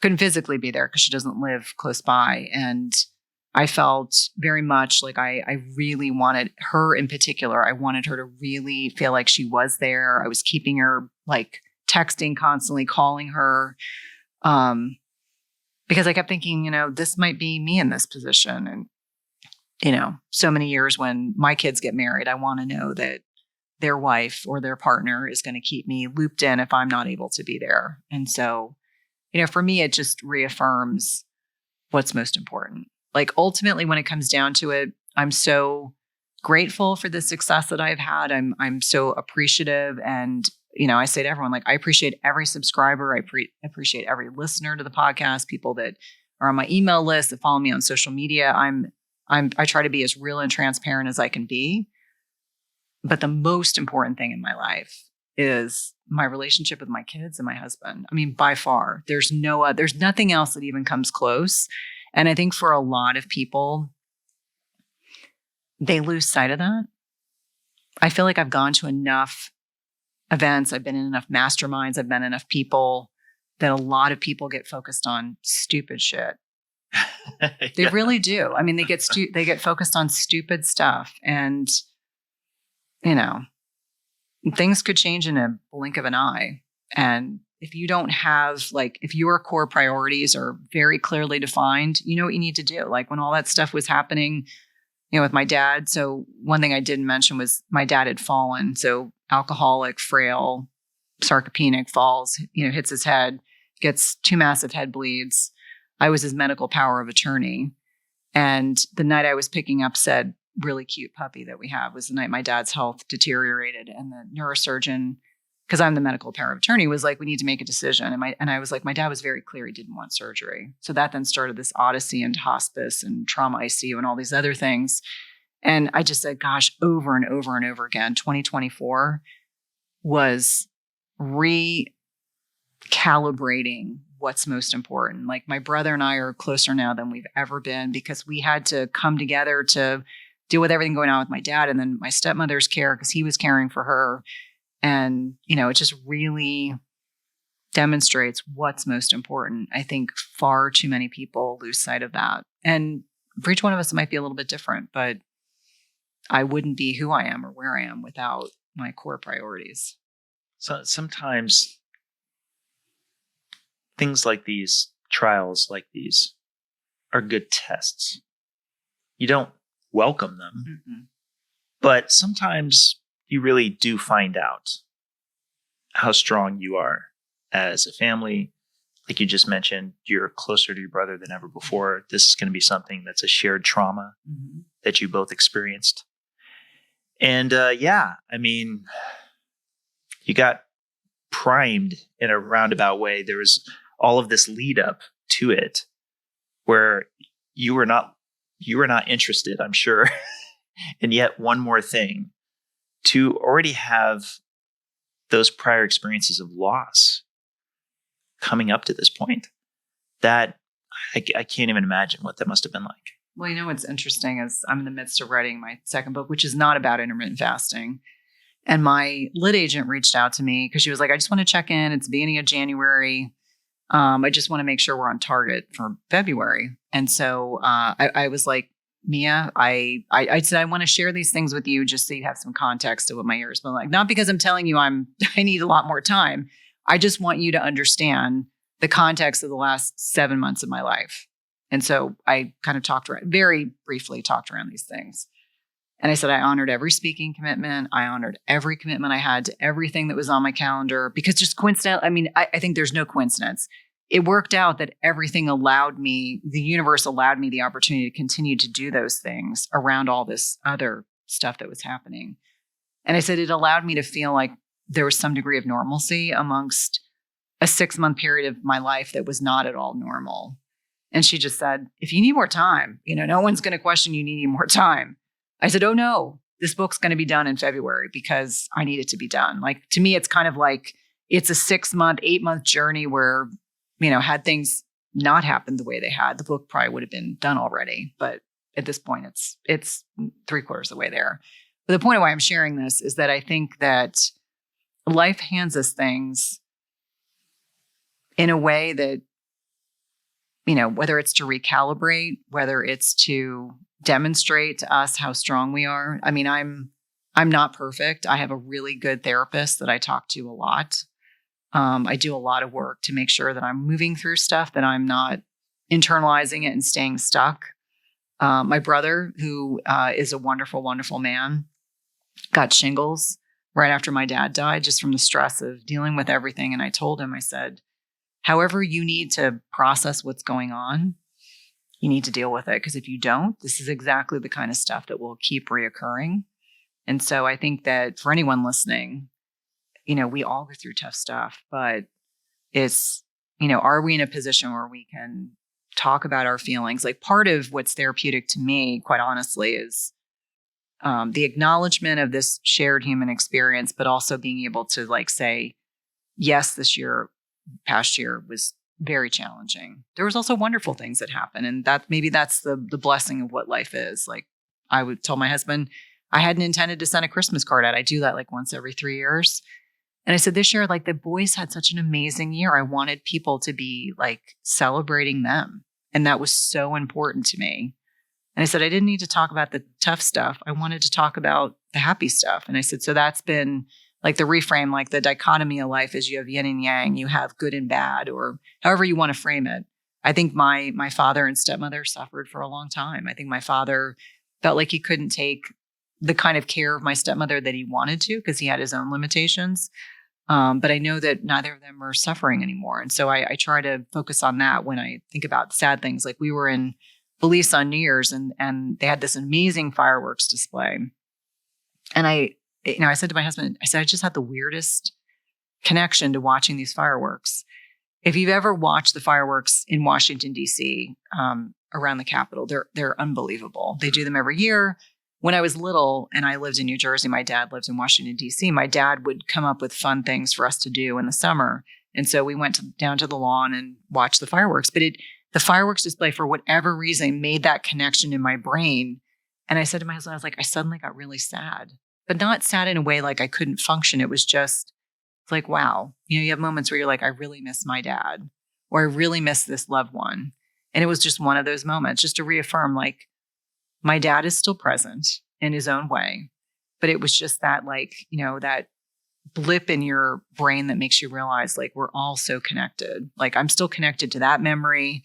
couldn't physically be there because she doesn't live close by. And I felt very much like I really wanted her in particular. I wanted her to really feel like she was there. I was keeping her, like, texting constantly, calling her, because I kept thinking, this might be me in this position. And, so many years when my kids get married, I want to know that their wife or their partner is going to keep me looped in if I'm not able to be there. And so, for me, it just reaffirms what's most important. Like, ultimately, when it comes down to it, I'm so grateful for the success that I've had. I'm so appreciative. And, I say to everyone, like, I appreciate every subscriber. I appreciate every listener to the podcast, people that are on my email list, that follow me on social media. I try to be as real and transparent as I can be. But the most important thing in my life is my relationship with my kids and my husband. I mean, by far, there's nothing else that even comes close. And I think for a lot of people, they lose sight of that. I feel like I've gone to enough events. I've been in enough masterminds. I've been enough people that a lot of people get focused on stupid shit. They really do. I mean, they get focused on stupid stuff, and, things could change in a blink of an eye. And if you don't have, like, if your core priorities are very clearly defined, you know what you need to do. Like, when all that stuff was happening, with my dad. So one thing I didn't mention was my dad had fallen. So alcoholic, frail, sarcopenic, falls, hits his head, gets 2 massive head bleeds. I was his medical power of attorney. And the night I was picking up said really cute puppy that we have was the night my dad's health deteriorated. And the neurosurgeon, because I'm the medical power of attorney, was like, we need to make a decision. And I was like, my dad was very clear he didn't want surgery. So that then started this odyssey into hospice and trauma ICU and all these other things. And I just said, gosh, over and over and over again, 2024 was recalibrating what's most important. Like my brother and I are closer now than we've ever been because we had to come together to deal with everything going on with my dad and then my stepmother's care because he was caring for her. And, it just really demonstrates what's most important. I think far too many people lose sight of that. And for each one of us, it might be a little bit different, but I wouldn't be who I am or where I am without my core priorities. So sometimes things like these, trials like these, are good tests. You don't welcome them, but sometimes you really do find out how strong you are as a family. Like you just mentioned, you're closer to your brother than ever before. This is going to be something that's a shared trauma that you both experienced. And you got primed in a roundabout way. There was all of this lead up to it where you were not interested, I'm sure. And yet one more thing, to already have those prior experiences of loss coming up to this point, that I can't even imagine what that must have been like. Well, what's interesting is I'm in the midst of writing my second book, which is not about intermittent fasting. And my lit agent reached out to me because she was like, I just want to check in. It's the beginning of January. I just want to make sure we're on target for February. And so I was like, Mia, I said, I want to share these things with you just so you have some context to what my year's been like. Not because I'm telling you I need a lot more time. I just want you to understand the context of the last 7 months of my life. And so I kind of very briefly talked around these things. And I said, I honored every speaking commitment. I honored every commitment I had to everything that was on my calendar because just coincident. I think there's no coincidence. It worked out that everything the universe allowed me the opportunity to continue to do those things around all this other stuff that was happening. And I said, it allowed me to feel like there was some degree of normalcy amongst a 6-month period of my life that was not at all normal. And she just said, if you need more time, no one's going to question you needing more time. I said, oh no, this book's going to be done in February because I need it to be done. Like, to me, it's kind of like, it's a 6-month, 8-month journey where, had things not happened the way they had, the book probably would have been done already. But at this point, it's 3/4 of the way there. But the point of why I'm sharing this is that I think that life hands us things in a way that, whether it's to recalibrate, whether it's to demonstrate to us how strong we are. I'm not perfect. I have a really good therapist that I talk to a lot. I do a lot of work to make sure that I'm moving through stuff, that I'm not internalizing it and staying stuck. My brother, who is a wonderful, wonderful man, got shingles right after my dad died, just from the stress of dealing with everything. And I told him, I said, however you need to process what's going on, you need to deal with it. Because if you don't, this is exactly the kind of stuff that will keep reoccurring. And so I think that for anyone listening, we all go through tough stuff, but it's, are we in a position where we can talk about our feelings? Like, part of what's therapeutic to me, quite honestly, is the acknowledgement of this shared human experience, but also being able to say, yes, past year was very challenging. There was also wonderful things that happened. And that's the blessing of what life is. Like, I would tell my husband, I hadn't intended to send a Christmas card out. I do that once every 3 years. And I said, this year, the boys had such an amazing year. I wanted people to be celebrating them. And that was so important to me. And I said, I didn't need to talk about the tough stuff. I wanted to talk about the happy stuff. And I said, so that's been the reframe, the dichotomy of life is you have yin and yang, you have good and bad, or however you want to frame it. I think my father and stepmother suffered for a long time. I think my father felt like he couldn't take the kind of care of my stepmother that he wanted to because he had his own limitations. But I know that neither of them are suffering anymore. And so I try to focus on that when I think about sad things. Like we were in Belize on New Year's and they had this amazing fireworks display. And I said to my husband, I just had the weirdest connection to watching these fireworks. If you've ever watched the fireworks in Washington, D.C., around the Capitol, they're unbelievable. They do them every year. When I was little and I lived in New Jersey, my dad lived in Washington, D.C., my dad would come up with fun things for us to do in the summer. And so we went down to the lawn and watched the fireworks. But the fireworks display, for whatever reason, made that connection in my brain. And I said to my husband, I was like, I suddenly got really sad, but not sad in a way like I couldn't function. It was just like, wow, you have moments where you're like, I really miss my dad, or I really miss this loved one. And it was just one of those moments just to reaffirm, like, my dad is still present in his own way, but it was just that, like, that blip in your brain that makes you realize, like, we're all so connected. Like, I'm still connected to that memory,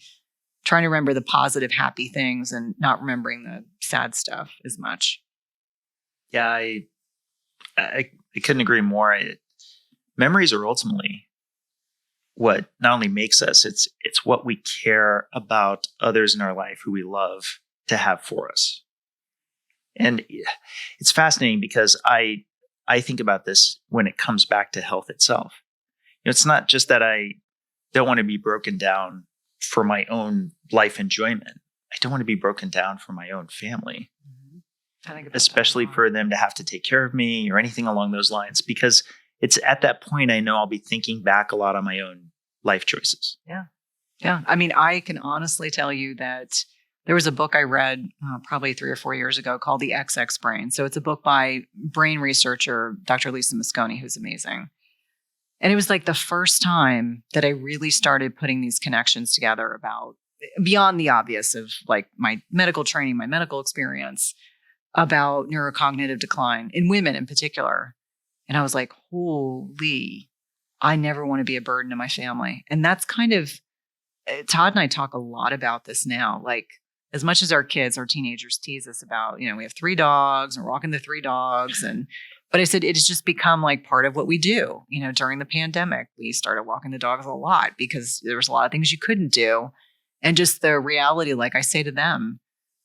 trying to remember the positive, happy things and not remembering the sad stuff as much. Yeah, I couldn't agree more. Memories are ultimately what not only makes us, it's what we care about others in our life who we love to have for us. And it's fascinating because I think about this when it comes back to health itself. It's not just that I don't want to be broken down for my own life enjoyment. I don't want to be broken down for my own family, especially for them to have to take care of me or anything along those lines, because it's at that point I know I'll be thinking back a lot on my own life choices. Yeah. Yeah. I mean, I can honestly tell you that there was a book I read probably 3 or 4 years ago called The XX Brain. So it's a book by brain researcher, Dr. Lisa Mosconi, who's amazing. And it was like the first time that I really started putting these connections together about beyond the obvious of like my medical training, my medical experience, about neurocognitive decline in women in particular. And I was like, holy, I never want to be a burden to my family. And that's kind of, Todd and I talk a lot about this now. Like, as much as our teenagers tease us about, we have 3 dogs and we're walking the 3 dogs. But I said, it has just become like part of what we do. During the pandemic, we started walking the dogs a lot because there was a lot of things you couldn't do. And just the reality, like I say to them,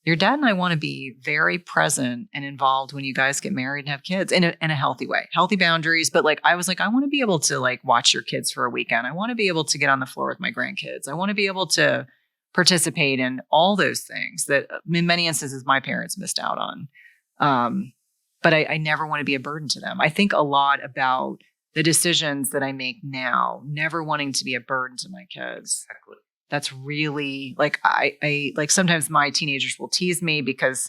your dad and I want to be very present and involved when you guys get married and have kids in a healthy way, healthy boundaries. But like, I was like, I want to be able to like watch your kids for a weekend. I want to be able to get on the floor with my grandkids. I want to be able to participate in all those things that in many instances my parents missed out on. But I never want to be a burden to them. I think a lot about the decisions that I make now, never wanting to be a burden to my kids. Exactly. That's really like, I like sometimes my teenagers will tease me because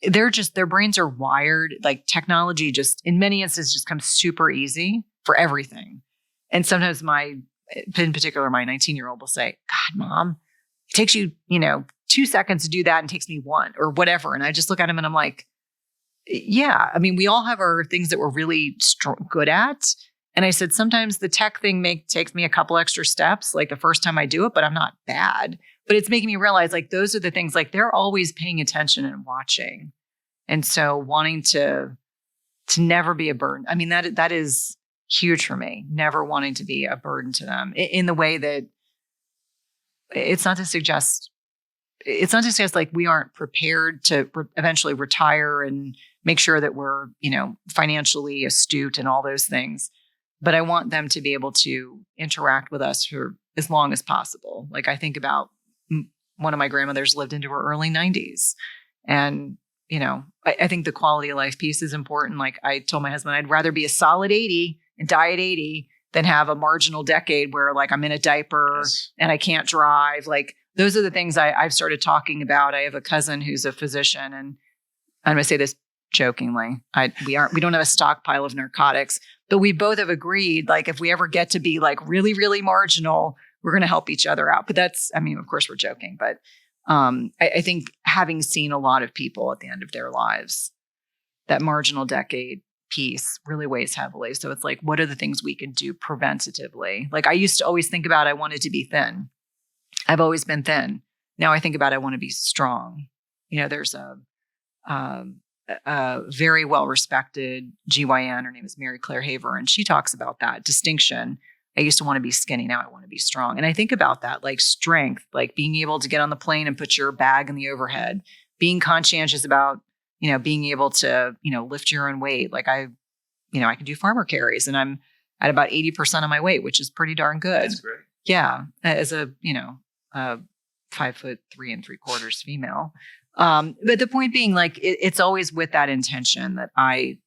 their brains are wired. Like technology just in many instances just comes super easy for everything. And sometimes in particular, my 19-year-old will say, God, Mom, it takes you, 2 seconds to do that and takes me 1 or whatever. And I just look at him and I'm like, yeah, I mean, we all have our things that we're really good at. And I said, sometimes the tech thing takes me a couple extra steps, like the first time I do it, but I'm not bad. But it's making me realize like those are the things, like they're always paying attention and watching. And so wanting to never be a burden. I mean, that is huge for me, never wanting to be a burden to them in the way that it's not to suggest like we aren't prepared to eventually retire and make sure that we're, financially astute and all those things. But I want them to be able to interact with us for as long as possible. Like I think about one of my grandmothers lived into her early 90s. And, I think the quality of life piece is important. Like I told my husband, I'd rather be a solid 80 and die at 80 than have a marginal decade where like I'm in a diaper and I can't drive. Like those are the things I've started talking about. I have a cousin who's a physician, and I'm going to say this jokingly. We don't have a stockpile of narcotics, but we both have agreed, like if we ever get to be like really, really marginal, we're going to help each other out. But of course we're joking, but I think having seen a lot of people at the end of their lives, that marginal decade piece really weighs heavily. So it's like, what are the things we can do preventatively? Like I used to always think about, I wanted to be thin. I've always been thin. Now I think about, I want to be strong. There's a very well-respected GYN. Her name is Mary Claire Haver, and she talks about that distinction. I used to want to be skinny. Now I want to be strong. And I think about that, like strength, like being able to get on the plane and put your bag in the overhead, being conscientious about, being able to, lift your own weight. Like I can do farmer carries and I'm at about 80% of my weight, which is pretty darn good. That's great. Yeah. As a 5'3" 3/4" female. But the point being, like, it's always with that intention that I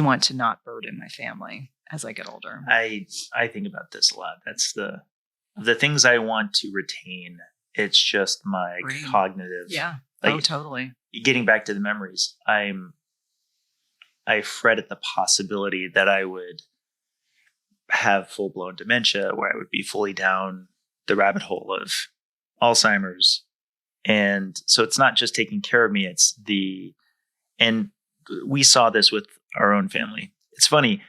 want to not burden my family as I get older. I think about this a lot. That's the things I want to retain. It's just my cognitive. Yeah. Like, totally. Getting back to the memories, I fret at the possibility that I would have full-blown dementia, where I would be fully down the rabbit hole of Alzheimer's. And so it's not just taking care of me, and we saw this with our own family. It's funny,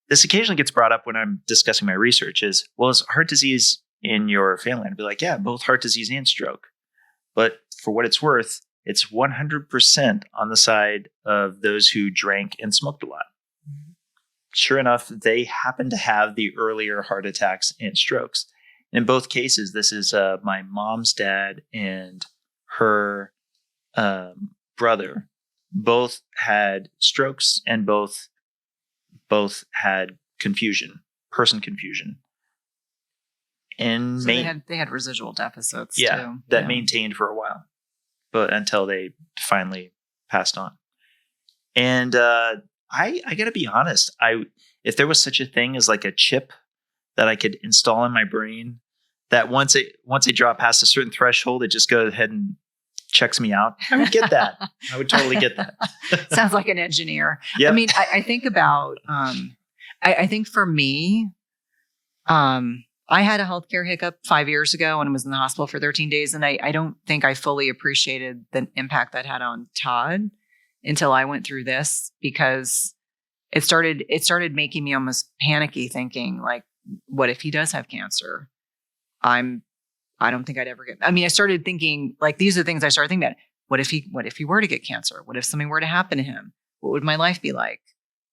this occasionally gets brought up when I'm discussing my research is, well, is heart disease in your family? And I'd be like, yeah, both heart disease and stroke. But for what it's worth, it's 100% on the side of those who drank and smoked a lot. Mm-hmm. Sure enough, they happen to have the earlier heart attacks and strokes. In both cases, this is my mom's dad and her brother. Both had strokes and both had person confusion. And so they had residual deficits too. That maintained for a while, but until they finally passed on. And I got to be honest, if there was such a thing as like a chip that I could install in my brain, that once I drop past a certain threshold, it just goes ahead and checks me out, I would get that. I would totally get that. Sounds like an engineer. Yep. I mean, I think about, I think for me, I had a healthcare hiccup 5 years ago when I was in the hospital for 13 days. And I don't think I fully appreciated the impact that had on Todd until I went through this, because it started making me almost panicky, thinking like, what if he does have cancer? I don't think I'd ever get. I mean, I started thinking, like, these are things I started thinking about. What if he were to get cancer? What if something were to happen to him? What would my life be like?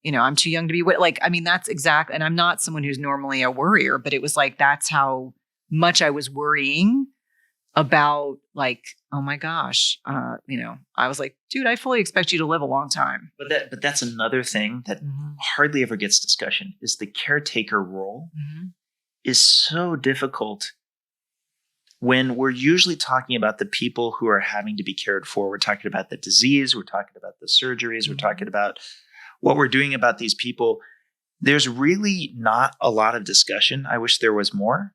I'm too young to be like. I mean, that's exactly. And I'm not someone who's normally a worrier, but it was like that's how much I was worrying about. Like, oh my gosh, I was like, dude, I fully expect you to live a long time. But that's another thing that hardly ever gets discussion is the caretaker role is so difficult. When we're usually talking about the people who are having to be cared for, we're talking about the disease, we're talking about the surgeries, we're talking about what we're doing about these people. There's really not a lot of discussion. I wish there was more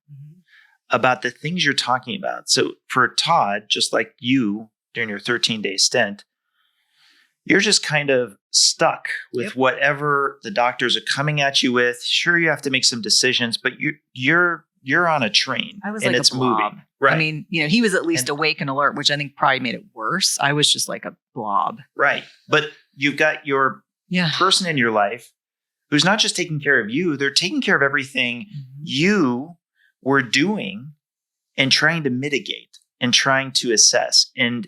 about the things you're talking about. So for Todd, just like you during your 13-day stint, you're just kind of stuck with whatever the doctors are coming at you with. Sure, you have to make some decisions, but you're on a train and like it's moving. Right. I mean, he was at least awake and alert, which I think probably made it worse. I was just like a blob. Right. But you've got your person in your life who's not just taking care of you, they're taking care of everything you were doing and trying to mitigate and trying to assess. And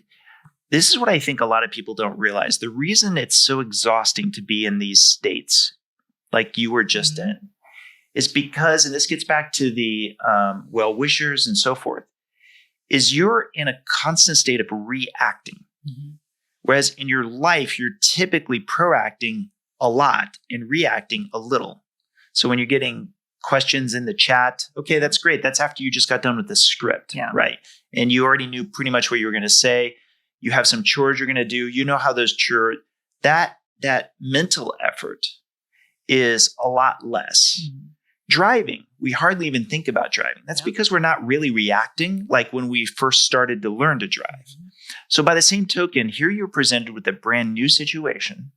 this is what I think a lot of people don't realize. The reason it's so exhausting to be in these states like you were just in is because, and this gets back to the well-wishers and so forth, is you're in a constant state of reacting. Whereas in your life, you're typically proacting a lot and reacting a little. So when you're getting questions in the chat, okay, that's great. That's after you just got done with the script, right? And you already knew pretty much what you were going to say. You have some chores you're going to do. You know how those chores, that mental effort is a lot less. Driving, we hardly even think about driving. That's because we're not really reacting like when we first started to learn to drive. So by the same token, here you're presented with a brand new situation.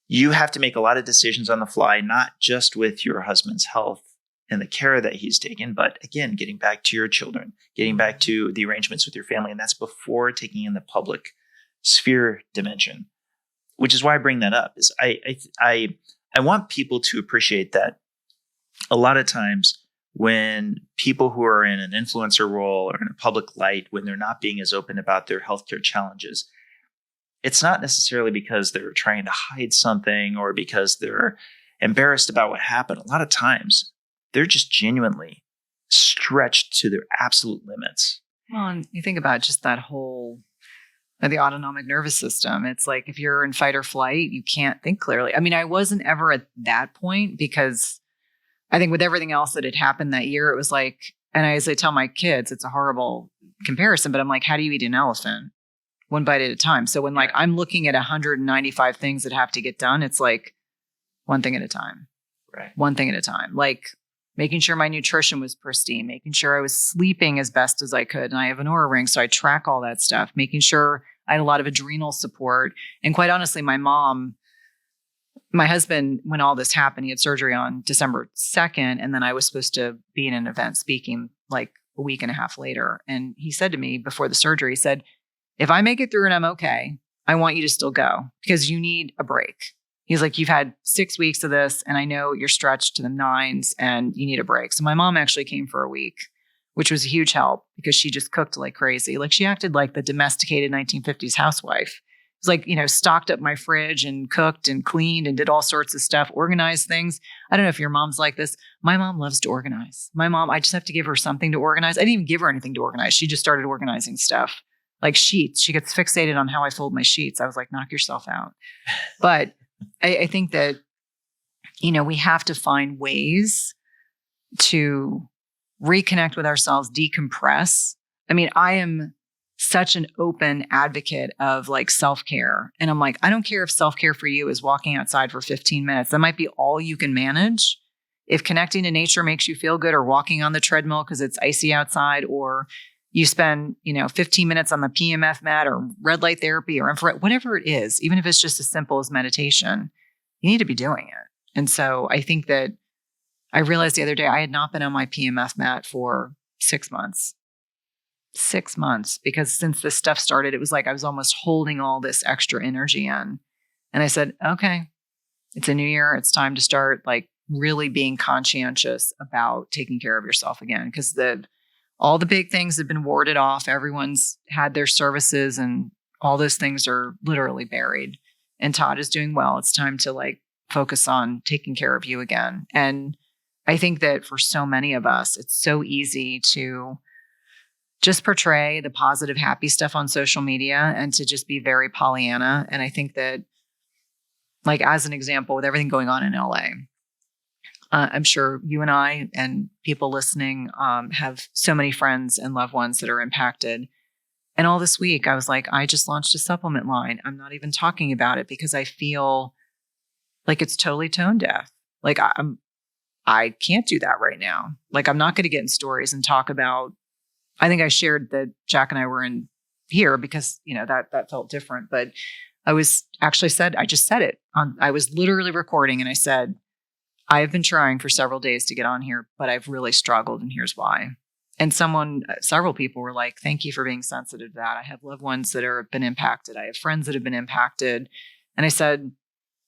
You have to make a lot of decisions on the fly, not just with your husband's health and the care that he's taken, but again, getting back to your children, getting back to the arrangements with your family. And that's before taking in the public sphere dimension, which is why I bring that up. Is I want people to appreciate that a lot of times when people who are in an influencer role or in a public light, when they're not being as open about their healthcare challenges, it's not necessarily because they're trying to hide something or because they're embarrassed about what happened. A lot of times they're just genuinely stretched to their absolute limits. Well, and you think about just that whole the autonomic nervous system. It's like if you're in fight or flight, you can't think clearly. I mean, I wasn't ever at that point because I think with everything else that had happened that year, it was like, and as I tell my kids, it's a horrible comparison, but I'm like, how do you eat an elephant? One bite at a time. So when like I'm looking at 195 things that have to get done, it's like one thing at a time. Right. One thing at a time. Like making sure my nutrition was pristine, making sure I was sleeping as best as I could. And I have an Oura ring, so I track all that stuff, making sure I had a lot of adrenal support. And quite honestly, my husband, when all this happened, he had surgery on December 2nd. And then I was supposed to be in an event speaking like a week and a half later. And he said to me before the surgery, he said, if I make it through and I'm okay, I want you to still go because you need a break. He's like, you've had 6 weeks of this and I know you're stretched to the nines and you need a break. So my mom actually came for a week, which was a huge help because she just cooked like crazy. Like she acted like the domesticated 1950s housewife. It was like, stocked up my fridge and cooked and cleaned and did all sorts of stuff, organized things. I don't know if your mom's like this. My mom loves to organize. My mom, I just have to give her something to organize. I didn't even give her anything to organize. She just started organizing stuff like sheets. She gets fixated on how I fold my sheets. I was like, knock yourself out. But I think that, we have to find ways to reconnect with ourselves, decompress. I mean, I am such an open advocate of like self-care. And I'm like, I don't care if self-care for you is walking outside for 15 minutes. That might be all you can manage. If connecting to nature makes you feel good or walking on the treadmill because it's icy outside, or you spend, 15 minutes on the PMF mat or red light therapy or infrared, whatever it is, even if it's just as simple as meditation, you need to be doing it. And so I think that I realized the other day I had not been on my PMF mat for 6 months. 6 months, because since this stuff started, it was like I was almost holding all this extra energy in. And I said, okay, it's a new year. It's time to start like really being conscientious about taking care of yourself again. Because all the big things have been warded off. Everyone's had their services and all those things are literally buried. And Todd is doing well. It's time to like focus on taking care of you again. And I think that for so many of us, it's so easy to just portray the positive, happy stuff on social media and to just be very Pollyanna. And I think that, like, as an example, with everything going on in LA, I'm sure you and I and people listening have so many friends and loved ones that are impacted. And all this week, I was like, I just launched a supplement line. I'm not even talking about it because I feel like it's totally tone deaf. Like I can't do that right now. Like I'm not going to get in stories and talk about. I think I shared that Jack and I were in here because that felt different. But I just said it. I was literally recording and I said, I've been trying for several days to get on here, but I've really struggled and here's why. And several people were like, thank you for being sensitive to that. I have loved ones that have been impacted. I have friends that have been impacted. And I said,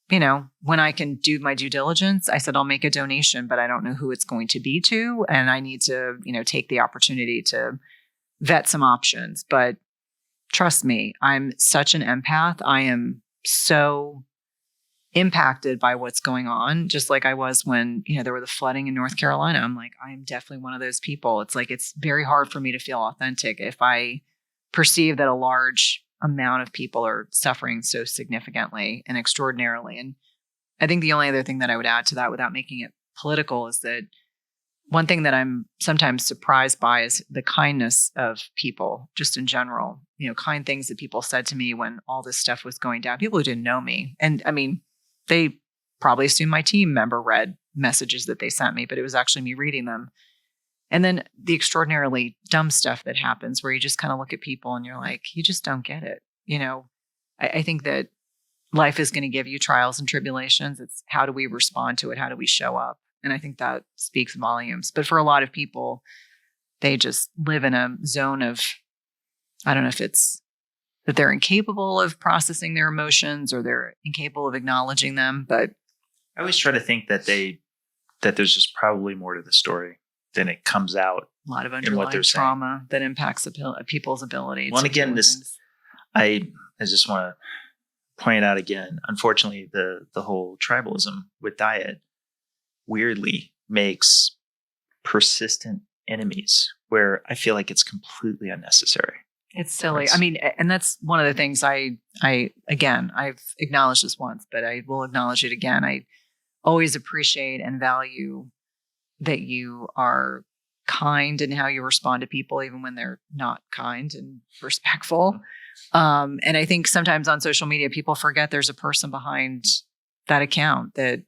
when I can do my due diligence, I said, I'll make a donation, but I don't know who it's going to be to. And I need to, take the opportunity to vet some options. But trust me, I'm such an empath. I am so impacted by what's going on, just like I was when, there were the flooding in North Carolina. I'm like, I am definitely one of those people. It's like, it's very hard for me to feel authentic if I perceive that a large amount of people are suffering so significantly and extraordinarily. And I think the only other thing that I would add to that without making it political is that one thing that I'm sometimes surprised by is the kindness of people just in general, kind things that people said to me when all this stuff was going down, people who didn't know me. And I mean, they probably assumed my team member read messages that they sent me, but it was actually me reading them. And then the extraordinarily dumb stuff that happens where you just kind of look at people and you're like, you just don't get it. I think that life is going to give you trials and tribulations. It's how do we respond to it? How do we show up? And I think that speaks volumes. But for a lot of people, they just live in a zone of, I don't know if it's that they're incapable of processing their emotions or they're incapable of acknowledging them. But I always try to think that there's just probably more to the story than it comes out. A lot of underlying trauma that impacts people's ability. Well, and again, I just want to point out again, unfortunately, the whole tribalism with diet weirdly makes persistent enemies where I feel like it's completely unnecessary. It's silly. Right. I mean, and that's one of the things again, I've acknowledged this once, but I will acknowledge it again. I always appreciate and value that you are kind in how you respond to people, even when they're not kind and respectful. And I think sometimes on social media, people forget there's a person behind that account, that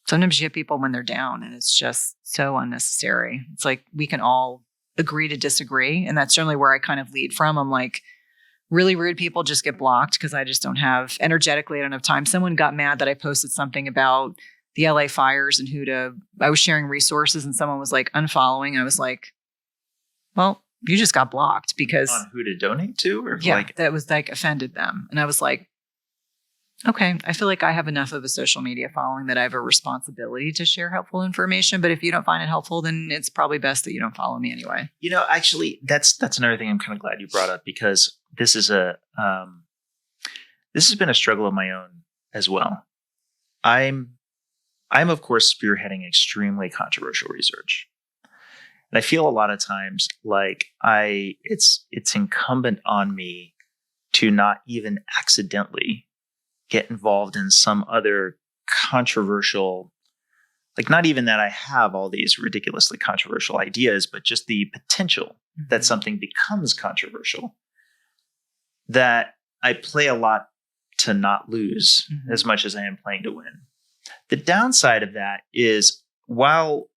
sometimes you hit people when they're down, and it's just so unnecessary. It's like, we can all agree to disagree. And that's generally where I kind of lead from. I'm like, really rude people just get blocked because I just don't have, energetically, I don't have time. Someone got mad that I posted something about the LA fires and I was sharing resources, and someone was like unfollowing. I was like, well, you just got blocked because on who to donate to, or yeah, that was like offended them. And I was like, okay, I feel like I have enough of a social media following that I have a responsibility to share helpful information. But if you don't find it helpful, then it's probably best that you don't follow me anyway. Actually, that's another thing I'm kind of glad you brought up, because this is this has been a struggle of my own as well. I'm of course spearheading extremely controversial research. And I feel a lot of times like it's incumbent on me to not even accidentally get involved in some other controversial, like, not even that I have all these ridiculously controversial ideas, but just the potential that something becomes controversial, that I play a lot to not lose as much as I am playing to win. The downside of that is, while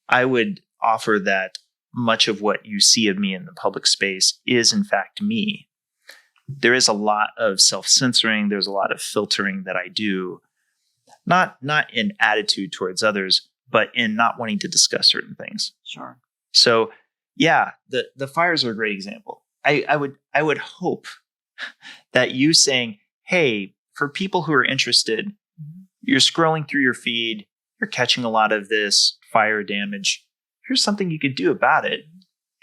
I would offer that much of what you see of me in the public space is in fact me, there is a lot of self-censoring. There's a lot of filtering that I do, not in attitude towards others, but in not wanting to discuss certain things. Sure. So yeah, the fires are a great example. I would hope that you saying, hey, for people who are interested, you're scrolling through your feed, you're catching a lot of this fire damage. Here's something you could do about it.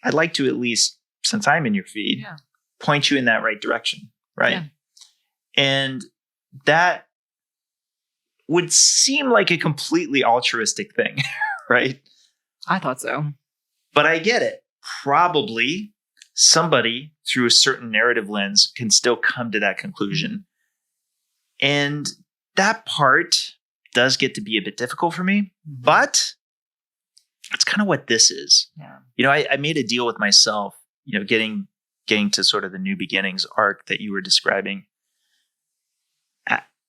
I'd like to, at least since I'm in your feed, point you in that right direction. Right. Yeah. And that would seem like a completely altruistic thing, right? I thought so. But I get it. Probably somebody through a certain narrative lens can still come to that conclusion. And that part does get to be a bit difficult for me, but it's kind of what this is. Yeah. I made a deal with myself, getting to sort of the new beginnings arc that you were describing.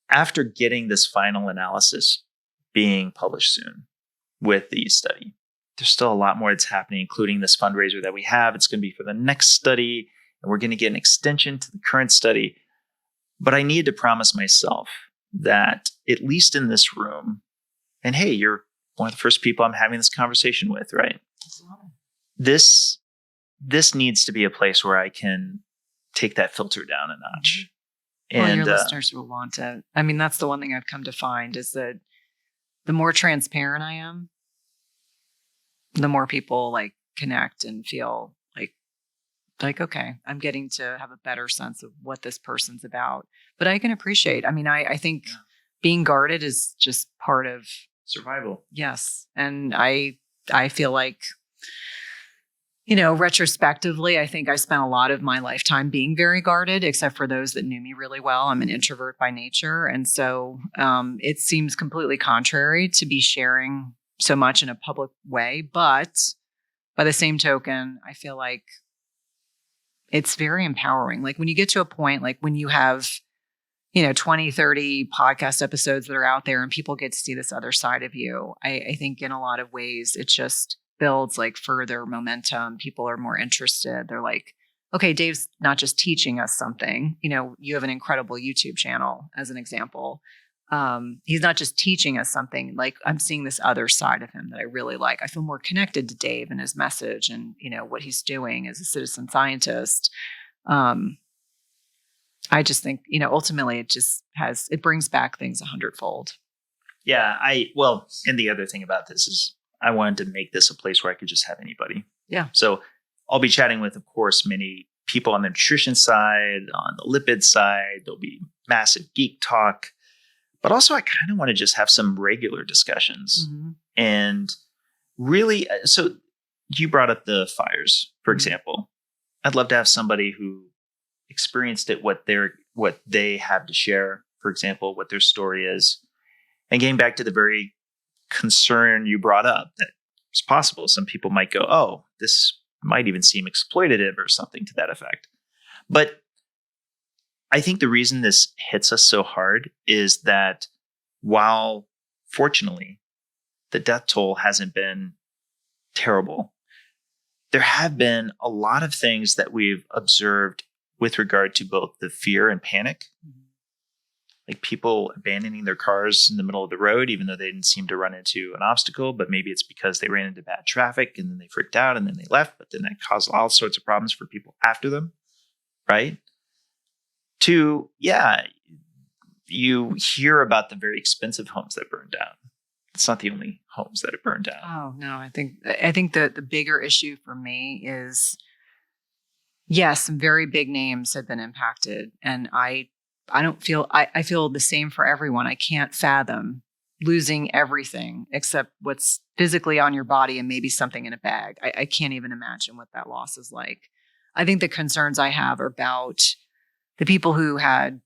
After getting this final analysis being published soon with the study, there's still a lot more that's happening, including this fundraiser that we have. It's going to be for the next study, and we're going to get an extension to the current study. But I need to promise myself that, at least in this room, and hey, you're one of the first people I'm having this conversation with, right? This needs to be a place where I can take that filter down a notch. And your listeners will want to. I mean, that's the one thing I've come to find, is that the more transparent I am, the more people like connect and feel like, okay, I'm getting to have a better sense of what this person's about. But I can appreciate. I mean, I think being guarded is just part of survival. Yes. And I feel like, retrospectively, I think I spent a lot of my lifetime being very guarded, except for those that knew me really well. I'm an introvert by nature. And so it seems completely contrary to be sharing so much in a public way. But by the same token, I feel like it's very empowering. Like when you get to a point, like when you have, 20, 30 podcast episodes that are out there and people get to see this other side of you, I think in a lot of ways, it just builds like further momentum. People are more interested. They're like, okay, Dave's not just teaching us something. You have an incredible YouTube channel as an example. He's not just teaching us something. Like, I'm seeing this other side of him that I really like. I feel more connected to Dave and his message and, what he's doing as a citizen scientist. I just think, ultimately it brings back things 100-fold. Yeah. And the other thing about this is I wanted to make this a place where I could just have anybody. Yeah. So I'll be chatting with, of course, many people on the nutrition side, on the lipid side. There'll be massive geek talk. But also, I kind of want to just have some regular discussions. Mm-hmm. And really, so you brought up the fires, for example. I'd love to have somebody who experienced it, what they have to share, for example, what their story is. And getting back to the very concern you brought up, that it's possible some people might go, oh, this might even seem exploitative or something to that effect. But I think the reason this hits us so hard is that while, fortunately, the death toll hasn't been terrible, there have been a lot of things that we've observed with regard to both the fear and panic. Like people abandoning their cars in the middle of the road, even though they didn't seem to run into an obstacle, but maybe it's because they ran into bad traffic and then they freaked out and then they left, but then that caused all sorts of problems for people after them, right? To, you hear about the very expensive homes that burned down. It's not the only homes that have burned down. Oh, no, I think that the bigger issue for me is, yes, some very big names have been impacted. And I feel the same for everyone. I can't fathom losing everything except what's physically on your body and maybe something in a bag. I can't even imagine what that loss is like. I think the concerns I have are about the people who had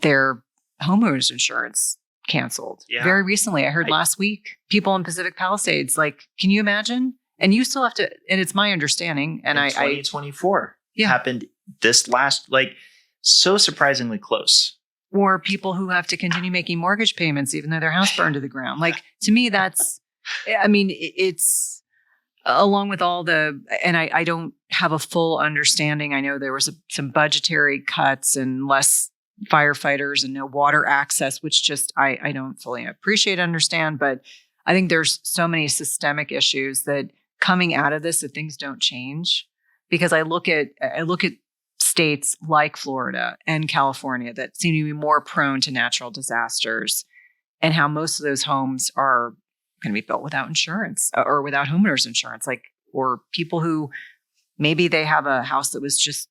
their homeowners insurance canceled. Yeah. Very recently, I heard last week, people in Pacific Palisades, like, can you imagine? And you still have to, and it's my understanding. And 2024 happened this last, so surprisingly close. Or people who have to continue making mortgage payments, even though their house burned to the ground. To me, it's along with all and I don't have a full understanding. I know there was some budgetary cuts and less firefighters and no water access, which just, I don't fully appreciate, understand. But I think there's so many systemic issues that coming out of this, that things don't change. Because I look at states like Florida and California that seem to be more prone to natural disasters, and how most of those homes are going to be built without insurance or without homeowners insurance, or people who maybe they have a house that was just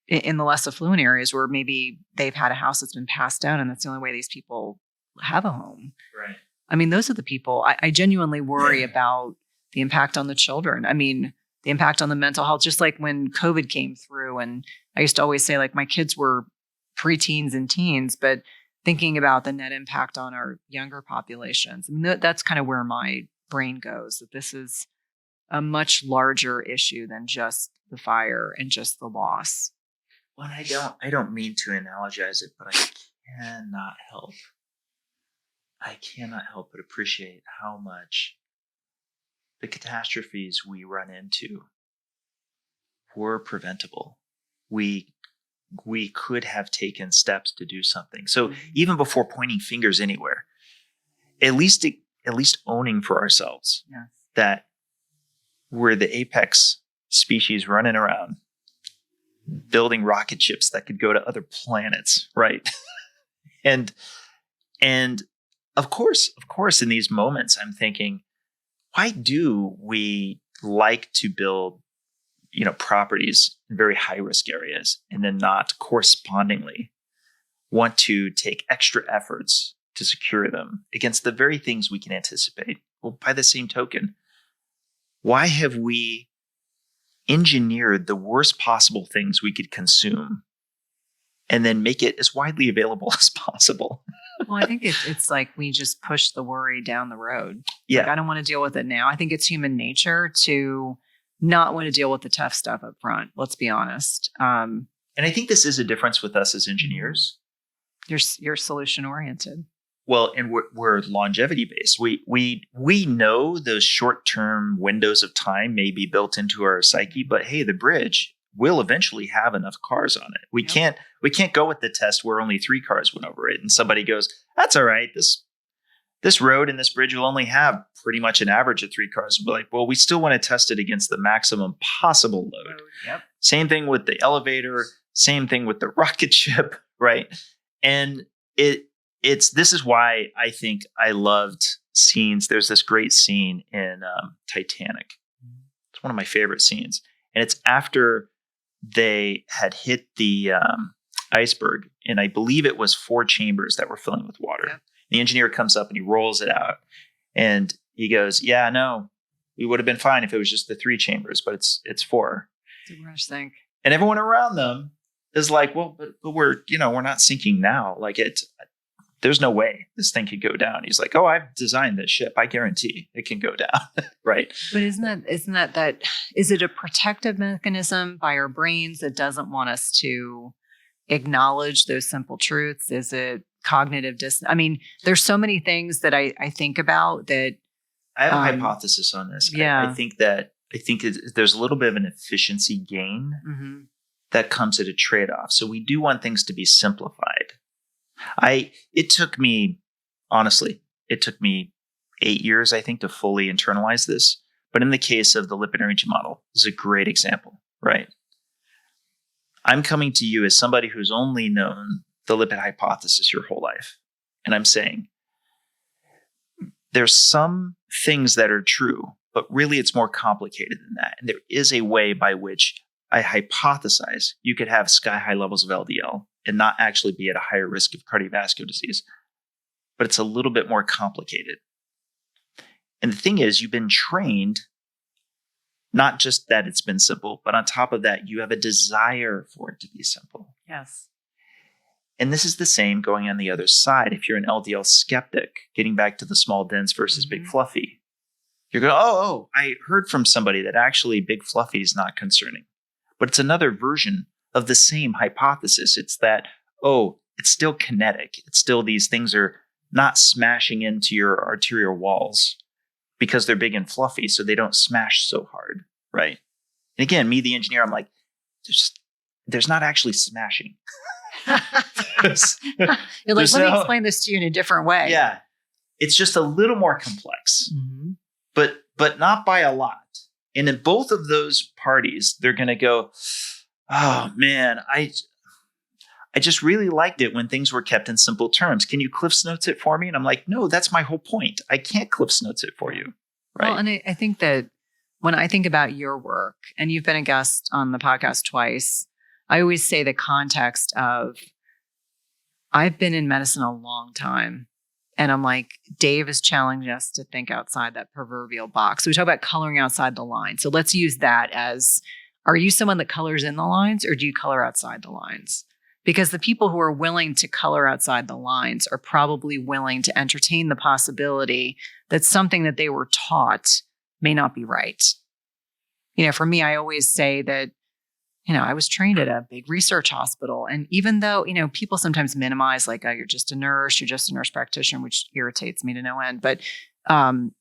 in the less affluent areas, where maybe they've had a house that's been passed down and that's the only way these people have a home. Right. I mean, those are the people I genuinely worry about the impact on the children. I mean, the impact on the mental health, just like when COVID came through. And I used to always say, my kids were preteens and teens, but thinking about the net impact on our younger populations, I mean, that's kind of where my brain goes, that this is a much larger issue than just the fire and just the loss. Well, I don't mean to analogize it, but I cannot help but appreciate how much the catastrophes we run into were preventable. We could have taken steps to do something. So even before pointing fingers anywhere, at least owning for ourselves that we're the apex species running around, building rocket ships that could go to other planets, right? and of course, in these moments, I'm thinking, why do we like to build, properties in very high risk areas and then not correspondingly want to take extra efforts to secure them against the very things we can anticipate? Well, by the same token, why have we engineered the worst possible things we could consume and then make it as widely available as possible? Well, I think it's like we just push the worry down the road. Yeah. I don't want to deal with it now. I think it's human nature to not want to deal with the tough stuff up front. Let's be honest. And I think this is a difference with us as engineers. You're solution oriented. Well, and we're longevity based. We know those short term windows of time may be built into our psyche, but hey, the bridge will eventually have enough cars on it. We can't go with the test where only 3 cars went over it, and somebody goes, "That's all right. This road and this bridge will only have pretty much an average of 3 cars." We're like, well, we still want to test it against the maximum possible load. Yep. Same thing with the elevator. Same thing with the rocket ship, right? And this is why I think I loved scenes. There's this great scene in Titanic. It's one of my favorite scenes, and it's after they had hit the iceberg, and I believe it was 4 chambers that were filling with water. Yep. The engineer comes up and he rolls it out, and he goes, "Yeah, no, we would have been fine if it was just the 3 chambers, but it's 4." It's a rush thing. And everyone around them is like, "Well, but we're not sinking now. Like there's no way this thing could go down." He's like, "Oh, I've designed this ship. I guarantee it can go down." Right. But is it a protective mechanism by our brains that doesn't want us to acknowledge those simple truths? Is it cognitive dissonance? I mean, there's so many things that I think about that. I have a hypothesis on this. Yeah. I think there's a little bit of an efficiency gain Mm-hmm. that comes at a trade-off. So we do want things to be simplified. It took me 8 years, I think, to fully internalize this. But in the case of the lipid energy model, this is a great example, right? I'm coming to you as somebody who's only known the lipid hypothesis your whole life. And I'm saying there's some things that are true, but really it's more complicated than that. And there is a way by which I hypothesize you could have sky-high levels of LDL and not actually be at a higher risk of cardiovascular disease. But it's a little bit more complicated. And the thing is, you've been trained, not just that it's been simple, but on top of that, you have a desire for it to be simple. Yes. And this is the same going on the other side. If you're an LDL skeptic, getting back to the small dense versus big fluffy, you're going, oh, I heard from somebody that actually big fluffy is not concerning. But it's another version of the same hypothesis. It's that, it's still kinetic. It's still these things are not smashing into your arterial walls because they're big and fluffy, so they don't smash so hard, right? And again, me, the engineer, I'm like, there's not actually smashing. You're like, let me explain this to you in a different way. Yeah. It's just a little more complex, but not by a lot. And in both of those parties, they're going to go, "Oh man, I just really liked it when things were kept in simple terms. Can you Cliff's Notes it for me?" And I'm like, "No, that's my whole point. I can't Cliff's Notes it for you." Right. Well, and I think that when I think about your work, and you've been a guest on the podcast twice, I always say the context of, I've been in medicine a long time. And I'm like, Dave is challenging us to think outside that proverbial box. So we talk about coloring outside the line. So let's use that as, are you someone that colors in the lines, or do you color outside the lines? Because the people who are willing to color outside the lines are probably willing to entertain the possibility that something that they were taught may not be right. For me, I always say that, I was trained at a big research hospital. And even though, people sometimes minimize, like, "Oh, you're just a nurse practitioner," which irritates me to no end. But, the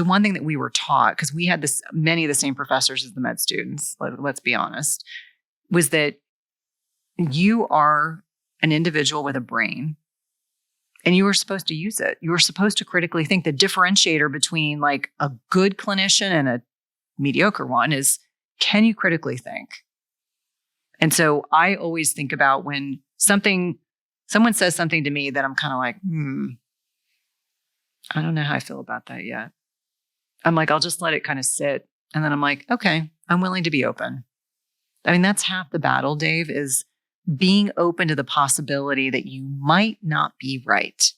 one thing that we were taught, because we had many of the same professors as the med students, let's be honest, was that you are an individual with a brain and you were supposed to use it. You were supposed to critically think. The differentiator between like a good clinician and a mediocre one is, can you critically think? And so I always think about when someone says something to me that I'm kind of like, I don't know how I feel about that yet. I'm like, I'll just let it kind of sit. And then I'm like, okay, I'm willing to be open. I mean, that's half the battle, Dave, is being open to the possibility that you might not be right.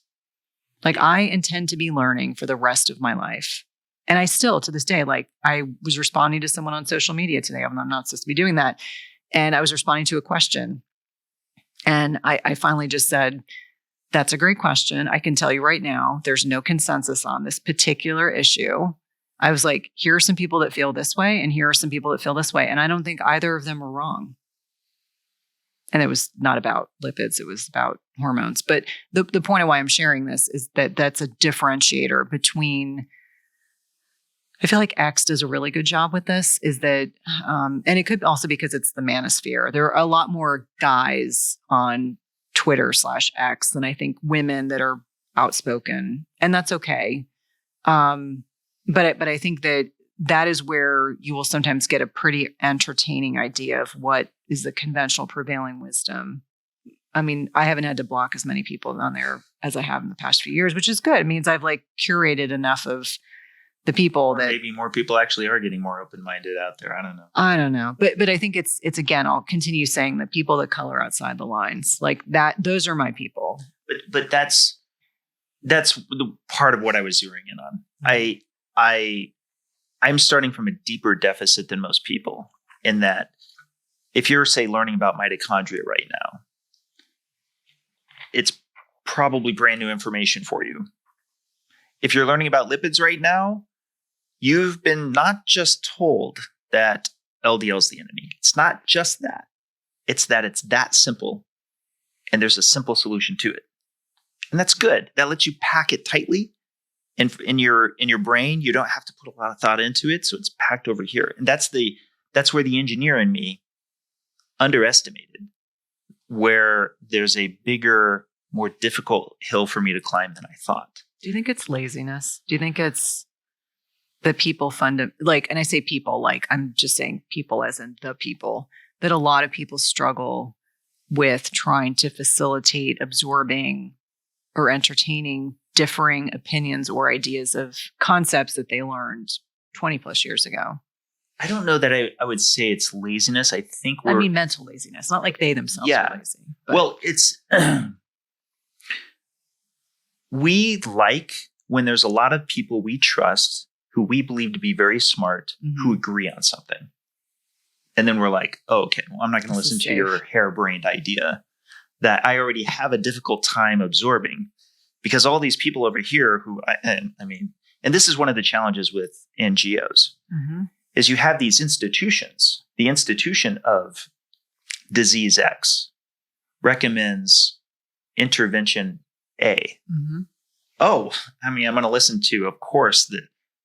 Like, I intend to be learning for the rest of my life. And I still, to this day, like, I was responding to someone on social media today. I'm not supposed to be doing that. And I was responding to a question. And I finally just said, "That's a great question. I can tell you right now, there's no consensus on this particular issue." I was like, here are some people that feel this way, and here are some people that feel this way. And I don't think either of them are wrong. And it was not about lipids. It was about hormones. But the point of why I'm sharing this is that that's a differentiator between, I feel like X does a really good job with this, is that, and it could also because it's the manosphere. There are a lot more guys on Twitter/X than I think women that are outspoken, and that's okay. But I think that is where you will sometimes get a pretty entertaining idea of what is the conventional prevailing wisdom. I mean, I haven't had to block as many people on there as I have in the past few years, which is good. It means I've like curated enough of the people Or that maybe more people actually are getting more open-minded out there. I don't know. But I think it's again, I'll continue saying the people that color outside the lines like that. Those are my people. But that's the part of what I was zeroing in on. I'm starting from a deeper deficit than most people in that if you're, say, learning about mitochondria right now, it's probably brand new information for you. If you're learning about lipids right now, you've been not just told that LDL is the enemy. It's not just that. It's that simple. And there's a simple solution to it. And that's good. That lets you pack it tightly. And in your brain, you don't have to put a lot of thought into it. So it's packed over here. And that's where the engineer in me underestimated, where there's a bigger, more difficult hill for me to climb than I thought. Do you think it's laziness? Do you think it's the people and I say people, like I'm just saying people as in the people, that a lot of people struggle with trying to facilitate absorbing or entertaining differing opinions or ideas of concepts that they learned 20 plus years ago? I don't know that I would say it's laziness. I think mental laziness, not like they themselves are lazy. But. Well, it's we like when there's a lot of people we trust who we believe to be very smart, who agree on something. And then we're like, oh, okay, well, I'm not going to listen to your harebrained idea that I already have a difficult time absorbing, because all these people over here who, and this is one of the challenges with NGOs, is you have these institutions. The institution of disease X recommends intervention A. Oh, I'm going to listen to, of course,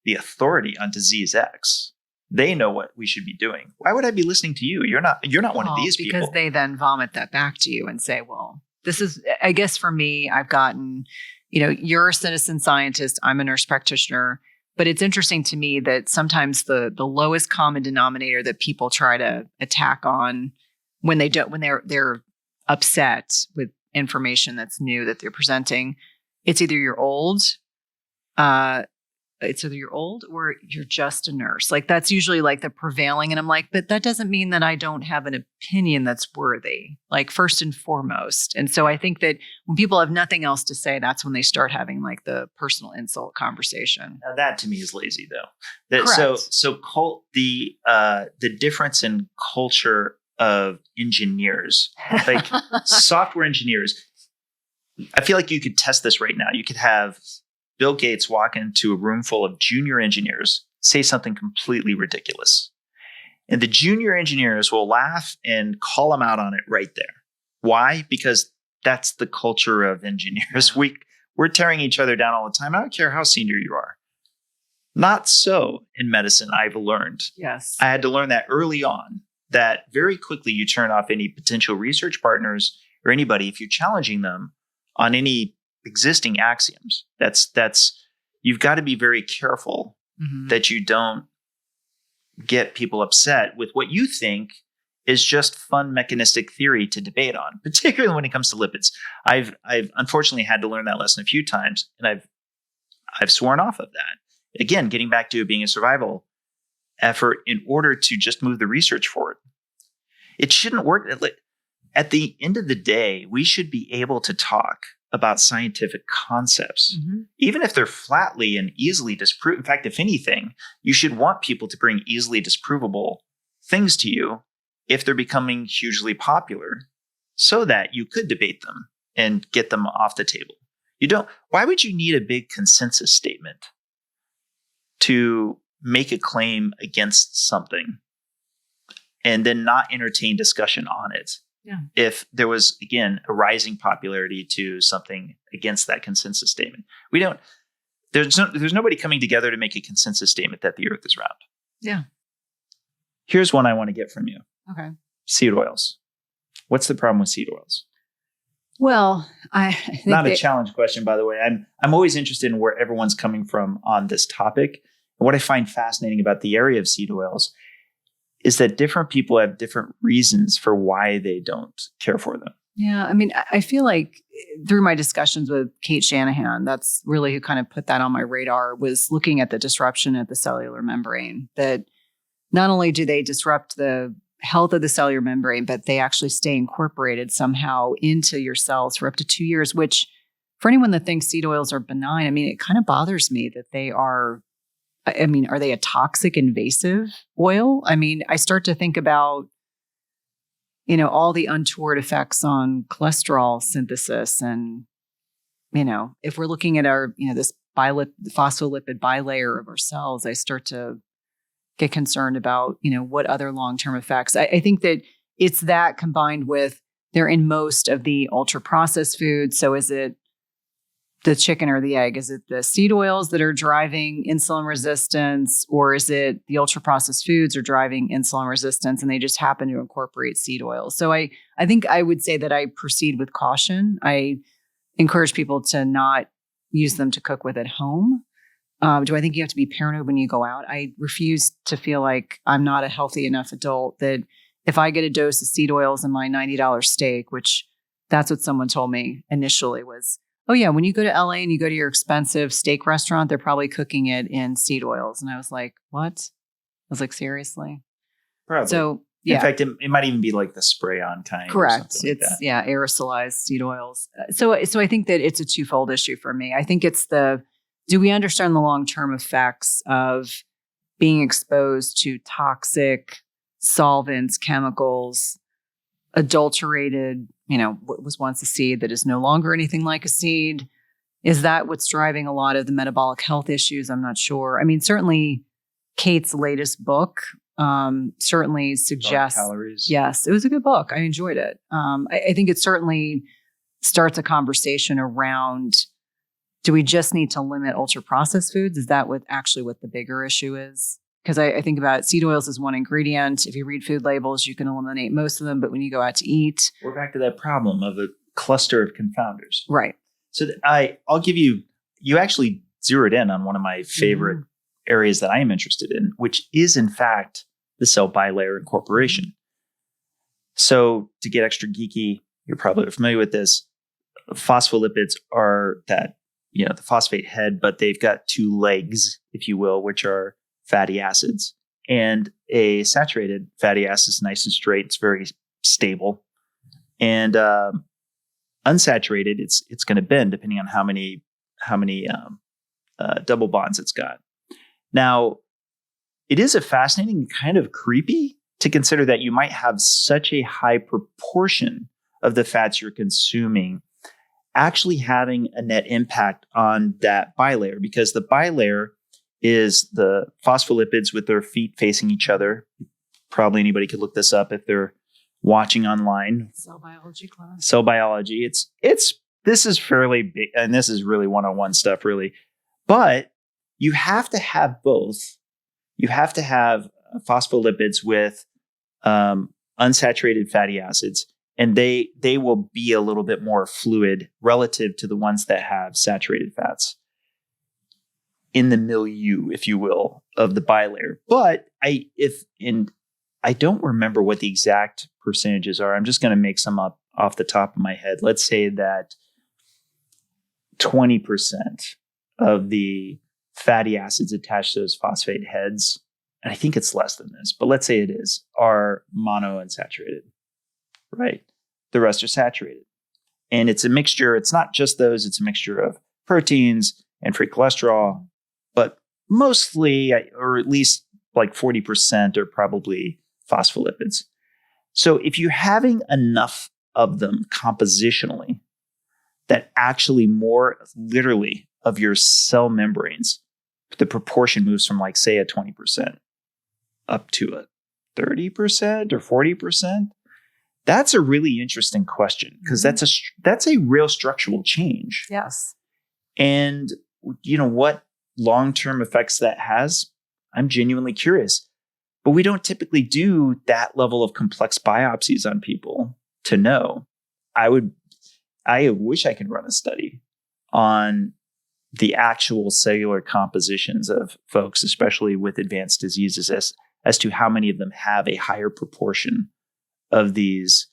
the authority on disease X. They know what we should be doing. Why would I be listening to you? You're not one of these people. Because they then vomit that back to you and say, well, this is, I guess for me, I've gotten, you're a citizen scientist, I'm a nurse practitioner, but it's interesting to me that sometimes the lowest common denominator that people try to attack on when they're upset with information that's new that they're presenting, it's either you're old, or you're just a nurse. Like that's usually like the prevailing. And I'm like, but that doesn't mean that I don't have an opinion that's worthy, like first and foremost. And so I think that when people have nothing else to say, that's when they start having like the personal insult conversation. Now that to me is lazy though. The difference in culture of engineers, like software engineers, I feel like you could test this right now. You could have Bill Gates walk into a room full of junior engineers, say something completely ridiculous. And the junior engineers will laugh and call him out on it right there. Why? Because that's the culture of engineers. We're tearing each other down all the time. I don't care how senior you are. Not so in medicine, I've learned. Yes. I had to learn that early on, that very quickly you turn off any potential research partners or anybody if you're challenging them on any existing axioms. That's you've got to be very careful that you don't get people upset with what you think is just fun mechanistic theory to debate on, particularly when it comes to lipids. I've unfortunately had to learn that lesson a few times, and I've sworn off of that. Again, getting back to it being a survival effort in order to just move the research forward. It shouldn't work. At the end of the day, we should be able to talk about scientific concepts, even if they're flatly and easily disproved. In fact, if anything, you should want people to bring easily disprovable things to you if they're becoming hugely popular, so that you could debate them and get them off the table. Why would you need a big consensus statement to make a claim against something and then not entertain discussion on it? Yeah. If there was, again, a rising popularity to something against that consensus statement, there's nobody coming together to make a consensus statement that the earth is round. Yeah. Here's one I want to get from you. Okay. Seed oils. What's the problem with seed oils? Well, I think not a challenge question, by the way. I'm always interested in where everyone's coming from on this topic. And what I find fascinating about the area of seed oils is that different people have different reasons for why they don't care for them. Yeah. I mean, I feel like through my discussions with Kate Shanahan, that's really who kind of put that on my radar, was looking at the disruption at the cellular membrane, that not only do they disrupt the health of the cellular membrane, but they actually stay incorporated somehow into your cells for up to 2 years, which for anyone that thinks seed oils are benign, I mean, it kind of bothers me that they are, I mean, are they a toxic invasive oil? I mean, I start to think about, all the untoward effects on cholesterol synthesis. And, if we're looking at our, this phospholipid bilayer of our cells, I start to get concerned about, what other long-term effects. I think that it's that combined with they're in most of the ultra processed foods. So is it the chicken or the egg? Is it the seed oils that are driving insulin resistance, or is it the ultra processed foods are driving insulin resistance and they just happen to incorporate seed oils? So I think I would say that I proceed with caution. I encourage people to not use them to cook with at home. Do I think you have to be paranoid when you go out? I refuse to feel like I'm not a healthy enough adult that if I get a dose of seed oils in my $90 steak, which that's what someone told me initially was, oh yeah, when you go to LA and you go to your expensive steak restaurant, they're probably cooking it in seed oils. And I was like, what? I was like, seriously? Probably. So yeah. In fact, it might even be like the spray on kind. Correct. Like It's aerosolized seed oils. So I think that it's a twofold issue for me. I think it's do we understand the long-term effects of being exposed to toxic solvents, chemicals, adulterated, what was once a seed that is no longer anything like a seed? Is that what's driving a lot of the metabolic health issues? I'm not sure. I mean, certainly Kate's latest book certainly suggests calories. Yes, it was a good book. I enjoyed it. I think it certainly starts a conversation around, do we just need to limit ultra processed foods? Is that what the bigger issue is? Because I think about seed oils as one ingredient. If you read food labels, you can eliminate most of them. But when you go out to eat, we're back to that problem of a cluster of confounders. Right. So I'll give you actually zeroed in on one of my favorite areas that I am interested in, which is in fact the cell bilayer incorporation. So to get extra geeky, you're probably familiar with this. Phospholipids are that, the phosphate head, but they've got two legs, if you will, which are fatty acids. And a saturated fatty acid is nice and straight. It's very stable. And unsaturated, it's going to bend depending on how many double bonds it's got. Now, it is a fascinating, kind of creepy to consider that you might have such a high proportion of the fats you're consuming actually having a net impact on that bilayer, because the bilayer is the phospholipids with their feet facing each other. Probably anybody could look this up if they're watching online. Cell biology class. Cell biology. This is fairly big, and this is really 101 stuff, really. But you have to have both. You have to have phospholipids with unsaturated fatty acids, and they will be a little bit more fluid relative to the ones that have saturated fats in the milieu, if you will, of the bilayer. But I don't remember what the exact percentages are. I'm just going to make some up off the top of my head. Let's say that 20% of the fatty acids attached to those phosphate heads, and I think it's less than this, but let's say it is, are monounsaturated, right? The rest are saturated. And it's a mixture. It's not just those. It's a mixture of proteins and free cholesterol, but mostly, or at least like 40% are probably phospholipids. So if you're having enough of them compositionally, that actually more literally of your cell membranes, the proportion moves from like, say, a 20% up to a 30% or 40%. That's a really interesting question, because that's a real structural change. Yes. And you know what long-term effects that has? I'm genuinely curious. But we don't typically do that level of complex biopsies on people to know. I wish I could run a study on the actual cellular compositions of folks, especially with advanced diseases, as to how many of them have a higher proportion of these,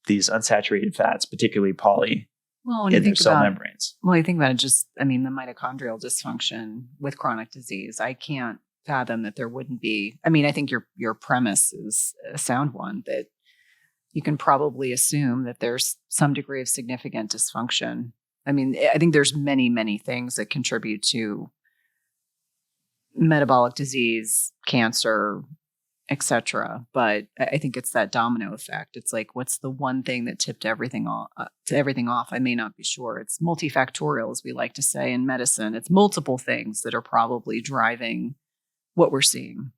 these unsaturated fats, particularly poly, Well, when in you their think cell about membranes. Well, I think about it the mitochondrial dysfunction with chronic disease. I can't fathom that there wouldn't be. I think your premise is a sound one, that you can probably assume that there's some degree of significant dysfunction. I think there's many, many things that contribute to metabolic disease, cancer, etc. But I think it's that domino effect. It's like, what's the one thing that tipped everything off? I may not be sure. It's multifactorial, as we like to say in medicine. It's multiple things that are probably driving what we're seeing.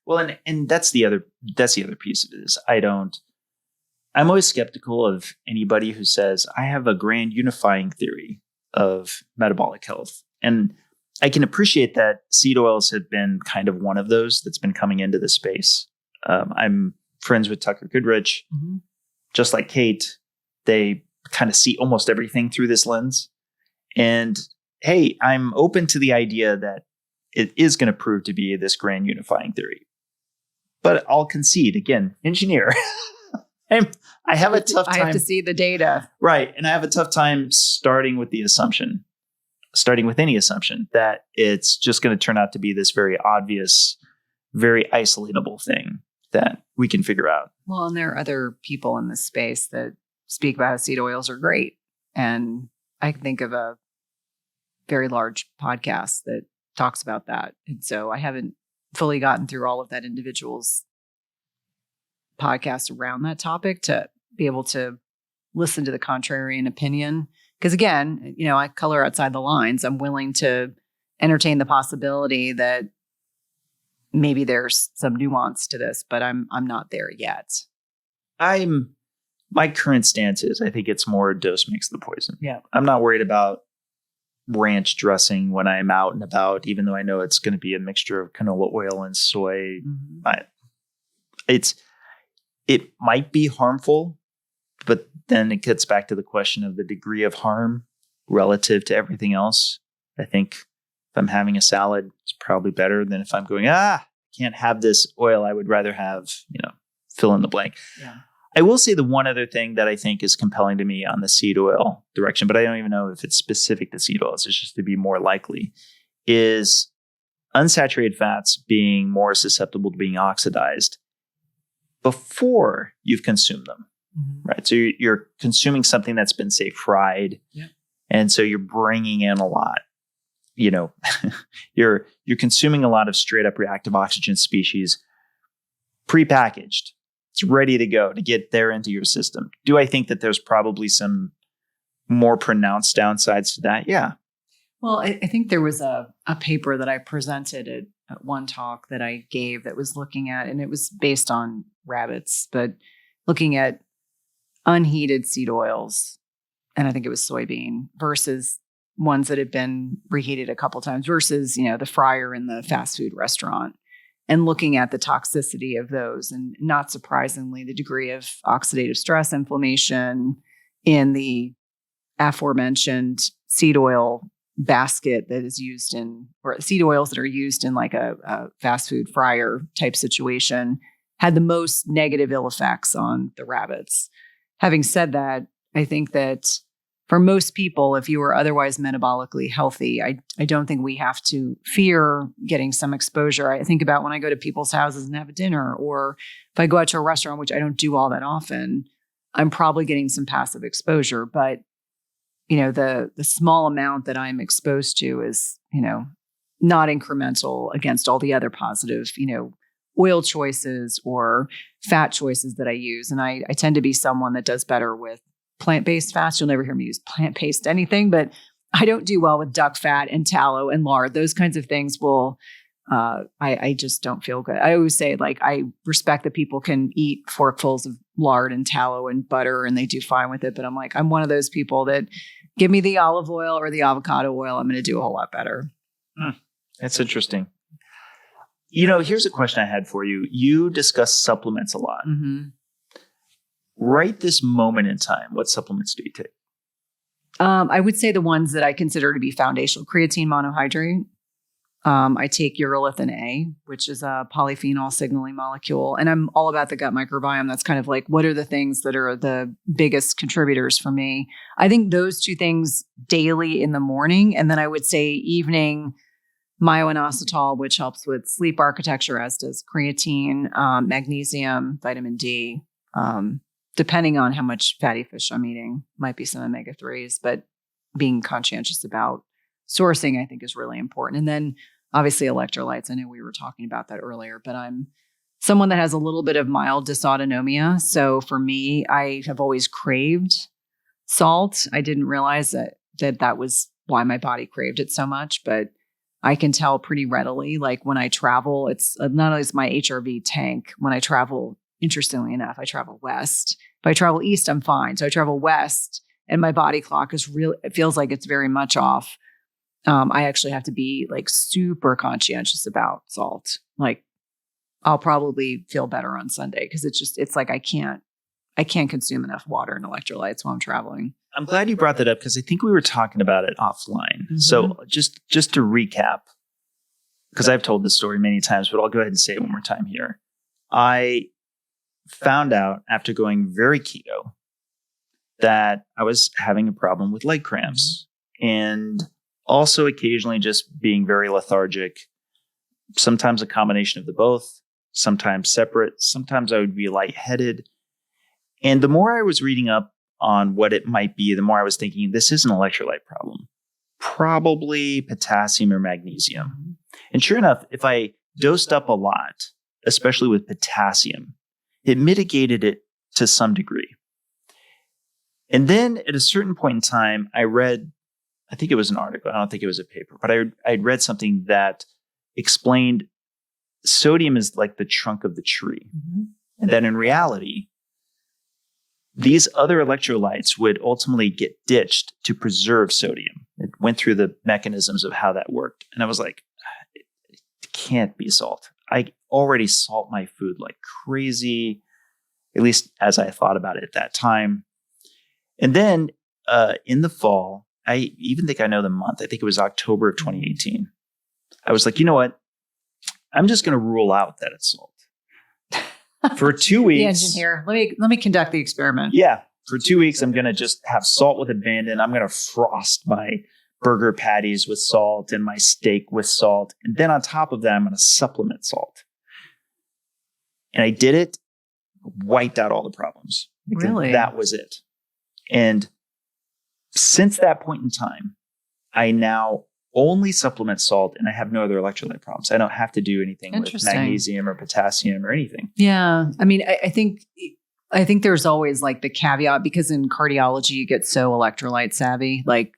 Well, and that's the other piece of it is I'm always skeptical of anybody who says, I have a grand unifying theory of metabolic health. And I can appreciate that seed oils have been kind of one of those that's been coming into the space. I'm friends with Tucker Goodrich, just like Kate. They kind of see almost everything through this lens. And hey, I'm open to the idea that it is going to prove to be this grand unifying theory. But I'll concede, again, engineer. I have a tough time. I have to see the data. Right. And I have a tough time starting with any assumption that it's just going to turn out to be this very obvious, very isolatable thing that we can figure out. Well, and there are other people in this space that speak about how seed oils are great. And I can think of a very large podcast that talks about that. And so I haven't fully gotten through all of that individual's podcast around that topic to be able to listen to the contrarian opinion. Because again, I color outside the lines. I'm willing to entertain the possibility that maybe there's some nuance to this, but I'm not there yet. My current stance is I think it's more dose makes the poison. Yeah. I'm not worried about ranch dressing when I'm out and about, even though I know it's going to be a mixture of canola oil and soy. It might be harmful, but then it gets back to the question of the degree of harm relative to everything else. I think if I'm having a salad, it's probably better than if I'm going, can't have this oil. I would rather have, fill in the blank. Yeah. I will say the one other thing that I think is compelling to me on the seed oil direction, but I don't even know if it's specific to seed oils, it's just to be more likely, is unsaturated fats being more susceptible to being oxidized before you've consumed them, right? So you're consuming something that's been, say, fried. Yeah. And so you're bringing in a lot, you're consuming a lot of straight up reactive oxygen species prepackaged. It's ready to go to get there into your system. Do I think that there's probably some more pronounced downsides to that? Yeah. Well, I think there was a paper that I presented at one talk that I gave that was looking at, and it was based on rabbits, but looking at unheated seed oils, and I think it was soybean, versus ones that had been reheated a couple times versus, the fryer in the fast food restaurant, and looking at the toxicity of those. And not surprisingly, the degree of oxidative stress inflammation in the aforementioned seed oil basket that is used or seed oils that are used in like a fast food fryer type situation had the most negative ill effects on the rabbits. Having said that, I think that for most people, if you are otherwise metabolically healthy, I don't think we have to fear getting some exposure. I think about when I go to people's houses and have a dinner, or if I go out to a restaurant, which I don't do all that often, I'm probably getting some passive exposure. But the small amount that I'm exposed to is, not incremental against all the other positive, oil choices or fat choices that I use. And I tend to be someone that does better with plant-based fats. You'll never hear me use plant-based anything, but I don't do well with duck fat and tallow and lard. Those kinds of things will, I just don't feel good. I always say, I respect that people can eat forkfuls of lard and tallow and butter and they do fine with it. But I'm one of those people that give me the olive oil or the avocado oil. I'm going to do a whole lot better. That's interesting. Here's a question I had for you. You discuss supplements a lot. Right this moment in time, what supplements do you take? I would say the ones that I consider to be foundational: creatine monohydrate, I take urolithin A, which is a polyphenol signaling molecule. And I'm all about the gut microbiome. That's kind of like, what are the things that are the biggest contributors for me? I think those two things daily in the morning. And then I would say evening, myo-inositol, which helps with sleep architecture, as does creatine, magnesium, vitamin D, depending on how much fatty fish I'm eating, might be some omega-3s, but being conscientious about sourcing, I think, is really important. And then obviously electrolytes. I know we were talking about that earlier, but I'm someone that has a little bit of mild dysautonomia. So for me, I have always craved salt. I didn't realize that was why my body craved it so much, but I can tell pretty readily. Like when I travel, it's not only is my HRV tank. When I travel, interestingly enough, I travel west. If I travel east, I'm fine. So I travel west, and my body clock is it feels like it's very much off. I actually have to be like super conscientious about salt. Like I'll probably feel better on Sunday because it's like I can't consume enough water and electrolytes while I'm traveling. I'm glad you brought that up because I think we were talking about it offline. Mm-hmm. So just to recap, because I've told this story many times, but I'll go ahead and say it one more time here. I found out after going very keto that I was having a problem with leg cramps and also occasionally just being very lethargic, sometimes a combination of the both, sometimes separate, sometimes I would be lightheaded. And the more I was reading up on what it might be, the more I was thinking, this is an electrolyte problem, probably potassium or magnesium. And sure enough, if I dosed up a lot, especially with potassium, it mitigated it to some degree. And then at a certain point in time, I read, I think it was an article, I don't think it was a paper, but I'd read something that explained sodium is like the trunk of the tree. Mm-hmm. And that in reality, these other electrolytes would ultimately get ditched to preserve sodium. It went through the mechanisms of how that worked. And I was like, it can't be salt. I already salt my food like crazy, at least as I thought about it at that time. And then in the fall, I even think I know the month. I think it was October of 2018. I was like, you know what? I'm just going to rule out that it's salt. For 2 weeks. The engineer. Let me conduct the experiment. Yeah. For 2 weeks, I'm going to just have salt with abandon. I'm going to frost my burger patties with salt and my steak with salt. And then on top of that, I'm going to supplement salt. And I did it, wiped out all the problems. Really? That was it. And since that point in time, I now only supplement salt and I have no other electrolyte problems. I don't have to do anything with magnesium or potassium or anything. Yeah. I mean, I think there's always like the caveat because in cardiology, you get so electrolyte savvy, like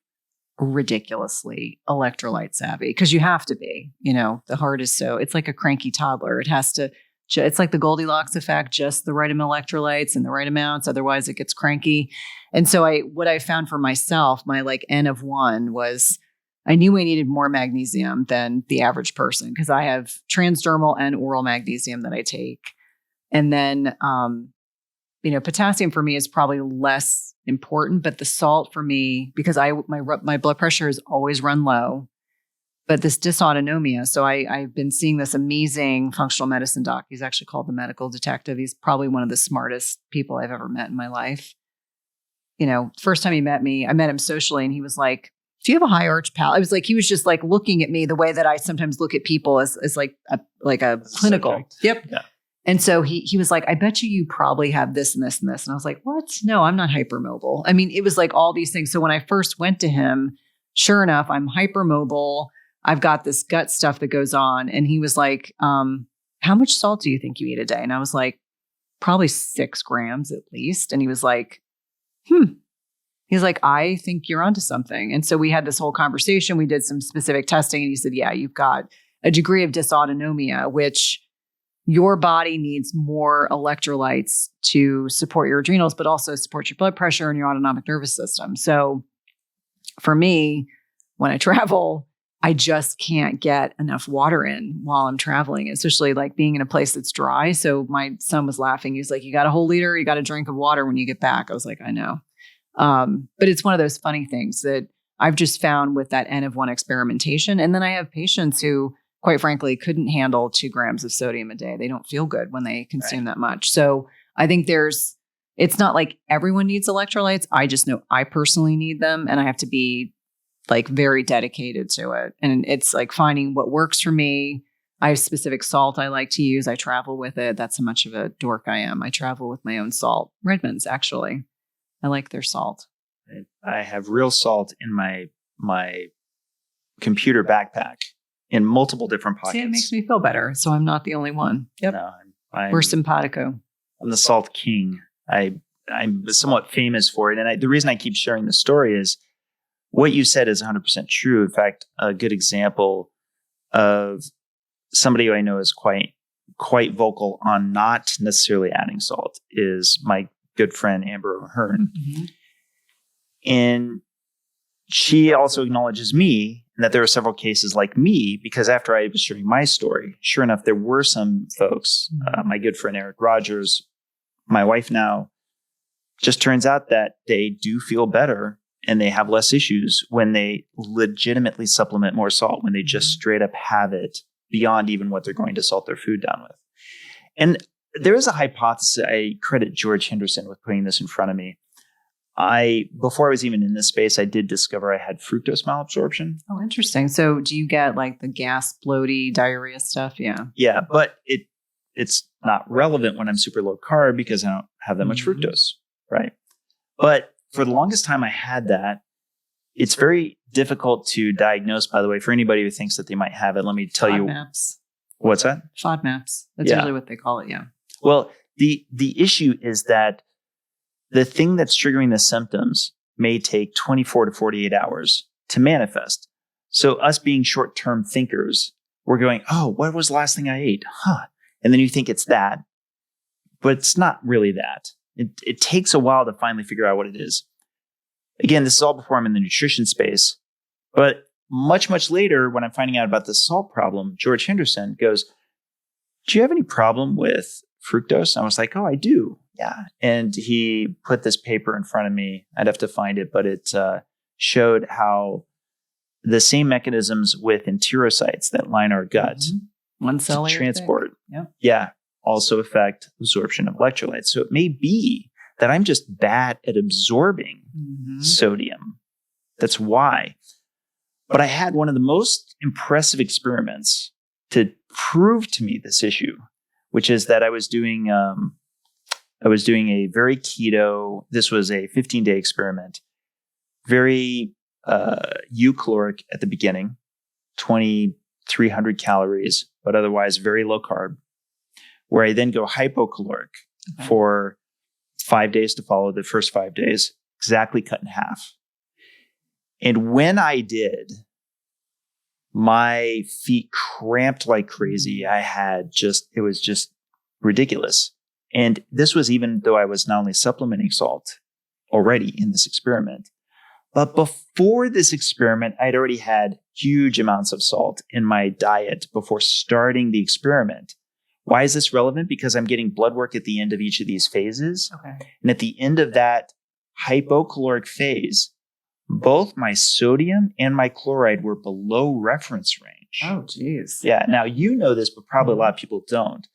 ridiculously electrolyte savvy because you have to be, the heart is it's like a cranky toddler. It has to, it's like the Goldilocks effect, just the right amount of electrolytes and the right amounts. Otherwise it gets cranky. And so what I found for myself, my like N of 1 was I knew I needed more magnesium than the average person because I have transdermal and oral magnesium that I take. And then, potassium for me is probably less important, but the salt for me, because my blood pressure has always run low, but this dysautonomia. So I've been seeing this amazing functional medicine doc. He's actually called the medical detective. He's probably one of the smartest people I've ever met in my life. First time he met me, I met him socially and he was like, do you have a high arch palate? I was like, he was just like looking at me the way that I sometimes look at people as like a clinical. Subject. Yep. Yeah. And so he was like, I bet you probably have this and this and this. And I was like, what? No, I'm not hypermobile. I mean, it was like all these things. So when I first went to him, sure enough, I'm hypermobile. I've got this gut stuff that goes on. And he was like, how much salt do you think you eat a day? And I was like, probably 6 grams at least. And he was like, He's like, I think you're onto something. And so we had this whole conversation. We did some specific testing. And he said, yeah, you've got a degree of dysautonomia, which your body needs more electrolytes to support your adrenals, but also support your blood pressure and your autonomic nervous system. So for me, when I travel, I just can't get enough water in while I'm traveling, especially like being in a place that's dry. So my son was laughing. He's like, you got a whole liter, you got a drink of water when you get back. I was like, I know. But it's one of those funny things that I've just found with that N of 1 experimentation. And then I have patients who, quite frankly, couldn't handle 2 grams of sodium a day. They don't feel good when they consume that much. So I think it's not like everyone needs electrolytes. I just know I personally need them, and I have to be like very dedicated to it. And it's like finding what works for me. I have specific salt I like to use. I travel with it. That's how much of a dork I am. I travel with my own salt. Redmond's, actually. I like their salt. I have real salt in my computer backpack in multiple different pockets. See, it makes me feel better. So I'm not the only one. Yep. No, We're simpatico. I'm the salt king. I'm somewhat famous for it. And the reason I keep sharing the story is what you said is 100% true. In fact, a good example of somebody who I know is quite vocal on not necessarily adding salt is my good friend, Amber O'Hearn. Mm-hmm. And she also acknowledges me and that there are several cases like me, because after I was sharing my story, sure enough, there were some folks, my good friend Eric Rogers, my wife now, just turns out that they do feel better and they have less issues when they legitimately supplement more salt, when they just straight up have it beyond even what they're going to salt their food down with. And there is a hypothesis. I credit George Henderson with putting this in front of me. Before I was even in this space, I did discover I had fructose malabsorption. Oh, interesting. So do you get like the gas, bloaty, diarrhea stuff? Yeah. Yeah, but it's not relevant when I'm super low carb because I don't have that much fructose, right? But for the longest time I had that. It's very difficult to diagnose, by the way, for anybody who thinks that they might have it. Let me tell you. FODMAPs. What's that? FODMAPs. That's usually what they call it, yeah. Well, the issue is that the thing that's triggering the symptoms may take 24 to 48 hours to manifest. So us being short-term thinkers, we're going, oh, what was the last thing I ate? Huh. And then you think it's that, but it's not really that. It takes a while to finally figure out what it is. Again, this is all before I'm in the nutrition space, but much, much later when I'm finding out about the salt problem, George Henderson goes, do you have any problem with fructose? And I was like, oh, I do. Yeah. And he put this paper in front of me. I'd have to find it, but it showed how the same mechanisms with enterocytes that line our gut one cell transport, yeah, also affect absorption of electrolytes. So it may be that I'm just bad at absorbing sodium. That's why. But I had one of the most impressive experiments to prove to me this issue, which is that I was doing a very keto. This was a 15-day experiment, very eucaloric at the beginning, 2,300 calories, but otherwise very low carb, where I then go hypocaloric for 5 days to follow. The first 5 days, exactly cut in half. And when I did, my feet cramped like crazy. It was just ridiculous. And this was even though I was not only supplementing salt already in this experiment, but before this experiment, I'd already had huge amounts of salt in my diet before starting the experiment. Why is this relevant? Because I'm getting blood work at the end of each of these phases. Okay. And at the end of that hypocaloric phase, both my sodium and my chloride were below reference range. Oh, geez. Yeah. Now, you know this, but probably a lot of people don't.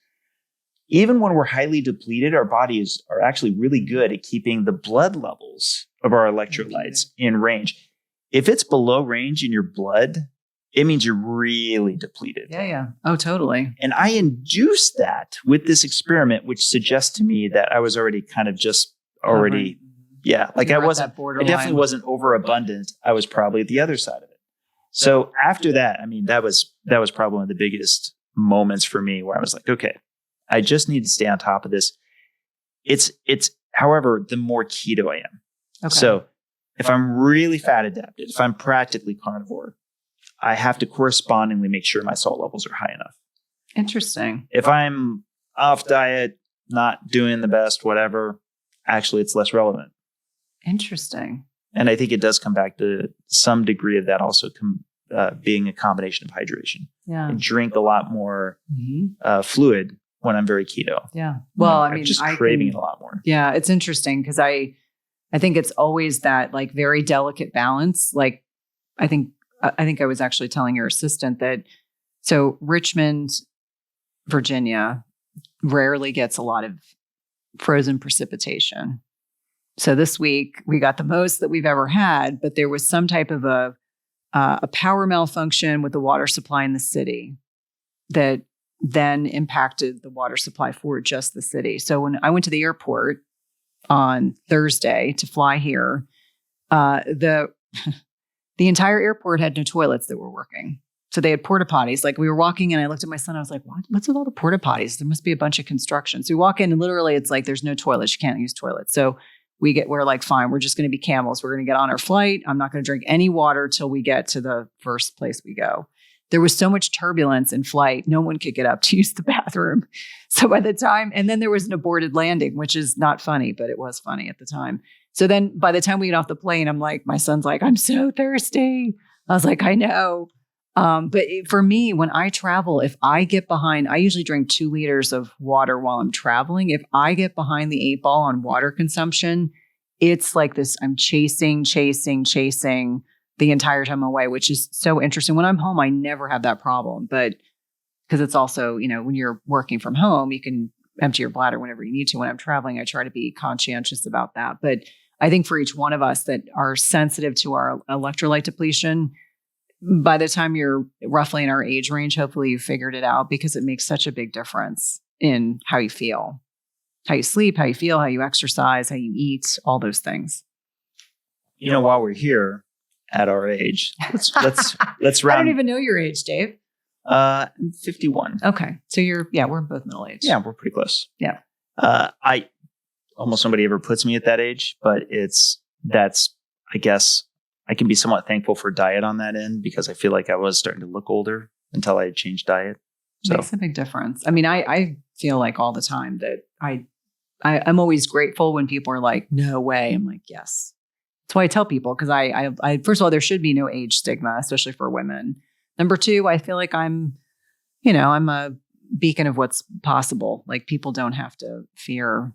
Even when we're highly depleted, our bodies are actually really good at keeping the blood levels of our electrolytes in range. If it's below range in your blood, it means you're really depleted. Yeah. Oh, totally. And I induced that with this experiment, which suggests to me that I was already kind of just already, like I definitely wasn't overabundant. I was probably at the other side of it. So after that, I mean, that was probably one of the biggest moments for me where I was like, okay, I just need to stay on top of this. It's however, the more keto I am. Okay. So if I'm really fat adapted, if I'm practically carnivore, I have to correspondingly make sure my salt levels are high enough. Interesting. If I'm off diet, not doing the best, whatever, actually it's less relevant. Interesting. And I think it does come back to some degree of that also being a combination of hydration. Yeah. I drink a lot more fluid when I'm very keto. Yeah. Well, I mean, I'm just craving it a lot more. Yeah. It's interesting because I think it's always that like very delicate balance. Like I think I was actually telling your assistant that, so Richmond, Virginia rarely gets a lot of frozen precipitation. So this week we got the most that we've ever had, but there was some type of a power malfunction with the water supply in the city that then impacted the water supply for just the city. So when I went to the airport on Thursday to fly here, the entire airport had no toilets that were working. So they had porta potties. Like we were walking in, I looked at my son. I was like, what's with all the porta potties? There must be a bunch of construction. So we walk in and literally it's like, there's no toilets. You can't use toilets. So we're like, fine, we're just going to be camels. We're going to get on our flight. I'm not going to drink any water till we get to the first place we go. There was so much turbulence in flight. No one could get up to use the bathroom. So by the time, and then there was an aborted landing, which is not funny, but it was funny at the time. So then by the time we get off the plane, I'm like, my son's like, I'm so thirsty. I was like, I know. For me, when I travel, if I get behind, I usually drink 2 liters of water while I'm traveling. If I get behind the 8 ball on water consumption, it's like this, I'm chasing the entire time away, which is so interesting. When I'm home, I never have that problem, but because it's also, when you're working from home, you can empty your bladder whenever you need to. When I'm traveling, I try to be conscientious about that. But I think for each one of us that are sensitive to our electrolyte depletion, by the time you're roughly in our age range, hopefully you figured it out, because it makes such a big difference in how you feel, how you sleep, how you feel, how you exercise, how you eat, all those things. While we're here at our age, let's round. I don't even know your age, Dave. I'm 51. Okay. So we're both middle age. Yeah, we're pretty close. Yeah. I almost nobody ever puts me at that age, but I guess I can be somewhat thankful for diet on that end, because I feel like I was starting to look older until I had changed diet. So it makes a big difference. I mean, I feel like all the time that I'm always grateful when people are like, no way. I'm like, yes. That's why I tell people, because I first of all, there should be no age stigma, especially for women. Number 2, I feel like I'm a beacon of what's possible. Like people don't have to fear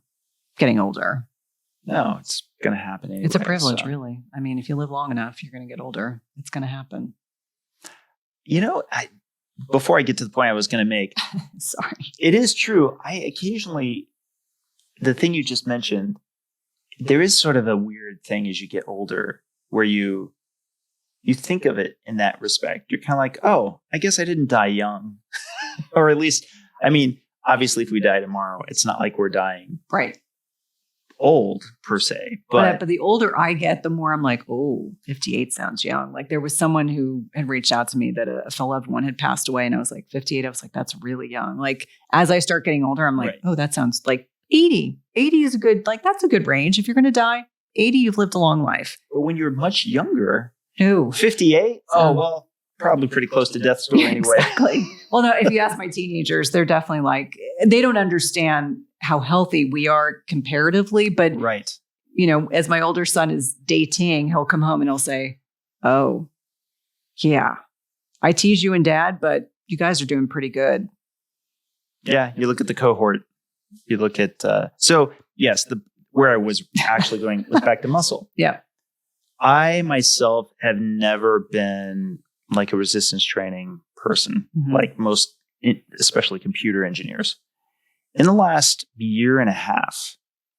getting older. No, it's going to happen anyway. It's a privilege, really. I mean, if you live long enough, you're going to get older. It's going to happen. Before I get to the point I was going to make, sorry, it is true. I occasionally, the thing you just mentioned, there is sort of a weird thing as you get older where you think of it in that respect. You're kind of like, oh, I guess I didn't die young. Or at least, I mean, obviously if we die tomorrow, it's not like we're dying right old per se. But the older I get, the more I'm like, oh, 58 sounds young. Like there was someone who had reached out to me that a loved one had passed away, and I was like, 58. I was like, that's really young. Like as I start getting older, I'm like, right. Oh, that sounds like 80. 80 is that's a good range. If you're going to die, 80, you've lived a long life. But when you're much younger, 58? Oh, well, probably pretty close to death's door anyway. Exactly. Well, no, if you ask my teenagers, they're definitely like, they don't understand how healthy we are comparatively. But, right. As my older son is dating, he'll come home and he'll say, oh, yeah, I tease you and dad, but you guys are doing pretty good. Yeah. You look at the cohort. You look at, so yes, where I was actually going was back to muscle. Yeah. I myself have never been like a resistance training person, like most, especially computer engineers. In the last year and a half,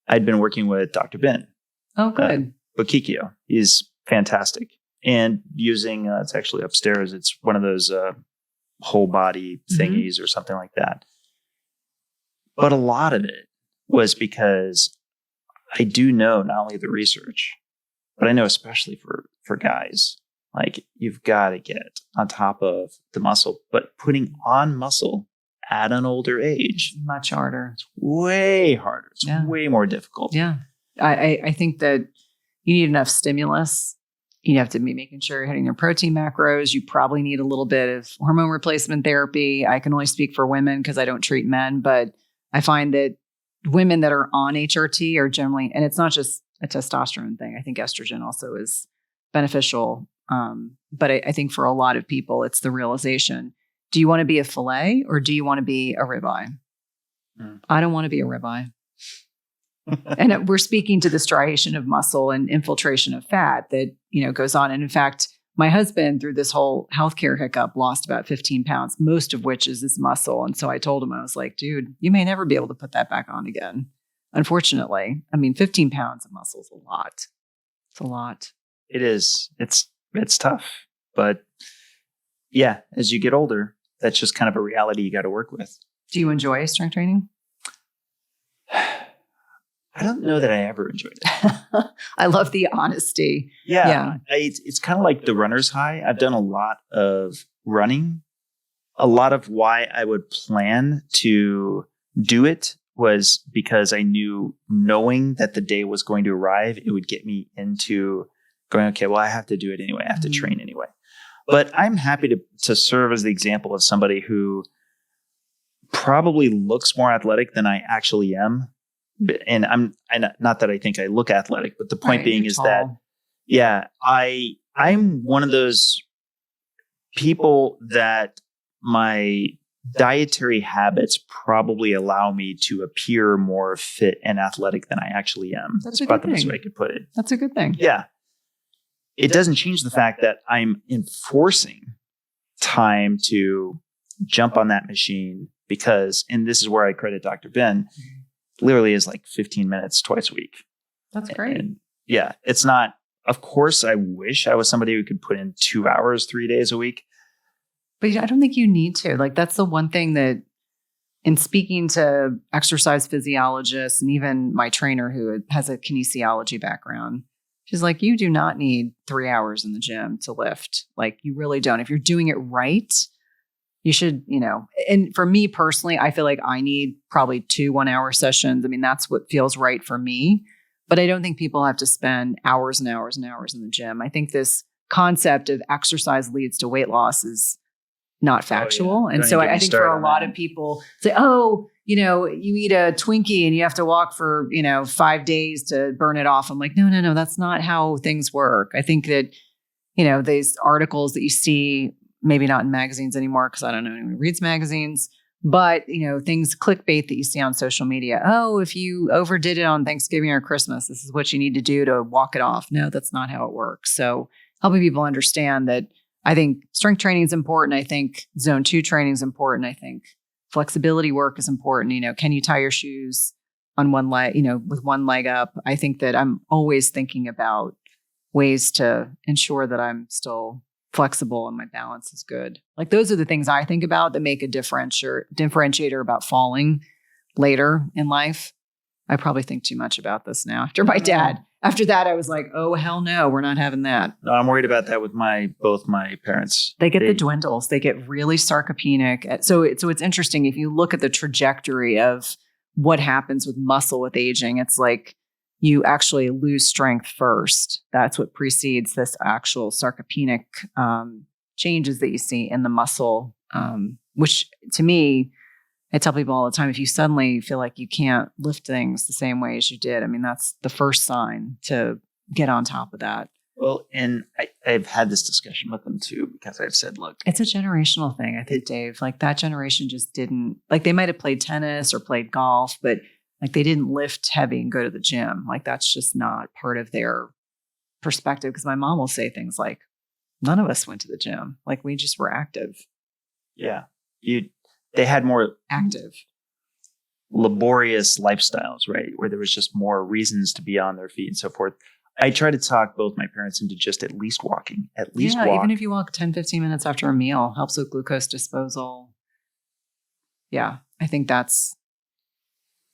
I'd been working with Dr. Ben. Oh, good. Bokikio. He's fantastic. And using, it's actually upstairs. It's one of those whole body thingies or something like that. But a lot of it was because I do know not only the research, but I know especially for guys, like you've got to get on top of the muscle, but putting on muscle at an older age. Much harder. It's way harder. It's way more difficult. Yeah. I think that you need enough stimulus. You have to be making sure you're hitting your protein macros. You probably need a little bit of hormone replacement therapy. I can only speak for women because I don't treat men, but I find that women that are on HRT are generally, and it's not just a testosterone thing. I think estrogen also is beneficial. But I think for a lot of people, it's the realization, do you want to be a filet or do you want to be a ribeye? I don't want to be a ribeye. And we're speaking to the striation of muscle and infiltration of fat that, goes on. And in fact, my husband, through this whole healthcare hiccup, lost about 15 pounds, most of which is his muscle. And so I told him, I was like, dude, you may never be able to put that back on again. Unfortunately, I mean, 15 pounds of muscle is a lot. It's a lot. It is. It's tough. But yeah, as you get older, that's just kind of a reality you got to work with. Do you enjoy strength training? I don't know that I ever enjoyed it. I love the honesty. Yeah. It's kind of like the runner's high. I've done a lot of running. A lot of why I would plan to do it was because I knew, knowing that the day was going to arrive, it would get me into going, okay, well, I have to do it anyway. I have to train anyway. But I'm happy to serve as the example of somebody who probably looks more athletic than I actually am. And I'm not that I think I look athletic, but the point being is that, I'm one of those people that my dietary habits probably allow me to appear more fit and athletic than I actually am. That's about the best way I could put it. That's a good thing. Yeah. It doesn't change the fact that I'm enforcing time to jump on that machine because, and this is where I credit Dr. Ben, literally is like 15 minutes twice a week. That's great. And yeah, it's not, of course, I wish I was somebody who could put in 2 hours, 3 days a week. But I don't think you need to. Like, that's the one thing that, in speaking to exercise physiologists and even my trainer who has a kinesiology background, she's like, you do not need 3 hours in the gym to lift. Like, you really don't. If you're doing it right, you should, and for me personally, I feel like I need probably 2 1-hour sessions. I mean, that's what feels right for me. But I don't think people have to spend hours and hours and hours in the gym. I think this concept of exercise leads to weight loss is not factual. And so I think for a lot of people say, you eat a Twinkie and you have to walk for, 5 days to burn it off. I'm like, no, that's not how things work. I think that, these articles that you see, maybe not in magazines anymore, because I don't know anyone who reads magazines, but, things clickbait that you see on social media. Oh, if you overdid it on Thanksgiving or Christmas, this is what you need to do to walk it off. No, that's not how it works. So helping people understand that, I think strength training is important. I think zone 2 training is important. I think flexibility work is important. Can you tie your shoes on one leg, with one leg up? I think that I'm always thinking about ways to ensure that I'm still flexible and my balance is good. Like, those are the things I think about that make a differentiator about falling later in life. I probably think too much about this now after my dad. After that, I was like, oh, hell no, we're not having that. No, I'm worried about that with both my parents. They get the dwindles. They get really sarcopenic. So it's interesting. If you look at the trajectory of what happens with muscle with aging, it's like you actually lose strength first. That's what precedes this actual sarcopenic changes that you see in the muscle, which to me, I tell people all the time, if you suddenly feel like you can't lift things the same way as you did, I mean, that's the first sign to get on top of that. Well, and I've had this discussion with them too, because I've said, look, it's a generational thing. I think, Dave, like that generation just didn't, like they might have played tennis or played golf, but like they didn't lift heavy and go to the gym. Like that's just not part of their perspective. Because my mom will say things like, none of us went to the gym. Like we just were active. Yeah. They had more active, laborious lifestyles, right? Where there was just more reasons to be on their feet and so forth. I try to talk both my parents into just at least walking, walk. Even if you walk 10, 15 minutes after a meal, helps with glucose disposal. Yeah. I think that's,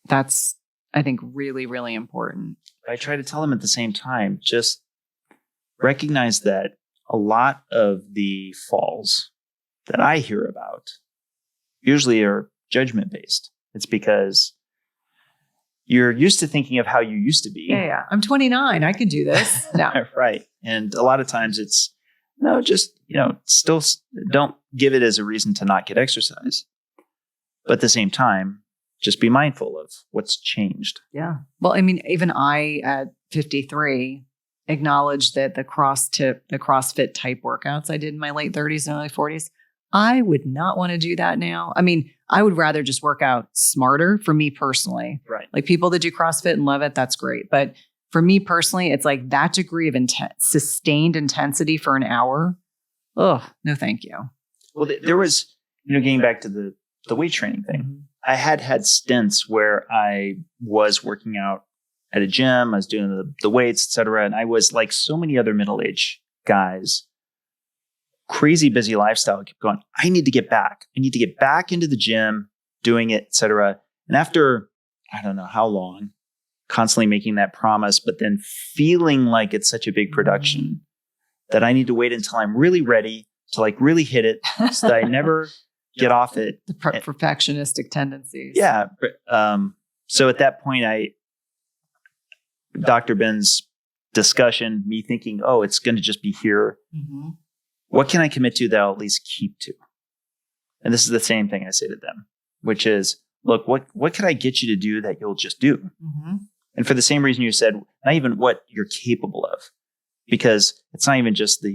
I think really, really important. I try to tell them at the same time, just recognize that a lot of the falls that I hear about usually are judgment based. It's because you're used to thinking of how you used to be. Yeah. I'm 29. I can do this. No. Right. And a lot of times it's, no, just, still don't give it as a reason to not get exercise. But at the same time, just be mindful of what's changed. Yeah. Well, I mean, even I at 53 acknowledge that the CrossFit type workouts I did in my late 30s and early 40s, I would not want to do that now. I mean, I would rather just work out smarter for me personally. Right. Like people that do CrossFit and love it, that's great. But for me personally, it's like that degree of sustained intensity for an hour. Oh, no, thank you. Well, there was, getting back to the weight training thing, Mm-hmm. I had stints where I was working out at a gym, I was doing the weights, et cetera. And I was like so many other middle-aged guys, crazy busy lifestyle. I kept going, I need to get back. I need to get back into the gym, doing it, et cetera. And after, I don't know how long, constantly making that promise, but then feeling like it's such a big production that I need to wait until I'm really ready to like really hit it so that I never get off it. The perfectionistic tendencies. Yeah. So at that point, Dr. Ben's discussion, me thinking, oh, it's going to just be here. Mm-hmm. What can I commit to that I'll at least keep to? And this is the same thing I say to them, which is, look, what can I get you to do that you'll just do? Mm-hmm. And for the same reason you said, not even what you're capable of, because it's not even just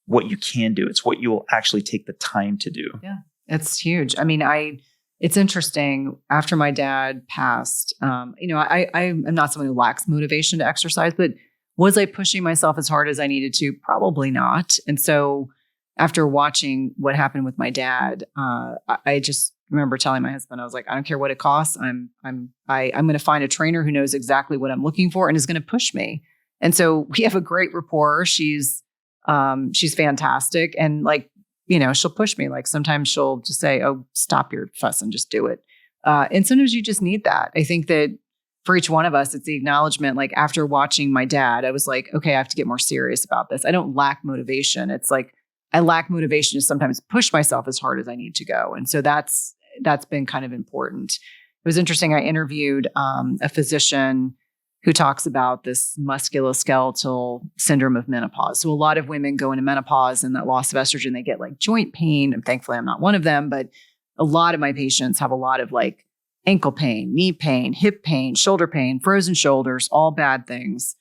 what you can do. It's what you will actually take the time to do. Yeah, it's huge. I mean, it's interesting. After my dad passed, I'm not someone who lacks motivation to exercise, but was I pushing myself as hard as I needed to? Probably not. And so after watching what happened with my dad, I just remember telling my husband, I was like, I don't care what it costs. I'm going to find a trainer who knows exactly what I'm looking for and is going to push me. And so we have a great rapport. She's fantastic. And like, she'll push me. Like sometimes she'll just say, oh, stop your fuss and just do it. And sometimes you just need that. I think that for each one of us, it's the acknowledgement. Like after watching my dad, I was like, okay, I have to get more serious about this. I don't lack motivation. It's like, I lack motivation to sometimes push myself as hard as I need to go. And so that's been kind of important. It was interesting. I interviewed a physician who talks about this musculoskeletal syndrome of menopause. So a lot of women go into menopause and that loss of estrogen, they get like joint pain. And thankfully I'm not one of them, but a lot of my patients have a lot of like ankle pain, knee pain, hip pain, shoulder pain, frozen shoulders, all bad things.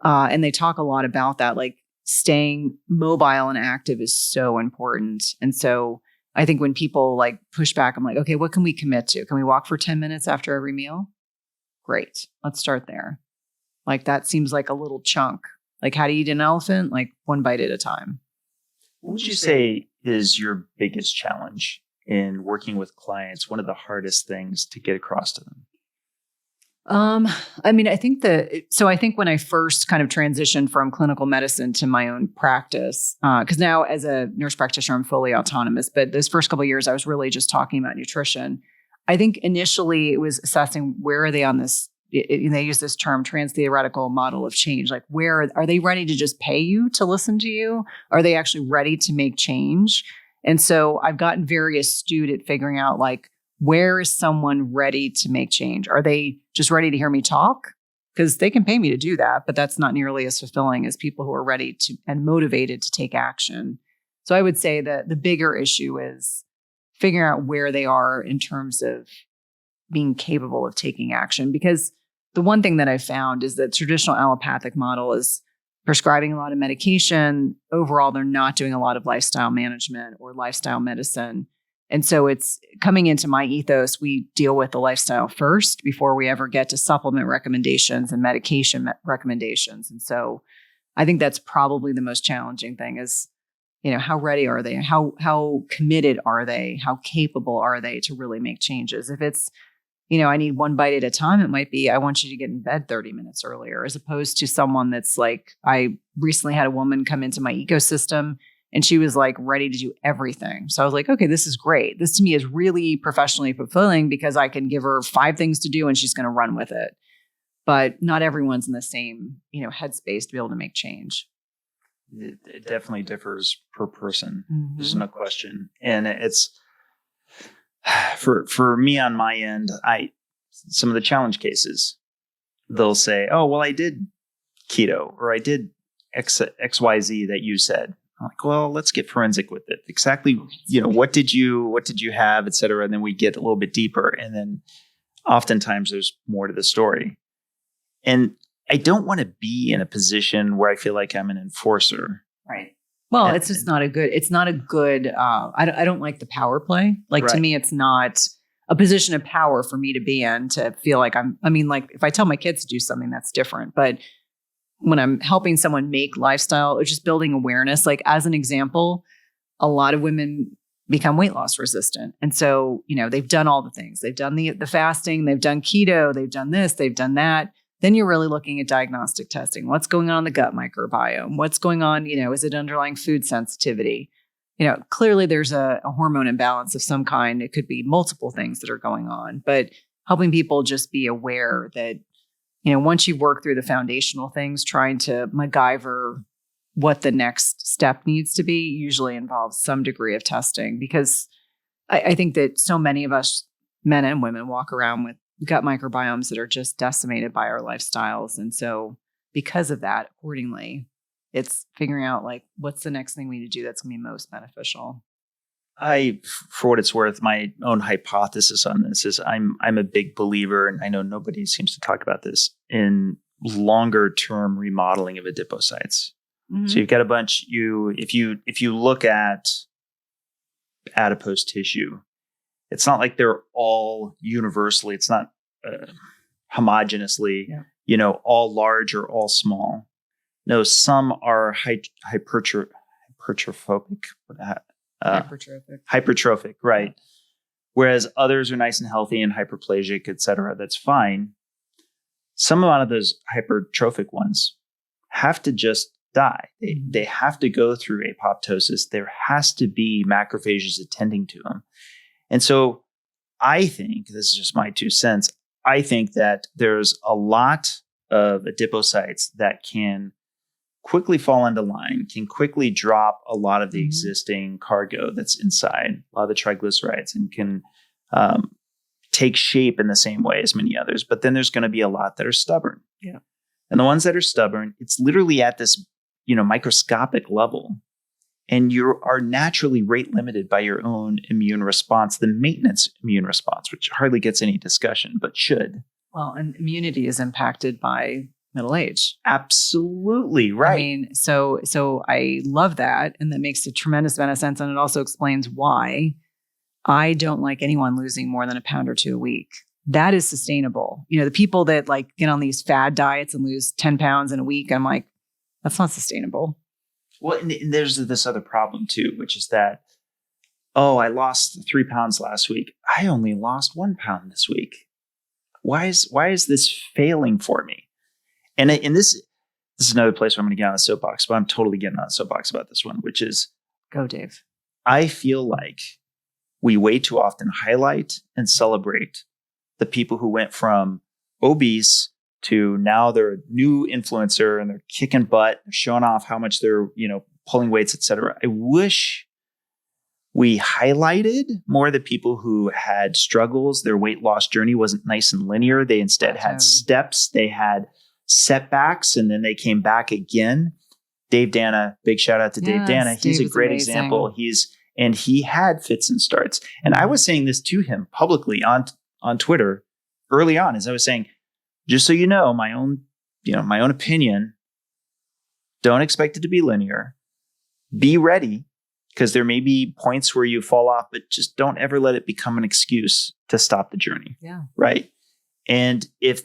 And they talk a lot about that, like staying mobile and active is so important. And so I think when people like push back, I'm like, okay, what can we commit to? Can we walk for 10 minutes after every meal? Great. Let's start there. Like that seems like a little chunk. Like how to eat an elephant? Like one bite at a time. What would you say is your biggest challenge in working with clients? One of the hardest things to get across to them? I mean, I think when I first kind of transitioned from clinical medicine to my own practice, because now as a nurse practitioner, I'm fully autonomous, but those first couple of years, I was really just talking about nutrition. I think initially it was assessing where are they on this, they use this term trans-theoretical model of change. Like where are they ready to just pay you to listen to you? Are they actually ready to make change? And so I've gotten very astute at figuring out like, where is someone ready to make change? Are they just ready to hear me talk? Because they can pay me to do that, but that's not nearly as fulfilling as people who are ready to and motivated to take action. So I would say that the bigger issue is figuring out where they are in terms of being capable of taking action. Because the one thing that I found is that traditional allopathic model is prescribing a lot of medication. Overall, they're not doing a lot of lifestyle management or lifestyle medicine. And so it's coming into my ethos, we deal with the lifestyle first before we ever get to supplement recommendations and medication recommendations. And so I think that's probably the most challenging thing is, how ready are they? How committed are they? How capable are they to really make changes? If it's, I need one bite at a time, it might be, I want you to get in bed 30 minutes earlier, as opposed to someone that's like, I recently had a woman come into my ecosystem and she was like ready to do everything. So I was like, okay, this is great. This to me is really professionally fulfilling because I can give her 5 things to do and she's going to run with it. But not everyone's in the same, headspace to be able to make change. It definitely differs per person. Mm-hmm. There's no question. And it's for me on my end, some of the challenge cases, they'll say, oh, well, I did keto or I did XYZ that you said. I'm like, well, let's get forensic with it. Exactly, what did you have, et cetera. And then we get a little bit deeper. And then oftentimes there's more to the story. And I don't want to be in a position where I feel like I'm an enforcer. Right. Well, it's not a good, I don't like the power play. Like to me, it's not, a position of power for me to be in, to feel like like if I tell my kids to do something, that's different. But when I'm helping someone make lifestyle or just building awareness, like as an example, a lot of women become weight loss resistant. And so, they've done all the things. They've done the fasting, they've done keto, they've done this, they've done that. Then you're really looking at diagnostic testing. What's going on in the gut microbiome? What's going on, is it underlying food sensitivity? Clearly there's a hormone imbalance of some kind. It could be multiple things that are going on, but helping people just be aware that, once you work through the foundational things, trying to MacGyver what the next step needs to be usually involves some degree of testing, because I think that so many of us, men and women, walk around with gut microbiomes that are just decimated by our lifestyles. And so because of that, accordingly, it's figuring out like, what's the next thing we need to do that's going to be most beneficial. For what it's worth, my own hypothesis on this is I'm a big believer, and I know nobody seems to talk about this, in longer term remodeling of adipocytes. Mm-hmm. So you've got a bunch. If you look at adipose tissue, it's not like they're all universally. It's not homogeneously, all large or all small. No, some are hypertrophic. Hypertrophic, right. Whereas others are nice and healthy and hyperplagic, et cetera. That's fine. Some amount of those hypertrophic ones have to just die. They have to go through apoptosis. There has to be macrophages attending to them. And so I think, this is just my 2 cents, I think that there's a lot of adipocytes that can quickly fall into line, can quickly drop a lot of the existing cargo that's inside, a lot of the triglycerides, and can take shape in the same way as many others. But then there's going to be a lot that are stubborn. Yeah. And the ones that are stubborn, it's literally at this, microscopic level. And you are naturally rate limited by your own immune response, the maintenance immune response, which hardly gets any discussion, but should. Well, and immunity is impacted by middle age. Absolutely right. I mean, so I love that. And that makes a tremendous amount of sense. And it also explains why I don't like anyone losing more than a pound or 2 a week. That is sustainable. The people that like get on these fad diets and lose 10 pounds in a week, I'm like, that's not sustainable. Well, and there's this other problem too, which is that, I lost 3 pounds last week. I only lost 1 pound this week. Why is this failing for me? And this is another place where I'm going to get on the soapbox, but I'm totally getting on the soapbox about this one, which is, go, Dave. I feel like we way too often highlight and celebrate the people who went from obese to now they're a new influencer and they're kicking butt, they're showing off how much they're, pulling weights, et cetera. I wish we highlighted more the people who had struggles. Their weight loss journey wasn't nice and linear. They instead had steps. They had setbacks, and then they came back again. Dave Dana, big shout out to Dave Dana. He's a great example. He had fits and starts. And I was saying this to him publicly on Twitter early on, as I was saying, just so you know, my own opinion, don't expect it to be linear. Be ready, because there may be points where you fall off, but just don't ever let it become an excuse to stop the journey. Yeah. Right. And if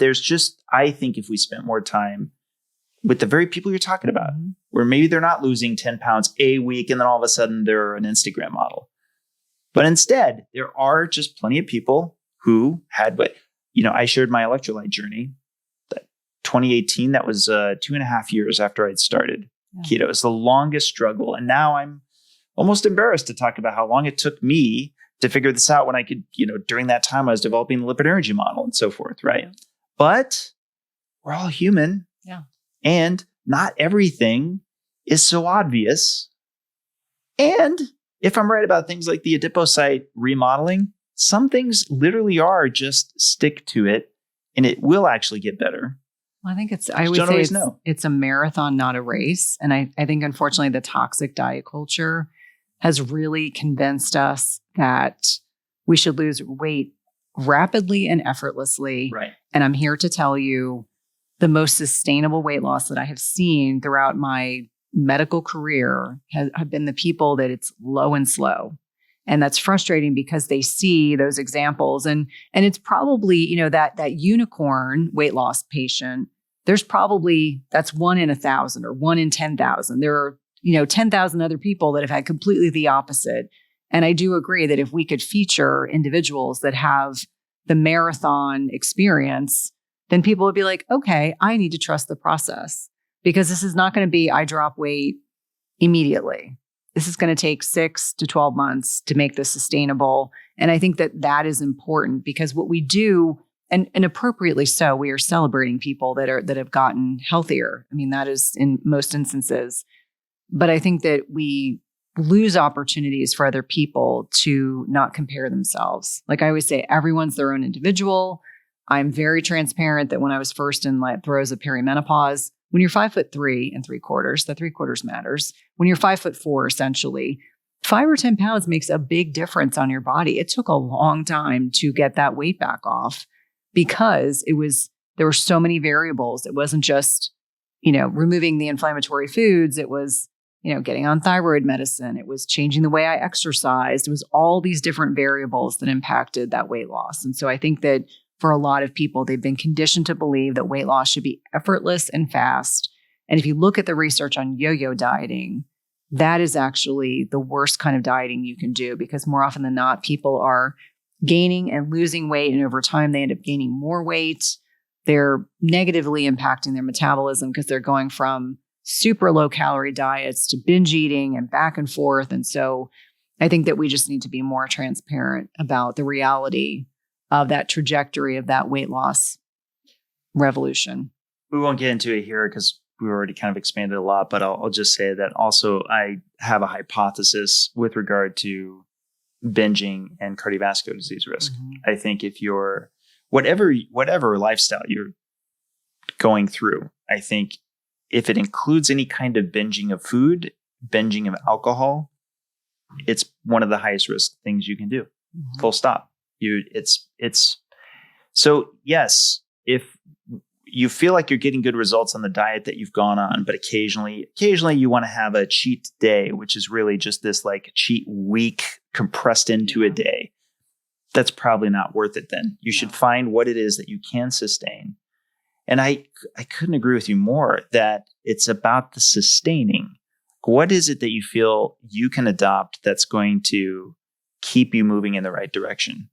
I think if we spent more time with the very people you're talking about, where maybe they're not losing 10 pounds a week and then all of a sudden they're an Instagram model. But instead, there are just plenty of people who had, I shared my electrolyte journey. 2018, that was 2.5 years after I'd started keto. It was the longest struggle. And now I'm almost embarrassed to talk about how long it took me to figure this out when I could, during that time I was developing the lipid energy model and so forth, right? Yeah. But we're all human. Yeah. And not everything is so obvious. And if I'm right about things like the adipocyte remodeling, some things literally are just stick to it and it will actually get better. Well, I think I would say it's a marathon, not a race. And I think, unfortunately, the toxic diet culture has really convinced us that we should lose weight rapidly and effortlessly. Right. And I'm here to tell you the most sustainable weight loss that I have seen throughout my medical career have been the people that it's low and slow. And that's frustrating because they see those examples. And it's probably, that unicorn weight loss patient, that's 1 in 1,000 or 1 in 10,000. There are, 10,000 other people that have had completely the opposite. And I do agree that if we could feature individuals that have the marathon experience, then people would be like, okay, I need to trust the process, because this is not going to be, I drop weight immediately. This is going to take 6 to 12 months to make this sustainable. And I think that is important, because what we do, and appropriately so, we are celebrating people that have gotten healthier. I mean, that is in most instances. But I think that we lose opportunities for other people to not compare themselves. Like I always say, everyone's their own individual. I'm very transparent that when I was first in throes of perimenopause, when you're 5'3" and 3/4, the 3/4 matters. When you're 5'4", essentially, 5 or 10 pounds makes a big difference on your body. It took a long time to get that weight back off, because there were so many variables. It wasn't just, removing the inflammatory foods. It was, getting on thyroid medicine. It was changing the way I exercised. It was all these different variables that impacted that weight loss. And so I think that for a lot of people, they've been conditioned to believe that weight loss should be effortless and fast. And if you look at the research on yo-yo dieting, that is actually the worst kind of dieting you can do, because more often than not, people are gaining and losing weight. And over time, they end up gaining more weight. They're negatively impacting their metabolism because they're going from super low calorie diets to binge eating and back and forth. And so I think that we just need to be more transparent about the reality of that trajectory of that weight loss revolution. We won't get into it here because we already kind of expanded a lot, but I'll just say that also I have a hypothesis with regard to binging and cardiovascular disease risk. Mm-hmm. I think if you're whatever lifestyle you're going through, I think if it includes any kind of binging of food, binging of alcohol, it's one of the highest risk things you can do. Mm-hmm. Full stop. So yes, if you feel like you're getting good results on the diet that you've gone on, but occasionally you want to have a cheat day, which is really just this like cheat week compressed into a day. That's probably not worth it then. You should find what it is that you can sustain. And I couldn't agree with you more that it's about the sustaining. What is it that you feel you can adopt that's going to keep you moving in the right direction?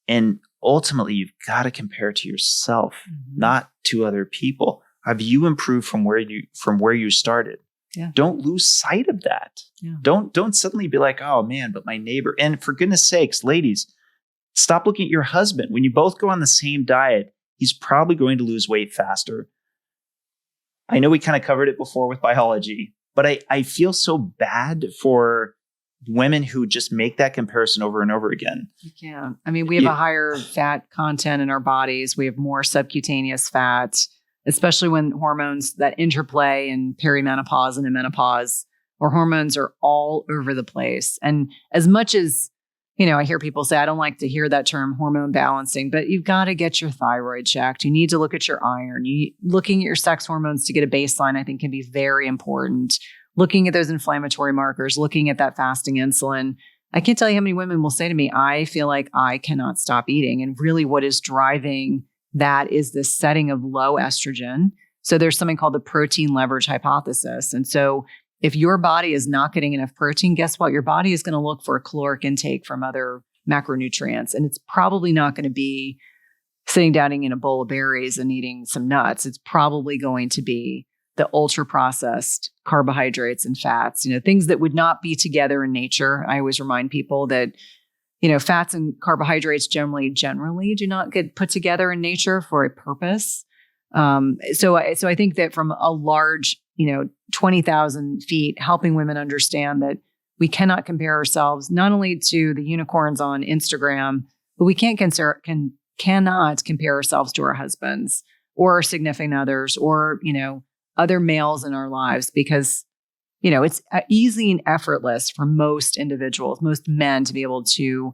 And ultimately, you've got to compare to yourself, mm-hmm. not to other people. Have you improved from where you started? Yeah. Don't lose sight of that. Yeah. Don't suddenly be like, oh man, but my neighbor. And for goodness sakes, ladies, stop looking at your husband. When you both go on the same diet, he's probably going to lose weight faster. I know we kind of covered it before with biology, but I feel so bad for women who just make that comparison over and over again. You can't. I mean, we have a higher fat content in our bodies. We have more subcutaneous fat, especially when hormones that interplay in perimenopause and in menopause, or hormones are all over the place. And as much as, I hear people say, I don't like to hear that term hormone balancing, but you've got to get your thyroid checked. You need to look at your iron. Looking at your sex hormones to get a baseline, I think, can be very important. Looking at those inflammatory markers, looking at that fasting insulin. I can't tell you how many women will say to me, I feel like I cannot stop eating. And really what is driving that is this setting of low estrogen. So there's something called the protein leverage hypothesis. And so if your body is not getting enough protein, guess what? Your body is going to look for a caloric intake from other macronutrients. And it's probably not going to be sitting down eating a bowl of berries and eating some nuts. It's probably going to be the ultra processed carbohydrates and fats, things that would not be together in nature. I always remind people that, fats and carbohydrates generally do not get put together in nature for a purpose. So I think that from a large, 20,000 feet, helping women understand that we cannot compare ourselves not only to the unicorns on Instagram, but we cannot compare ourselves to our husbands or our significant others or, other males in our lives, because, it's easy and effortless for most individuals, most men, to be able to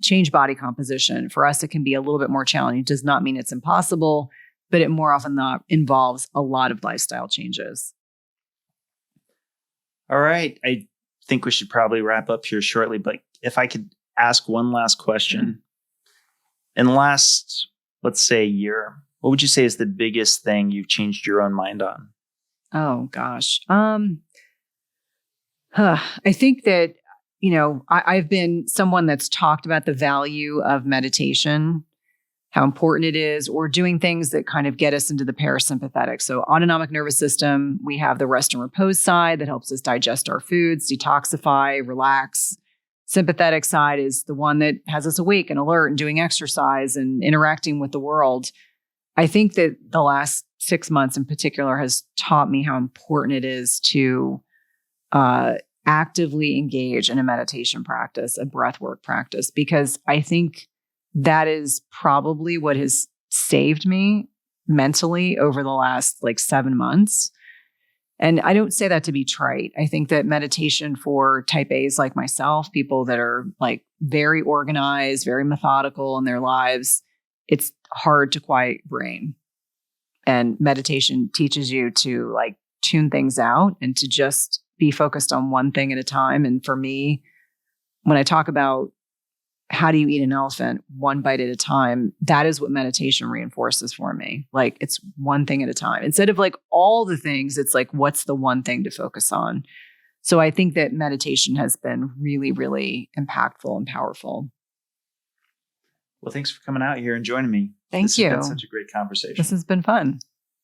change body composition. For us, it can be a little bit more challenging. It does not mean it's impossible, but it more often than not involves a lot of lifestyle changes. All right. I think we should probably wrap up here shortly, but if I could ask one last question. In the last, let's say, year, what would you say is the biggest thing you've changed your own mind on? Oh, gosh. I think that, I've been someone that's talked about the value of meditation, how important it is, or doing things that kind of get us into the parasympathetic. So autonomic nervous system, we have the rest and repose side that helps us digest our foods, detoxify, relax. Sympathetic side is the one that has us awake and alert and doing exercise and interacting with the world. I think that the last 6 months in particular has taught me how important it is to actively engage in a meditation practice, a breathwork practice, because I think that is probably what has saved me mentally over the last 7 months. And I don't say that to be trite. I think that meditation for type A's like myself, people that are very organized, very methodical in their lives, it's hard to quiet brain. And meditation teaches you to tune things out and to just be focused on one thing at a time. And for me, when I talk about how do you eat an elephant one bite at a time, that is what meditation reinforces for me. It's one thing at a time. Instead of all the things, it's what's the one thing to focus on? So I think that meditation has been really, really impactful and powerful. Well, thanks for coming out here and joining me. Thank you. This has been such a great conversation. This has been fun.